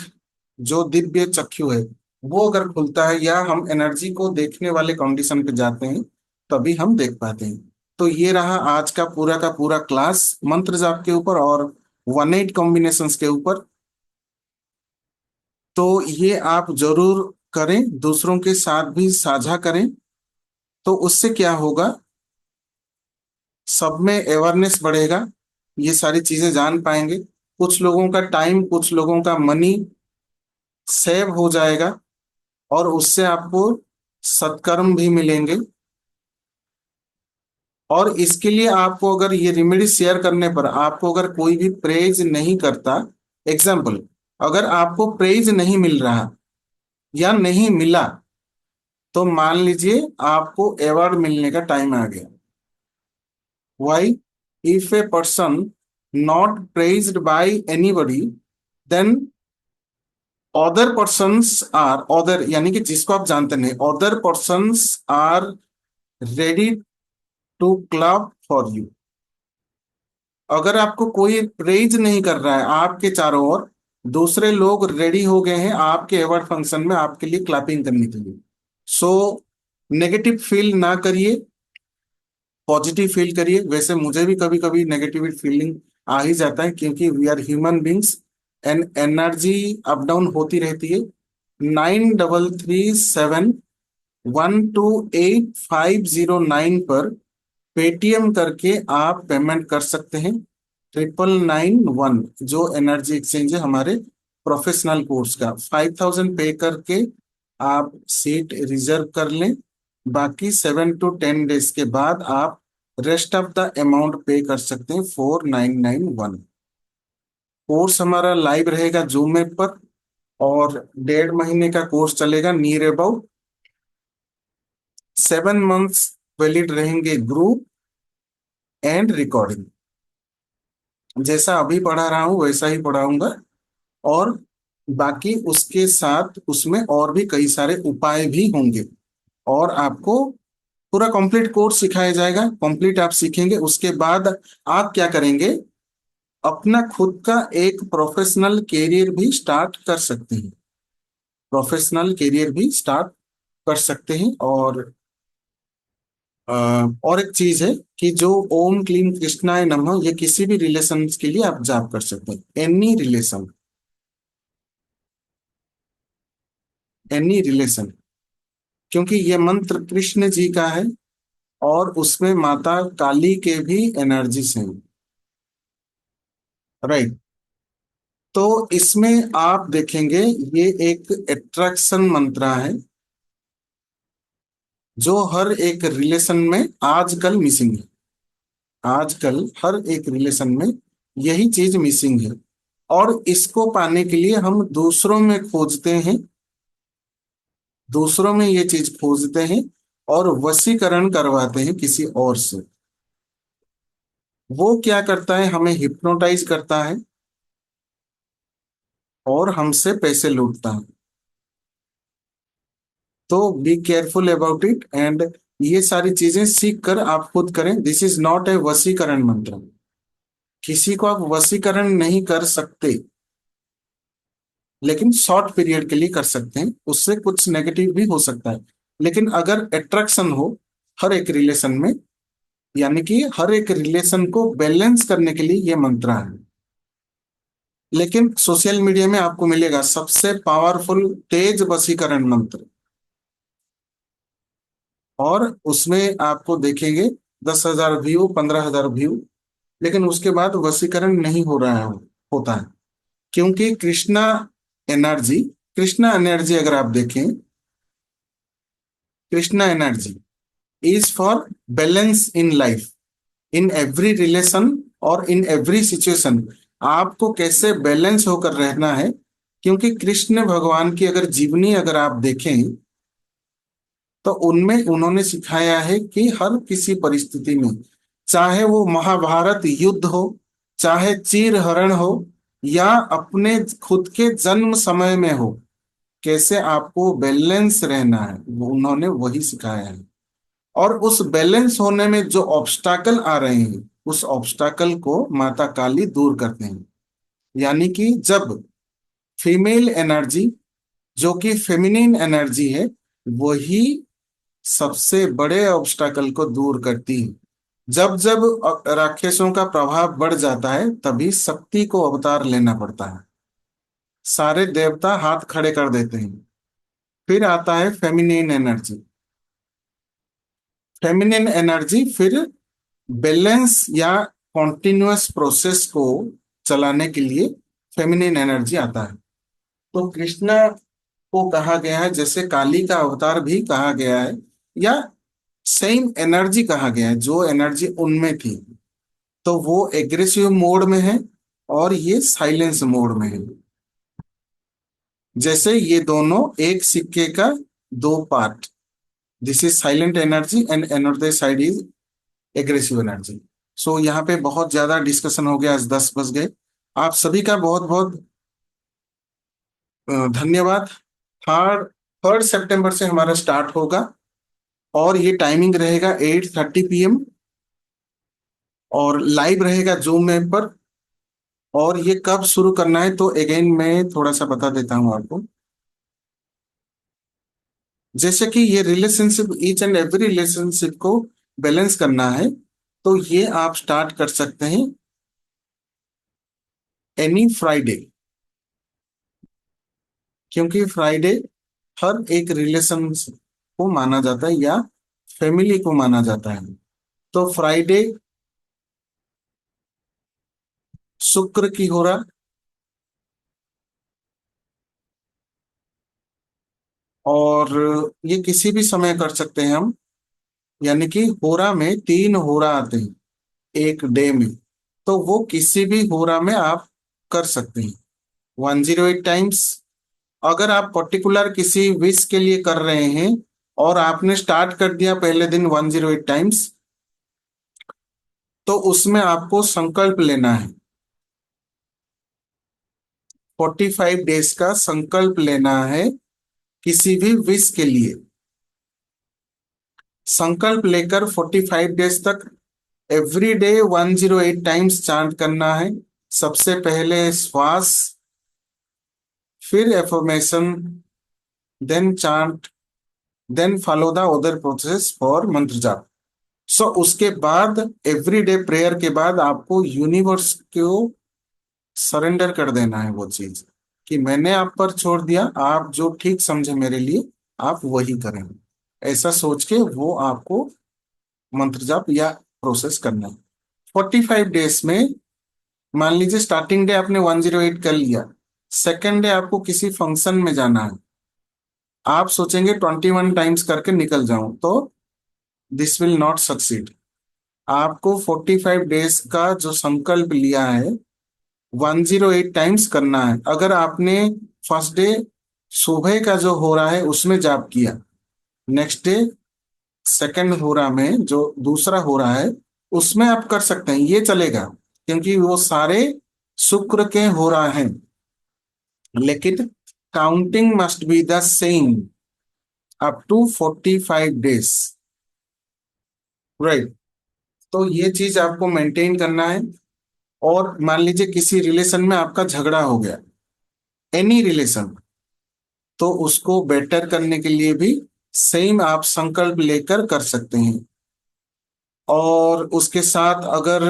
जो दिव्य चक्षु है, वो अगर खुलता है, या हम एनर्जी को देखने वाले कंडीशन पे जाते हैं, तभी हम देख पाते हैं। तो ये रहा आज का पूरा क्लास मंत्र जाप के ऊपर और 1-8 कॉम्बिनेशंस के ऊपर। तो ये आप जरूर करें, दूसरों के साथ भी साझा करें। तो उससे क्या होगा? सब में अवेयरनेस बढ़ेगा, ये सारी चीजें जान पाएंगे। कुछ लोगों का टाइम, कुछ लोगों का मनी सेव हो जाएगा, और उससे आपको सत्कर्म भी मिलेंगे। और इसके लिए आपको, अगर ये रेमेडी शेयर करने पर आपको अगर कोई भी प्रेज नहीं करता, एग्जाम्पल, अगर आपको प्रेज नहीं मिल रहा या नहीं मिला, तो मान लीजिए आपको अवार्ड मिलने का टाइम आ गया। Why? If a person not praised by anybody, then other persons are, other यानी कि जिसको आप जानते नहीं, other persons are ready to clap for you। अगर आपको कोई प्रेज नहीं कर रहा है आपके चारों ओर, दूसरे लोग रेडी हो गए हैं आपके अवार्ड फंक्शन में आपके लिए क्लैपिंग करने के लिए। सो नेगेटिव फील ना करिए, पॉजिटिव फील करिए। वैसे मुझे भी कभी कभी नेगेटिव फीलिंग आ ही जाता है, क्योंकि we are human beings and energy up down होती रहती है। 9337128509 पर पेटीएम करके आप पेमेंट कर सकते हैं। 9991 जो एनर्जी एक्सचेंज है हमारे, प्रोफेशनल कोर्स का 5,000 पे करके आप सीट रिजर्व कर लें। बाकी 7 to 10 डेज के बाद आप रेस्ट ऑफ द अमाउंट पे कर सकते हैं 4,991। कोर्स हमारा लाइव रहेगा जूम ऐप पर, और 1.5 महीने का कोर्स चलेगा। नियर अबाउट 7 मंथ्स वैलिड रहेंगे ग्रुप एंड रिकॉर्डिंग। जैसा अभी पढ़ा रहा हूँ वैसा ही पढ़ाऊंगा, और बाकी उसके साथ उसमें और भी कई सारे उपाय भी होंगे, और आपको पूरा कंप्लीट कोर्स सिखाया जाएगा। कंप्लीट आप सीखेंगे उसके बाद आप क्या करेंगे, अपना खुद का एक प्रोफेशनल कैरियर भी स्टार्ट कर सकते हैं। प्रोफेशनल कैरियर भी स्टार्ट कर सकते हैं। अ, और एक चीज है कि जो ओम क्लीम कृष्णाय नमः, ये किसी भी रिलेशन के लिए आप जाप कर सकते हैं। एनी रिलेशन, क्योंकि ये मंत्र कृष्ण जी का है, और उसमें माता काली के भी एनर्जीज हैं। राइट। तो इसमें आप देखेंगे ये एक एट्रैक्शन मंत्र है, जो हर एक रिलेशन में आजकल मिसिंग है। आजकल हर एक रिलेशन में यही चीज मिसिंग है, और इसको पाने के लिए हम दूसरों में खोजते हैं, दूसरों में ये चीज खोजते हैं, और वशीकरण करवाते हैं किसी और से। वो क्या करता है, हमें हिप्नोटाइज करता है और हमसे पैसे लूटता है। तो B careful about it, and ये सारी चीजें सीख कर आप खुद करें। दिस इज नॉट ए वशीकरण मंत्र। किसी को आप वशीकरण नहीं कर सकते, लेकिन शॉर्ट पीरियड के लिए कर सकते हैं, उससे कुछ नेगेटिव भी हो सकता है। लेकिन अगर अट्रैक्शन हो हर एक रिलेशन में, यानी कि हर एक रिलेशन को बैलेंस करने के लिए ये मंत्र है। लेकिन सोशल मीडिया में आपको मिलेगा सबसे पावरफुल तेज वशीकरण मंत्र, और उसमें आपको देखेंगे 10,000 व्यू, 15,000 व्यू, लेकिन उसके बाद वशीकरण नहीं हो रहा है, होता है। क्योंकि एनर्जी कृष्णा एनर्जी अगर आप देखें, Krishna energy is for balance in life, in every relation और इन एवरी सिचुएशन। आपको कैसे बैलेंस होकर रहना है, क्योंकि कृष्ण भगवान की अगर जीवनी अगर आप देखें, तो उनमें उन्होंने सिखाया है कि हर किसी परिस्थिति में, चाहे वो महाभारत युद्ध हो, चाहे चीर हरण हो, या अपने खुद के जन्म समय में हो, कैसे आपको बैलेंस रहना है, वो उन्होंने वही सिखाया है। और उस बैलेंस होने में जो ऑब्स्टाकल आ रहे हैं, उस ऑब्स्टाकल को माता काली दूर करते हैं। यानी कि जब फीमेल एनर्जी, जो कि फेमिनिन एनर्जी है, वही सबसे बड़े ऑब्स्टाकल को दूर करती है। जब जब राक्षसों का प्रभाव बढ़ जाता है, तभी शक्ति को अवतार लेना पड़ता है। सारे देवता हाथ खड़े कर देते हैं। फिर आता है फेमिनिन एनर्जी। फेमिनिन एनर्जी फिर बैलेंस या कॉन्टिन्यूअस प्रोसेस को चलाने के लिए फेमिनिन एनर्जी आता है। तो कृष्णा को कहा गया है, जैसे काली का अवतार भी कहा गया है, या सेम एनर्जी कहा गया है, जो एनर्जी उनमें थी। तो वो एग्रेसिव मोड में है, और ये साइलेंस मोड में है। जैसे ये दोनों एक सिक्के का दो part. This is silent energy and another side is aggressive energy. So यहाँ पे बहुत ज्यादा डिस्कशन हो गया, आज 10 बज गए। आप सभी का बहुत बहुत धन्यवाद। थर्ड थर्ड सितंबर से हमारा स्टार्ट होगा, और ये टाइमिंग रहेगा 8:30 PM, और लाइव रहेगा जूम ऐप पर। और ये कब शुरू करना है, तो अगेन मैं थोड़ा सा बता देता हूँ आपको। जैसे कि ये relationship, each and every relationship को बैलेंस करना है, तो ये आप स्टार्ट कर सकते हैं एनी फ्राइडे। क्योंकि फ्राइडे हर एक रिलेशन को माना जाता है, या फैमिली को माना जाता है। तो फ्राइडे शुक्र की होरा, और ये किसी भी समय कर सकते हैं हम, यानी कि होरा में 3 होरा आते हैं एक डे में, तो वो किसी भी होरा में आप कर सकते हैं 108 टाइम्स। अगर आप पर्टिकुलर किसी विश के लिए कर रहे हैं और आपने स्टार्ट कर दिया पहले दिन 108 टाइम्स, तो उसमें आपको संकल्प लेना है, 45 डेज का संकल्प लेना है किसी भी विश के लिए। संकल्प लेकर 45 डेज तक एवरी डे 108 टाइम्स चांट करना है। सबसे पहले श्वास, फिर affirmation, then chant, then follow the other process for mantra jaap. सो उसके बाद एवरीडे प्रेयर के बाद आपको यूनिवर्स को सरेंडर कर देना है वो चीज, कि मैंने आप पर छोड़ दिया, आप जो ठीक समझे मेरे लिए आप वही करें। ऐसा सोच के वो आपको मंत्र जाप या प्रोसेस करना है 45 डेज में। मान लीजिए स्टार्टिंग डे आपने 108 कर लिया, सेकेंड डे आपको किसी फंक्शन में जाना है, आप सोचेंगे 21 टाइम्स करके निकल जाऊं, तो दिस विल नॉट सक्सीड। आपको 45 डेज का जो संकल्प लिया है 108 टाइम्स करना है। अगर आपने फर्स्ट डे सुबह का जो हो रहा है उसमें जाप किया, नेक्स्ट डे सेकंड हो रहा में जो दूसरा हो रहा है उसमें आप कर सकते हैं, ये चलेगा, क्योंकि वो सारे शुक्र के हो रहा है। लेकिन counting must be the same up to 45 days, right. तो ये चीज आपको मेंटेन करना है। और मान लीजिए किसी रिलेशन में आपका झगड़ा हो गया, एनी रिलेशन, तो उसको बेटर करने के लिए भी सेम आप संकल्प लेकर कर सकते हैं। और उसके साथ अगर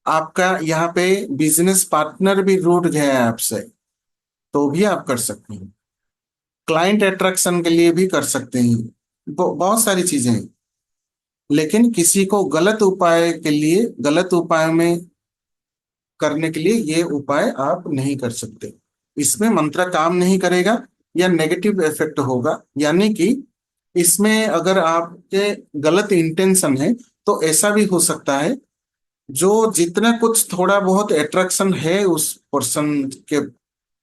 आपका यहाँ पे बिजनेस पार्टनर भी रूठ गया है आपसे, तो भी आप कर सकते हैं। क्लाइंट अट्रैक्शन के लिए भी कर सकते हैं। बहुत सारी चीजें हैं। लेकिन किसी को गलत उपाय के लिए, गलत उपाय में करने के लिए ये उपाय आप नहीं कर सकते। इसमें मंत्र काम नहीं करेगा या नेगेटिव इफेक्ट होगा। यानी कि इसमें अगर आपके गलत इंटेंशन है तो ऐसा भी हो सकता है, जो जितना कुछ थोड़ा बहुत अट्रैक्शन है उस पर्सन के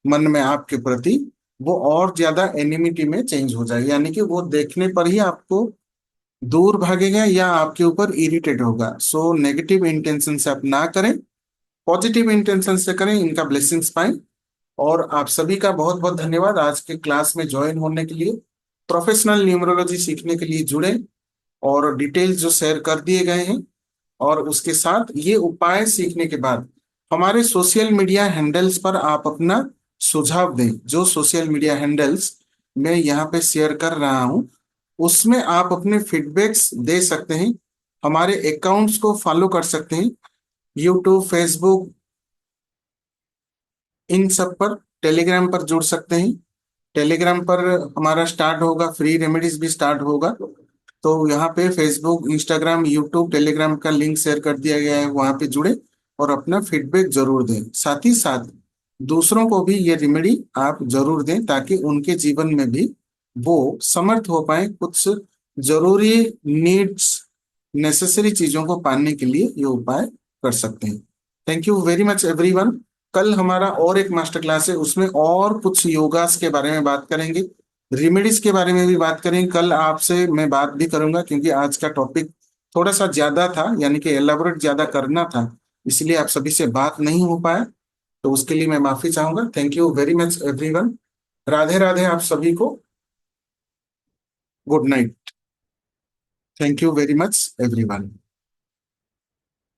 मन में आपके प्रति, वो और ज्यादा एनिमिटी में चेंज हो जाए, यानी कि वो देखने पर ही आपको दूर भागेगा या आपके ऊपर इरिटेट होगा। सो नेगेटिव इंटेंशन से आप ना करें, पॉजिटिव इंटेंशन से करें, इनका ब्लेसिंग्स पाएं। और आप सभी का बहुत बहुत धन्यवाद आज के क्लास में ज्वाइन होने के लिए, प्रोफेशनल न्यूमरोलॉजी सीखने के लिए जुड़े और डिटेल्स जो शेयर कर दिए गए हैं। और उसके साथ ये उपाय सीखने के बाद हमारे सोशल मीडिया हैंडल्स पर आप अपना सुझाव दें। जो सोशल मीडिया हैंडल्स मैं यहाँ पे शेयर कर रहा हूँ उसमें आप अपने फीडबैक्स दे सकते हैं। हमारे अकाउंट्स को फॉलो कर सकते हैं, यूट्यूब, फेसबुक, इन सब पर। टेलीग्राम पर जुड़ सकते हैं। टेलीग्राम पर हमारा स्टार्ट होगा, फ्री रेमेडीज भी स्टार्ट होगा। तो यहाँ पे फेसबुक, इंस्टाग्राम, यूट्यूब, टेलीग्राम का लिंक शेयर कर दिया गया है, वहाँ पे जुड़े और अपना फीडबैक जरूर दें। साथ ही साथ दूसरों को भी ये रेमेडी आप जरूर दें, ताकि उनके जीवन में भी वो समर्थ हो पाए कुछ जरूरी नीड्स, नेसेसरी चीजों को पाने के लिए ये उपाय कर सकते हैं। Thank you very much everyone. कल हमारा और एक मास्टर क्लास है, उसमें और कुछ योगास के बारे में बात करेंगे, रेमेडीज के बारे में भी बात करेंगे। कल आपसे मैं बात भी करूंगा, क्योंकि आज का टॉपिक थोड़ा सा ज्यादा था, यानी कि एलाबोरेट ज्यादा करना था, इसलिए आप सभी से बात नहीं हो पाया, तो उसके लिए मैं माफी चाहूंगा। Thank you very much everyone. Radhe Radhe आप सभी को। Good night. Thank you very much everyone.